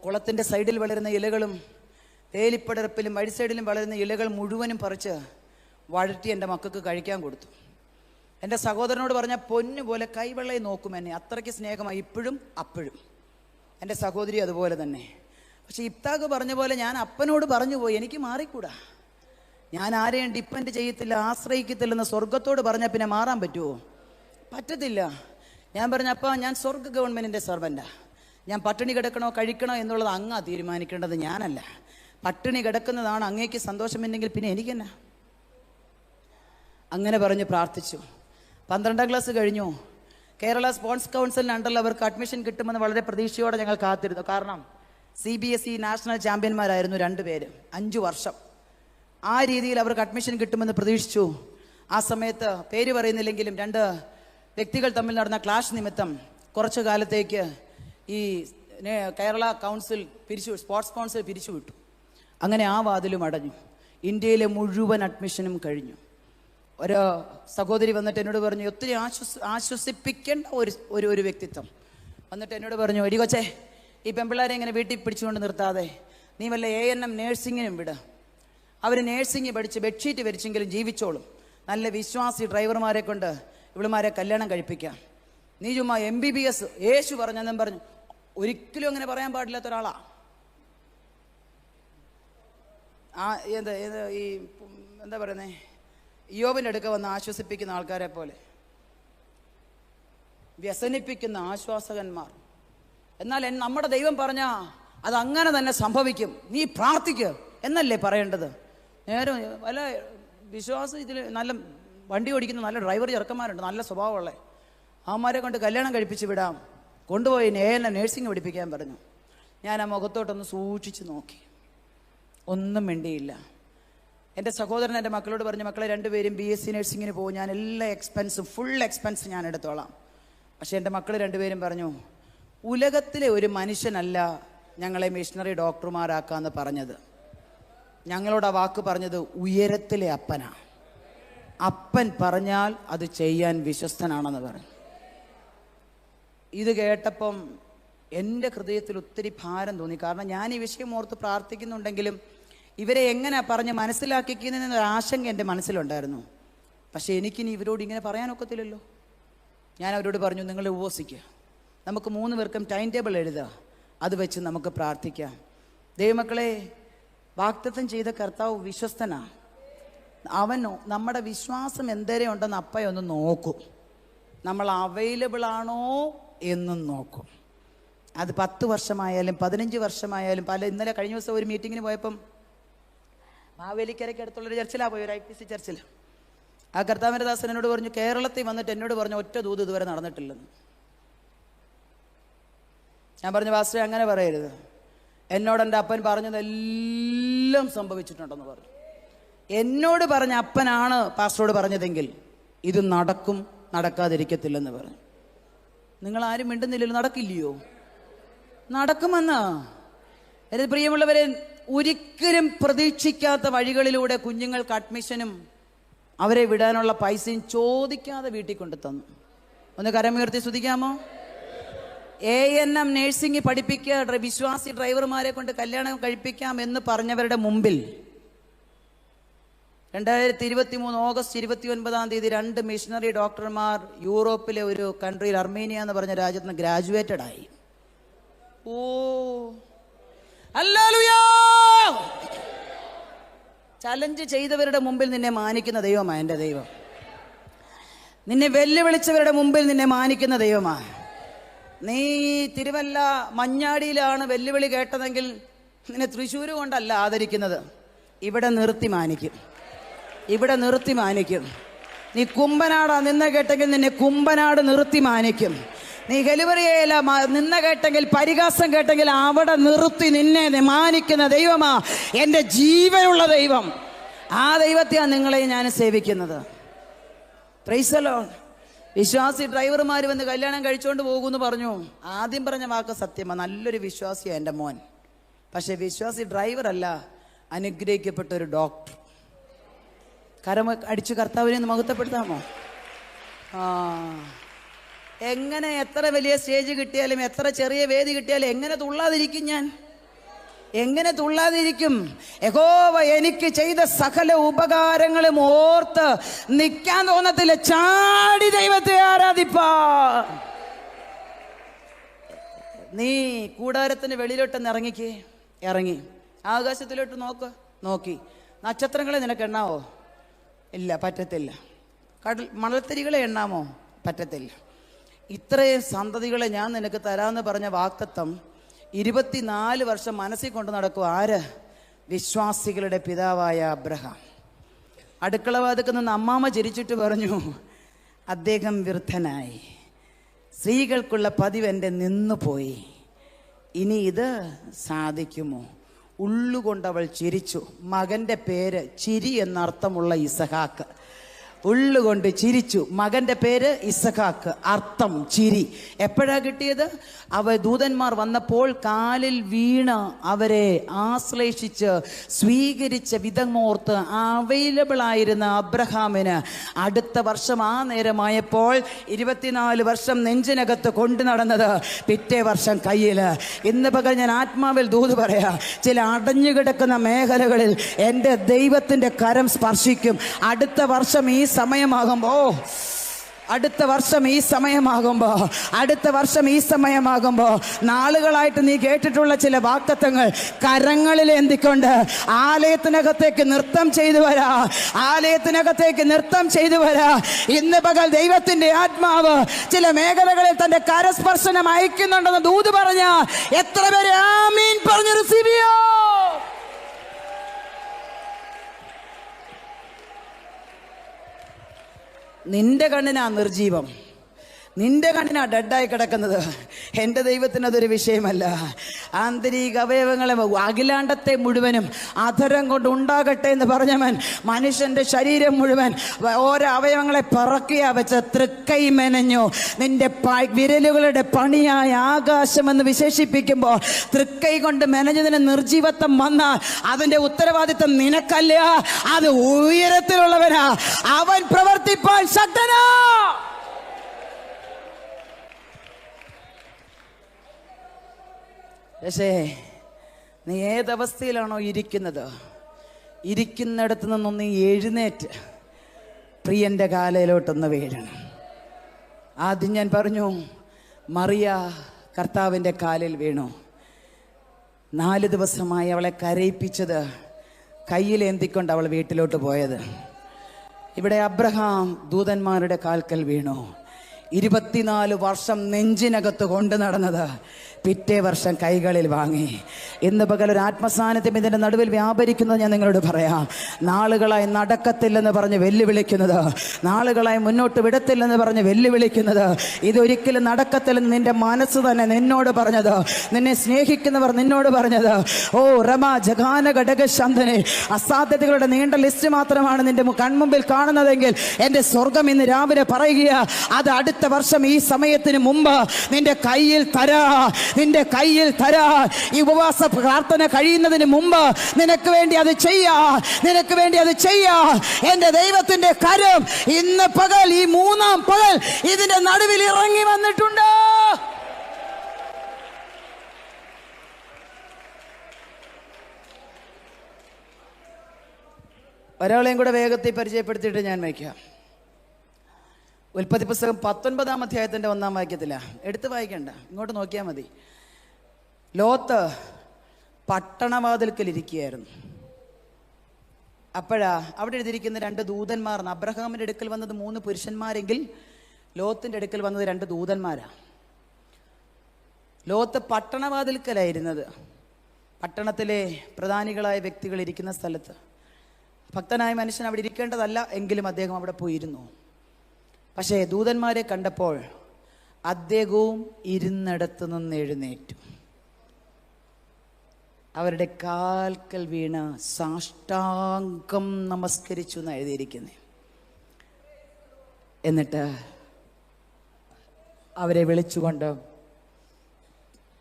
കുളത്തിൻ്റെ സൈഡിൽ വളരുന്ന ഇലകളും തേലിപ്പടർപ്പിലും വഴി സൈഡിലും വളരുന്ന ഇലകൾ മുഴുവനും പറിച്ച് വഴറ്റി എൻ്റെ മക്കൾക്ക് കഴിക്കാൻ കൊടുത്തു. എൻ്റെ സഹോദരനോട് പറഞ്ഞാൽ പൊന്നു പോലെ കൈവെള്ളയെ നോക്കും എന്നെ, അത്രയ്ക്ക് സ്നേഹമായി ഇപ്പോഴും അപ്പോഴും. എൻ്റെ സഹോദരി അതുപോലെ തന്നെ. പക്ഷെ ഇബ്താഖ് പറഞ്ഞ പോലെ ഞാൻ അപ്പനോട് പറഞ്ഞു പോയി, എനിക്ക് മാറിക്കൂടാ, ഞാൻ ആരെയും ഡിപ്പെൻഡ് ചെയ്യത്തില്ല, ആശ്രയിക്കത്തില്ലെന്ന് സ്വർഗത്തോട് പറഞ്ഞാൽ പിന്നെ മാറാൻ പറ്റുമോ? പറ്റത്തില്ല. ഞാൻ പറഞ്ഞപ്പോൾ ഞാൻ സ്വർഗ ഗവൺമെൻറ്റിൻ്റെ സർവൻ്റാ. ഞാൻ പട്ടിണി കിടക്കണോ കഴിക്കണോ എന്നുള്ളത് അങ്ങാ തീരുമാനിക്കേണ്ടത്, ഞാനല്ല. പട്ടിണി കിടക്കുന്നതാണ് അങ്ങേക്ക് സന്തോഷമുണ്ടെങ്കിൽ പിന്നെ എനിക്കെന്നാ. അങ്ങനെ പറഞ്ഞ് പ്രാർത്ഥിച്ചു. 12ാം ക്ലാസ് കഴിഞ്ഞു. കേരള സ്പോർട്സ് കൗൺസിലിൻ്റെ അണ്ടറിൽ അവർക്ക് അഡ്മിഷൻ കിട്ടുമെന്ന് വളരെ പ്രതീക്ഷയോടെ ഞങ്ങൾ കാത്തിരുന്നു. കാരണം CBSE നാഷണൽ ചാമ്പ്യന്മാരായിരുന്നു 2 പേര്, 5 വർഷം. ആ രീതിയിൽ അവർക്ക് അഡ്മിഷൻ കിട്ടുമെന്ന് പ്രതീക്ഷിച്ചു. ആ സമയത്ത് പേര് പറയുന്നില്ലെങ്കിലും 2 വ്യക്തികൾ തമ്മിൽ നടന്ന ക്ലാഷ് നിമിത്തം കുറച്ചു കാലത്തേക്ക് ഈ കേരള കൗൺസിൽ സ്പോർട്സ് കൗൺസിൽ പിരിച്ചുവിട്ടു. അങ്ങനെ ആ വാതിലും അടഞ്ഞു. ഇന്ത്യയിലെ മുഴുവൻ അഡ്മിഷനും കഴിഞ്ഞു. ഒരു സഹോദരി വന്നിട്ട് എന്നോട് പറഞ്ഞു, ഒത്തിരി ആശ്വസിപ്പിക്കേണ്ട ഒരു വ്യക്തിത്വം വന്നിട്ട് എന്നോട് പറഞ്ഞു, എടി കൊച്ചേ, ഈ പെമ്പിള്ളാരെ ഇങ്ങനെ വീട്ടിൽ പിടിച്ചുകൊണ്ട് നിർത്താതെ നീ വല്ല ANM നേഴ്സിങ്ങിനും വിട്. അവർ നേഴ്സിംഗ് പഠിച്ച് ബെഡ്ഷീറ്റ് വരിച്ചെങ്കിലും ജീവിച്ചോളും. നല്ല വിശ്വാസി ഡ്രൈവർമാരെ കൊണ്ട് ഇവളുമാരെ കല്യാണം കഴിപ്പിക്കാം. നീ ചുമ്മാ MBBS യേശു പറഞ്ഞെന്നും പറഞ്ഞു. ഒരിക്കലും അങ്ങനെ പറയാൻ പാടില്ലാത്ത ഒരാളാ. ഈ എന്താ പറയുന്നേ, യോബിൻ്റെ അടുക്ക വന്ന് ആശ്വസിപ്പിക്കുന്ന ആൾക്കാരെ പോലെ വ്യസനിപ്പിക്കുന്ന ആശ്വാസകന്മാർ. എന്നാൽ നമ്മുടെ ദൈവം പറഞ്ഞാ അത് അങ്ങനെ തന്നെ സംഭവിക്കും, നീ പ്രാർത്ഥിക്കുക എന്നല്ലേ പറയേണ്ടത്. നേരെ വല്ല വിശ്വാസം ഇതിൽ നല്ല വണ്ടി ഓടിക്കുന്ന നല്ല ഡ്രൈവർ ചെറുക്കന്മാരുണ്ട്, നല്ല സ്വഭാവമുള്ള അവന്മാരെ കൊണ്ട് കല്യാണം കഴിപ്പിച്ച് വിടാം, കൊണ്ടുപോയി നേഴ്സിംഗ് പഠിപ്പിക്കാൻ പറഞ്ഞു. ഞാൻ ആ മുഖത്തോട്ടൊന്ന് സൂക്ഷിച്ച് നോക്കി, ഒന്നും മിണ്ടിയില്ല. എൻ്റെ സഹോദരൻ എൻ്റെ മക്കളോട് പറഞ്ഞു, മക്കളെ 2 പേരും BSc നഴ്സിങ്ങിന് പോകും, ഞാൻ എല്ലാ ഫുൾ എക്സ്പെൻസ് ഞാൻ എടുത്തോളാം. പക്ഷേ എൻ്റെ മക്കൾ 2 പേരും പറഞ്ഞു, ഉലകത്തിലെ ഒരു മനുഷ്യനല്ല ഞങ്ങളെ മിഷണറി ഡോക്ടർമാരാക്കാമെന്ന് പറഞ്ഞത്. ഞങ്ങളോട് ആ വാക്ക് പറഞ്ഞത് ഉയരത്തിലെ അപ്പനാ. അപ്പൻ പറഞ്ഞാൽ അത് ചെയ്യാൻ വിശ്വസ്തനാണെന്ന് പറഞ്ഞു. ഇത് കേട്ടപ്പം എൻ്റെ ഹൃദയത്തിൽ ഒത്തിരി ഭാരം തോന്നി. കാരണം ഞാൻ ഈ വിഷയം ഓർത്ത് പ്രാർത്ഥിക്കുന്നുണ്ടെങ്കിലും ഇവരെ എങ്ങനെ പറഞ്ഞ് മനസ്സിലാക്കിക്കുന്നതിനൊരു ആശങ്ക എൻ്റെ മനസ്സിലുണ്ടായിരുന്നു. പക്ഷേ എനിക്കിനി ഇവരോട് ഇങ്ങനെ പറയാനൊക്കത്തില്ലല്ലോ. ഞാൻ അവരോട് പറഞ്ഞു, നിങ്ങൾ ഉപവസിക്കുക, നമുക്ക് 3 പേർക്കും ടൈം ടേബിൾ എഴുതുക, അത് വെച്ച് നമുക്ക് പ്രാർത്ഥിക്കാം. ദൈവമക്കളെ, വാഗ്ദത്തം ചെയ്ത കർത്താവ് വിശ്വസ്തനാ. അവനോ നമ്മുടെ വിശ്വാസം എന്തേരെ ഉണ്ടെന്ന് അപ്പയൊന്ന് നോക്കും. നമ്മൾ അവൈലബിൾ ആണോ എന്നും നോക്കും. അത് 10 വർഷമായാലും 15 വർഷമായാലും. ഇന്നലെ കഴിഞ്ഞ ദിവസം ഒരു മീറ്റിങ്ങിന് പോയപ്പം മാവേലിക്കരയ്ക്ക് അടുത്തുള്ളൊരു ചർച്ചിലാണ് പോയി, ഒരു IPC ചർച്ചിൽ. ആ കർത്താവിൻ്റെ ദാസൻ എന്നോട് പറഞ്ഞു, കേരളത്തിൽ വന്നിട്ട് എന്നോട് പറഞ്ഞു ഒറ്റ ദൂത് ഇതുവരെ നടന്നിട്ടില്ലെന്ന്. ഞാൻ പറഞ്ഞു, പാസ്റ്ററെ അങ്ങനെ പറയരുത്, എന്നോട് എൻ്റെ അപ്പൻ പറഞ്ഞതെല്ലാം സംഭവിച്ചിട്ടുണ്ടെന്ന് പറഞ്ഞു. എന്നോട് പറഞ്ഞ അപ്പനാണ് പാസ്റ്ററോട് പറഞ്ഞതെങ്കിൽ ഇത് നടക്കും, നടക്കാതിരിക്കത്തില്ലെന്ന് പറഞ്ഞു. നിങ്ങളാരും മിണ്ടുന്നില്ലല്ലോ, നടക്കില്ലയോ? നടക്കുമെന്ന്. എൻ്റെ പ്രിയമുള്ളവരെ, ഒരിക്കലും പ്രതീക്ഷിക്കാത്ത വഴികളിലൂടെ കുഞ്ഞുങ്ങൾക്ക് അഡ്മിഷനും അവരെ വിടാനുള്ള പൈസയും ചോദിക്കാതെ വീട്ടിൽ കൊണ്ടു തന്നു. ഒന്ന് കരമുയർത്തി സ്തുതിക്കാമോ? ANM നേഴ്സിംഗ് പഠിപ്പിക്കുക, വിശ്വാസി ഡ്രൈവർമാരെ കൊണ്ട് കല്യാണം കഴിപ്പിക്കാം എന്ന് പറഞ്ഞവരുടെ മുമ്പിൽ 2023 ഓഗസ്റ്റ് 29-ാം തീയതി 2 മിഷണറി ഡോക്ടർമാർ യൂറോപ്പിലെ ഒരു കൺട്രിയിൽ, അർമേനിയ എന്ന് പറഞ്ഞ രാജ്യത്ത് നിന്ന് ഗ്രാജുവേറ്റഡ് ആയി. ഓ ഹല്ലേലൂയ! ചലഞ്ച് ചെയ്തവരുടെ മുമ്പിൽ നിന്നെ മാനിക്കുന്ന ദൈവമാണ് എൻ്റെ ദൈവം. നിന്നെ വെല്ലുവിളിച്ചവരുടെ മുമ്പിൽ നിന്നെ മാനിക്കുന്ന ദൈവമാണ്. നീ തിരുവല്ല മഞ്ഞാടിയിലാണ് വെല്ലുവിളി കേട്ടതെങ്കിൽ നിന്നെ തൃശ്ശൂർ കൊണ്ടല്ല ആദരിക്കുന്നത്, ഇവിടെ നിർത്തി മാനിക്കും, ഇവിടെ നിർത്തി മാനിക്കും. നീ കുമ്പനാടാ നിന്ന കേട്ടെങ്കിൽ നിന്നെ കുമ്പനാട് നിർത്തി മാനിക്കും. നീ ഗലിവറിയയില നിന്ന കേട്ടെങ്കിൽ, പരിഹാസം കേട്ടെങ്കിൽ അവിടെ നിർത്തി നിന്നെ മാനിക്കുന്ന ദൈവമാ എൻ്റെ ജീവനുള്ള ദൈവം. ആ ദൈവത്തെയാണ് നിങ്ങളെ ഞാൻ സേവിക്കുന്നത്. Price the Lord. വിശ്വാസി ഡ്രൈവർമാർ വന്ന് കല്യാണം കഴിച്ചുകൊണ്ട് പോകുമെന്ന് പറഞ്ഞു. ആദ്യം പറഞ്ഞ വാക്ക് സത്യമാണ്, നല്ലൊരു വിശ്വാസിയാണ് എൻ്റെ മോൻ. പക്ഷെ വിശ്വാസി ഡ്രൈവറല്ല, അനുഗ്രഹിക്കപ്പെട്ട ഒരു ഡോക്ടർ. കരം അടിച്ചു കർത്താവിനെ മഹത്വപ്പെടുത്താമോ? എങ്ങനെ എത്ര വലിയ സ്റ്റേജ് കിട്ടിയാലും എത്ര ചെറിയ വേദി കിട്ടിയാലും എങ്ങനെ തുള്ളാതിരിക്കും ഞാൻ? എങ്ങനെ തുള്ളാതിരിക്കും? യഹോവ എനിക്ക് ചെയ്ത സകല ഉപകാരങ്ങളും ഓർത്ത് നിൽക്കാൻ തോന്നത്തില്ല. ചാടി ദൈവത്തെ ആരാധിപ്പാ. നീ കൂടാരത്തിന് വെളിയിലോട്ടൊന്ന് ഇറങ്ങി ആകാശത്തിലോട്ട് നോക്കി നക്ഷത്രങ്ങളെ നിനക്ക് എണ്ണാവോ? ഇല്ല, പറ്റത്തില്ല. മണൽത്തരികളെ എണ്ണാമോ? പറ്റത്തില്ല. ഇത്രയും സന്തതികളെ ഞാൻ നിനക്ക് തരാമെന്ന് പറഞ്ഞ വാഗ്ദത്തം 24 വർഷം മനസ്സിൽ കൊണ്ട് നടക്കും. ആര്? വിശ്വാസികളുടെ പിതാവായ അബ്രഹാം. അടുക്കള വാതിൽക്ക് നിന്ന് അമ്മാമ്മ ചിരിച്ചിട്ട് പറഞ്ഞു, അദ്ദേഹം വൃദ്ധനായി, സ്ത്രീകൾക്കുള്ള പതിവ് എൻ്റെ നിന്നുപോയി, ഇനി ഇത് സാധിക്കുമോ? ഉള്ളുകൊണ്ടവൾ ചിരിച്ചു. മകൻ്റെ പേര് ചിരി എന്നർത്ഥമുള്ള ഇസഹാക്ക്. ഉള്ളുകൊണ്ട് ചിരിച്ചു. മകൻ്റെ പേര് ഇസഹാക്ക്, അർത്ഥം ചിരി. എപ്പോഴാ കിട്ടിയത്? ദൂതന്മാർ വന്നപ്പോൾ കാലിൽ വീണ് അവരെ ആശ്ലേഷിച്ച് സ്വീകരിച്ച വിധമോർത്ത് അവൈലബിൾ ആയിരുന്ന അബ്രഹാമിന് അടുത്ത വർഷം ആ നേരമായപ്പോൾ 24 വർഷം നെഞ്ചിനകത്ത് കൊണ്ടു നടന്നത് പിറ്റേ വർഷം കയ്യിൽ. ഇന്ന് പകൽ ഞാൻ ആത്മാവിൽ ദൂത് പറയാ, ചില അടഞ്ഞുകിടക്കുന്ന മേഖലകളിൽ എൻ്റെ ദൈവത്തിൻ്റെ കരം സ്പർശിക്കും. അടുത്ത വർഷം ഈ സമയമാകുമ്പോ നാളുകളായിട്ട് നീ കേട്ടിട്ടുള്ള ചില വാഗ്ദത്തങ്ങൾ കരങ്ങളിൽ എന്തിക്കൊണ്ട് ആലയത്തിനകത്തേക്ക് നൃത്തം ചെയ്തു വരാ. ഇന്ന് പകൽ ദൈവത്തിന്റെ ആത്മാവ് ചില മേഖലകളിൽ തന്റെ കരസ്പർശനം അയക്കുന്നുണ്ടെന്ന് ദൂത് പറഞ്ഞ എത്ര പേര് ആമീൻ പറഞ്ഞു റിസീവ് ചെയ്യോ? നിന്റെ കണ്ണിനാ നിർജീവം, നിന്റെ കണ്ണിനാ ഡെഡായി കിടക്കുന്നത്. എൻ്റെ ദൈവത്തിന് അതൊരു വിഷയമല്ല. ആന്തരിക അവയവങ്ങളെ അഖിലാണ്ടത്തെ മുഴുവനും അധരം കൊണ്ട് ഉണ്ടാകട്ടെ എന്ന് പറഞ്ഞവൻ മനുഷ്യൻ്റെ ശരീരം മുഴുവൻ ഓരോ അവയവങ്ങളെ പറക്കിയാ വെച്ച തൃക്കൈ മെനഞ്ഞു. നിന്റെ വിരലുകളുടെ പണിയായ ആകാശമെന്ന് വിശേഷിപ്പിക്കുമ്പോൾ തൃക്കൈ കൊണ്ട് മെനഞ്ഞതിന് നിർജീവത്വം വന്നാൽ അതിൻ്റെ ഉത്തരവാദിത്വം നിനക്കല്ല, അത് ഉയരത്തിലുള്ളവനാ. അവൻ പ്രവർത്തിപ്പാൻ ശക്തനാ. പക്ഷേ നീ ഏതവസ്ഥയിലാണോ ഇരിക്കുന്നിടത്ത് നിന്നൊന്ന് എഴുന്നേറ്റ് പ്രിയൻ്റെ കാലയിലോട്ടൊന്ന് വീഴണം. ആദ്യം ഞാൻ പറഞ്ഞു, മറിയ കർത്താവിൻ്റെ കാലിൽ വീണു. 4 ദിവസമായി അവളെ കരയിപ്പിച്ചത് കയ്യിലേന്തിക്കൊണ്ട് അവൾ വീട്ടിലോട്ട് പോയത്. ഇവിടെ അബ്രഹാം ദൂതന്മാരുടെ കാൽക്കൽ വീണു. 24 വർഷം നെഞ്ചിനകത്ത് കൊണ്ടു നടന്നത് പിറ്റേ വർഷം കൈകളിൽ വാങ്ങി. ഇന്ന് പകൽ ഒരു ആത്മസാന്നിധ്യം ഇതിൻ്റെ നടുവിൽ വ്യാപരിക്കുന്നത് ഞാൻ നിങ്ങളോട് പറയാം. നാളുകളായി നടക്കത്തില്ലെന്ന് പറഞ്ഞ് വെല്ലുവിളിക്കുന്നത്, നാളുകളായി മുന്നോട്ട് വിടത്തില്ലെന്ന് പറഞ്ഞ് വെല്ലുവിളിക്കുന്നത്, ഇതൊരിക്കലും നടക്കത്തില്ലെന്ന് നിന്റെ മനസ്സ് തന്നെ നിന്നോട് പറഞ്ഞത്, നിന്നെ സ്നേഹിക്കുന്നവർ നിന്നോട് പറഞ്ഞത്, ഓ രമ ജഗാന ഘടകശാന്തനെ, അസാധ്യതകളുടെ നീണ്ട ലിസ്റ്റ് മാത്രമാണ് നിന്റെ കൺമുമ്പിൽ കാണുന്നതെങ്കിൽ എൻ്റെ സ്വർഗം ഇന്ന് രാവിലെ പറയുക, അത് അടുത്ത വർഷം ഈ സമയത്തിന് മുമ്പ് നിന്റെ കയ്യിൽ തരാ, നിന്റെ കയ്യിൽ തരാ. ഈ ഉപവാസ പ്രാർത്ഥന കഴിയുന്നതിന് മുമ്പ് നിനക്ക് വേണ്ടി അത് ചെയ്യാ, നിനക്ക് വേണ്ടി അത് ചെയ്യാ. എന്റെ ദൈവത്തിന്റെ കരം ഇന്ന് പകൽ, ഈ 3-ാം പകൽ ഇതിന്റെ നടുവിൽ ഇറങ്ങി വന്നിട്ടുണ്ട്. ഒരാളെയും കൂടെ വേഗത്തിൽ പരിചയപ്പെടുത്തിയിട്ട് ഞാൻ വയ്ക്കാം. ഉൽപ്പത്തി പുസ്തകം 19-ാം അധ്യായത്തിൻ്റെ 1-ാം വാക്യത്തില, എടുത്ത് വായിക്കണ്ട, ഇങ്ങോട്ട് നോക്കിയാൽ മതി. ലോത്ത് പട്ടണവാതിൽക്കലിരിക്കുകയായിരുന്നു. അപ്പോഴാ അവിടെ എഴുതിയിരിക്കുന്ന 2 ദൂതന്മാർ. അബ്രഹാമിൻ്റെ അടുക്കൽ വന്നത് 3 പുരുഷന്മാരെങ്കിൽ ലോത്തിൻ്റെ അടുക്കൽ വന്നത് 2 ദൂതന്മാരാ. ലോത്ത് പട്ടണവാതിൽക്കലായിരുന്നത്, പട്ടണത്തിലെ പ്രധാനികളായ വ്യക്തികൾ ഇരിക്കുന്ന സ്ഥലത്ത്. ഭക്തനായ മനുഷ്യൻ അവിടെ ഇരിക്കേണ്ടതല്ല, എങ്കിലും അദ്ദേഹം അവിടെ പോയിരുന്നു. പക്ഷേ ദൂതന്മാരെ കണ്ടപ്പോൾ അദ്ദേഹവും ഇരുന്നിടത്തു നിന്ന് എഴുന്നേറ്റു, അവരുടെ കാൽക്കൽ വീണ് സാഷ്ടാംഗം നമസ്കരിച്ചു എന്ന് എഴുതിയിരിക്കുന്നത്. എന്നിട്ട് അവരെ വിളിച്ചുകൊണ്ട്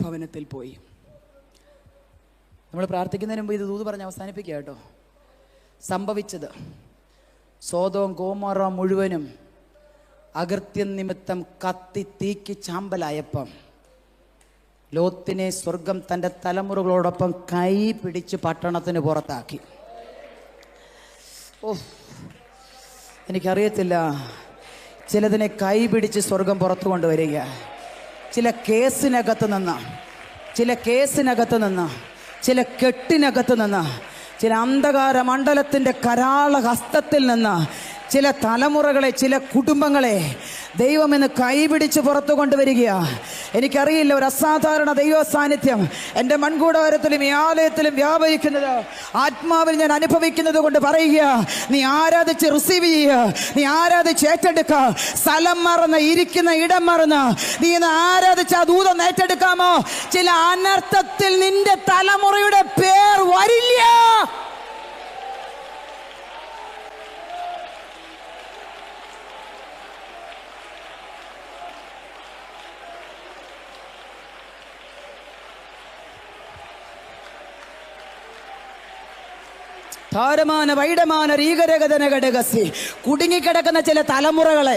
ഭവനത്തിൽ പോയി. നമ്മൾ പ്രാർത്ഥിക്കുന്നതിന് മുമ്പ് ഇത് ദൂത് പറഞ്ഞ് അവസാനിപ്പിക്കുക കേട്ടോ. സംഭവിച്ചത് സോദോം ഗോമോറ മുഴുവനും അകൃത്യം നിമിത്തം കത്തി തീക്കി ചാമ്പലായപ്പം ലോത്തിനെ സ്വർഗം തൻ്റെ തലമുറകളോടൊപ്പം കൈ പിടിച്ച് പട്ടണത്തിന് പുറത്താക്കി. ഓ, എനിക്കറിയത്തില്ല, ചിലതിനെ കൈ പിടിച്ച് സ്വർഗം പുറത്തു കൊണ്ടുവരിക. ചില കേസിനകത്ത് നിന്ന്, ചില കെട്ടിനകത്ത് നിന്ന്, ചില അന്ധകാര മണ്ഡലത്തിൻ്റെ കരാള ഹസ്തത്തിൽ നിന്ന് ചില തലമുറകളെ, ചില കുടുംബങ്ങളെ ദൈവം ഇന്ന് കൈപിടിച്ച് പുറത്തു കൊണ്ടുവരികയാ. എനിക്കറിയില്ല, ഒരു അസാധാരണ ദൈവ സാന്നിധ്യം എൻ്റെ മൺകൂടാരത്തിലും ഈ ആലയത്തിലും വ്യാപരിക്കുന്നത് ആത്മാവിൽ ഞാൻ അനുഭവിക്കുന്നത് കൊണ്ട് പറയുക, നീ ആരാധിച്ച് റിസീവ് ചെയ്യുക, നീ ആരാധിച്ച് ഏറ്റെടുക്കുക. സ്ഥലം മറന്ന്, ഇരിക്കുന്ന ഇടം മറന്ന് നീ ഇന്ന് ആരാധിച്ച് ആ ദൂതം ഏറ്റെടുക്കാമോ? ചില അനർത്ഥത്തിൽ നിന്റെ തലമുറയുടെ പേർ വരില്ല. താരമാന വൈഡമാന രീകരകഥന ഘടകസി, കുടുങ്ങിക്കിടക്കുന്ന ചില തലമുറകളെ,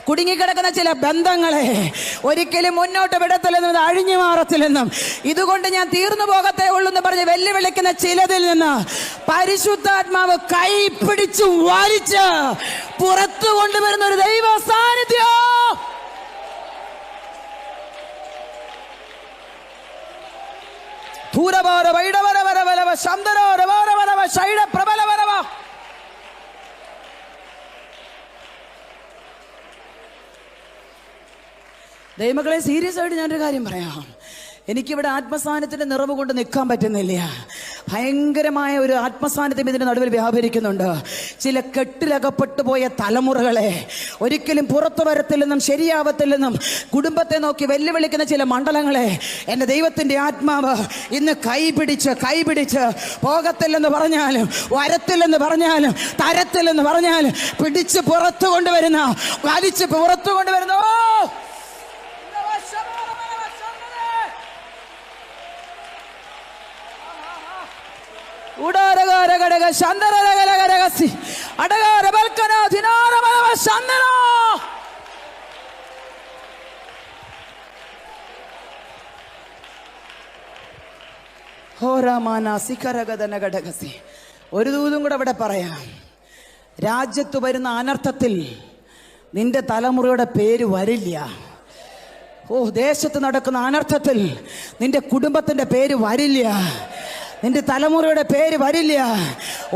കുടുങ്ങിക്കിടക്കുന്ന ചില ബന്ധങ്ങളെ ഒരിക്കലും മുന്നോട്ട് വിടത്തില്ലെന്നും അഴിഞ്ഞു മാറത്തില്ലെന്നും ഇതുകൊണ്ട് ഞാൻ തീർന്നു പോകത്തേ ഉള്ളൂ എന്ന് പറഞ്ഞ് വെല്ലുവിളിക്കുന്ന ചിലതിൽ നിന്ന് പരിശുദ്ധാത്മാവ് കൈ പിടിച്ചു വലിച്ച് പുറത്തു കൊണ്ടുവരുന്ന ഒരു ദൈവ സാന്നിധ്യം. ൂരവാര വൈഡവരവരവരവ ശബ്ദരോരവാരവരവ ശൈഡ പ്രബലവരവ. ദൈവമക്കളെ, സീരിയസ് ആയിട്ട് ഞാനൊരു കാര്യം പറയാം. എനിക്കിവിടെ ആത്മസാന്നിധ്യത്തിന്റെ നിറവ് കൊണ്ട് നിൽക്കാൻ പറ്റുന്നില്ല. ഭയങ്കരമായ ഒരു ആത്മസാന്നിധ്യം ഇതിന്റെ നടുവിൽ വ്യാപരിക്കുന്നുണ്ട്. ചില കെട്ടിലകപ്പെട്ടു പോയ തലമുറകളെ ഒരിക്കലും പുറത്തു വരത്തില്ലെന്നും ശരിയാവത്തില്ലെന്നും കുടുംബത്തെ നോക്കി വെല്ലുവിളിക്കുന്ന ചില മണ്ഡലങ്ങളെ എൻ്റെ ദൈവത്തിൻ്റെ ആത്മാവ് ഇന്ന് കൈപിടിച്ച് പോകത്തില്ലെന്ന് പറഞ്ഞാലും, വരത്തില്ലെന്ന് പറഞ്ഞാലും, തരത്തില്ലെന്ന് പറഞ്ഞാലും പിടിച്ച് പുറത്തു കൊണ്ടുവരുന്ന, വലിച്ച് പുറത്തു കൊണ്ടുവരുന്ന ഒരു ദൂതും കൂടെ അവിടെ പറയാം. രാജ്യത്ത് വരുന്ന അനർത്ഥത്തിൽ നിന്റെ തലമുറയുടെ പേര് വരില്ല. ഓ, ദേശത്ത് നടക്കുന്ന അനർത്ഥത്തിൽ നിന്റെ കുടുംബത്തിന്റെ പേര് വരില്ല, നിന്റെ തലമുറയുടെ പേര് വരില്ല.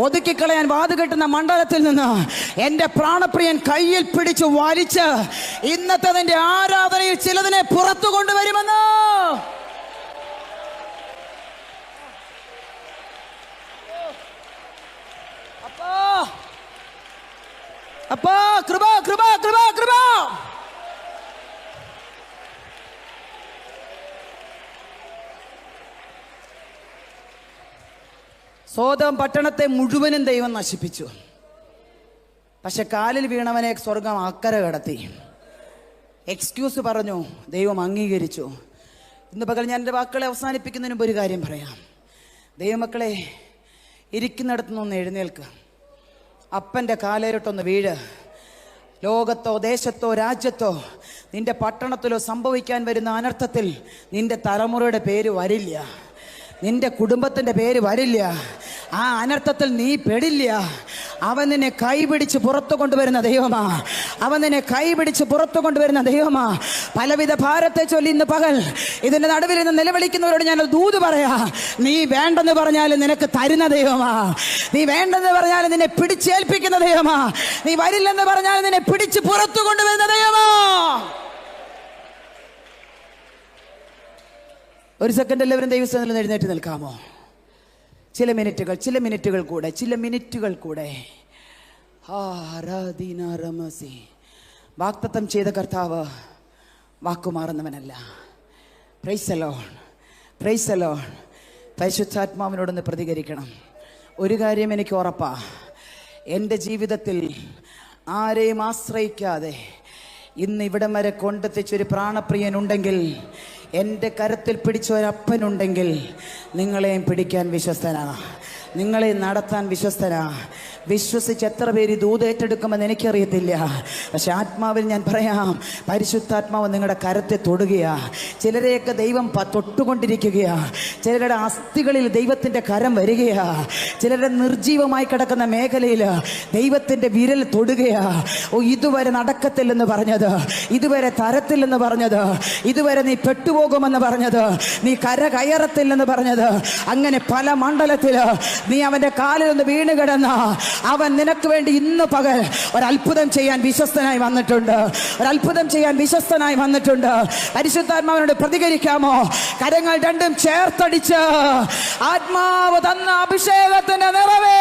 ഒതുക്കിക്കളയാൻ വാതുകെട്ടുന്ന മണ്ഡലത്തിൽ നിന്ന് എൻ്റെ പ്രാണപ്രിയൻ കയ്യിൽ പിടിച്ച് വലിച്ച് ഇന്നത്തെ നിന്റെ ആരാധനയിൽ ചിലതിനെ പുറത്തു കൊണ്ടുവരുമെന്ന്. അപ്പാ കൃപ കൃപ കൃപ കൃപ. സോദോം പട്ടണത്തെ മുഴുവനും ദൈവം നശിപ്പിച്ചു. പക്ഷെ കാലിൽ വീണവനെ സ്വർഗം അക്കരെ കടത്തി. എക്സ്ക്യൂസ് പറഞ്ഞു, ദൈവം അംഗീകരിച്ചു. ഇന്ന് പകൽ ഞാൻ എൻ്റെ വാക്കുകളെ അവസാനിപ്പിക്കുന്നതിന് മുമ്പ് ഒരു കാര്യം പറയാം. ദൈവമക്കളെ, ഇരിക്കുന്നിടത്തു നിന്ന് എഴുന്നേൽക്കുക. അപ്പൻ്റെ കാലേറിട്ടൊന്ന് വീഴ്. ലോകത്തോ ദേശത്തോ രാജ്യത്തോ നിന്റെ പട്ടണത്തിലോ സംഭവിക്കാൻ വരുന്ന അനർത്ഥത്തിൽ നിന്റെ തലമുറയുടെ പേര് വരില്ല, നിന്റെ കുടുംബത്തിൻ്റെ പേര് വരില്ല. ആ അനർത്ഥത്തിൽ നീ പെടില്ല. അവൻ നിന്നെ കൈപിടിച്ച് പുറത്തു കൊണ്ടുവരുന്ന ദൈവമാ. അവൻ നിന്നെ കൈപിടിച്ച് പുറത്തു കൊണ്ടുവരുന്ന ദൈവമാ. പലവിധ ഭാരത്തെ ചൊല്ലി ഇന്ന് പകൽ ഇതിന്റെ നടുവിൽ നിന്ന് നിലവിളിക്കുന്നവരോട് ഞാൻ ദൂത് പറയാ. നീ വേണ്ടെന്ന് പറഞ്ഞാലും നിനക്ക് തരുന്ന ദൈവമാ. നീ വേണ്ടെന്ന് പറഞ്ഞാലും നിന്നെ പിടിച്ചേൽപ്പിക്കുന്ന ദൈവമാ. നീ വരില്ലെന്ന് പറഞ്ഞാലും നിന്നെ പിടിച്ച് പുറത്തു കൊണ്ടുവരുന്ന ദൈവമാ. ഒരു സെക്കൻഡ് എല്ലാവരും ദൈവസ്ഥാനത്തിൽ എഴുന്നേറ്റ് നിൽക്കാമോ? ചില മിനിറ്റുകൾ കൂടെ വാഗ്ദത്തം ചെയ്ത കർത്താവ് വാക്കുമാറുന്നവനല്ല. Praise the Lord, praise the Lord. പരിശുദ്ധാത്മാവിനോടൊന്ന് പ്രതികരിക്കണം. ഒരു കാര്യം എനിക്ക് ഉറപ്പാ, എൻ്റെ ജീവിതത്തിൽ ആരെയും ആശ്രയിക്കാതെ ഇന്ന് ഇവിടം വരെ കൊണ്ടെത്തിച്ചൊരു പ്രാണപ്രിയനുണ്ടെങ്കിൽ, എൻ്റെ കരത്തിൽ പിടിച്ച ഒരപ്പനുണ്ടെങ്കിൽ, നിങ്ങളെയും പിടിക്കാൻ വിശ്വസ്തനാ, നിങ്ങളെ നടത്താൻ വിശ്വസ്തനാ. വിശ്വസിച്ച് എത്ര പേര് ദൂത് ഏറ്റെടുക്കുമെന്ന് എനിക്കറിയത്തില്ല. പക്ഷെ ആത്മാവിൽ ഞാൻ പറയാം, പരിശുദ്ധാത്മാവ് നിങ്ങളുടെ കരത്തെ തൊടുകയാ. ചിലരെയൊക്കെ ദൈവം തൊട്ടുകൊണ്ടിരിക്കുകയാ. ചിലരുടെ അസ്ഥികളിൽ ദൈവത്തിൻ്റെ കരം വരികയാ. ചിലരുടെ നിർജീവമായി കിടക്കുന്ന മേഖലയിൽ ദൈവത്തിൻ്റെ വിരൽ തൊടുകയാ. ഓ, ഇതുവരെ നടക്കത്തില്ലെന്ന് പറഞ്ഞത്, ഇതുവരെ തരത്തില്ലെന്ന് പറഞ്ഞത്, ഇതുവരെ നീ പെട്ടുപോകുമെന്ന് പറഞ്ഞത്, നീ കര കയറത്തില്ലെന്ന് പറഞ്ഞത്, അങ്ങനെ പല മണ്ഡലത്തിൽ നീ അവൻ്റെ കാലിൽ ഒന്ന് വീണ് കിടന്ന അവൻ നിനക്ക് വേണ്ടി ഇന്ന് പകൽ ഒരത്ഭുതം ചെയ്യാൻ വിശ്വസ്തനായി വന്നിട്ടുണ്ട്. ഒരത്ഭുതം ചെയ്യാൻ വിശ്വസ്തനായി വന്നിട്ടുണ്ട്. പരിശുദ്ധാത്മാവിനോട് പ്രതികരിക്കാമോ? കരങ്ങൾ രണ്ടും ചേർത്തടിച്ച് ആത്മാവ് തന്ന അഭിഷേകത്തിന്റെ നിറവിൽ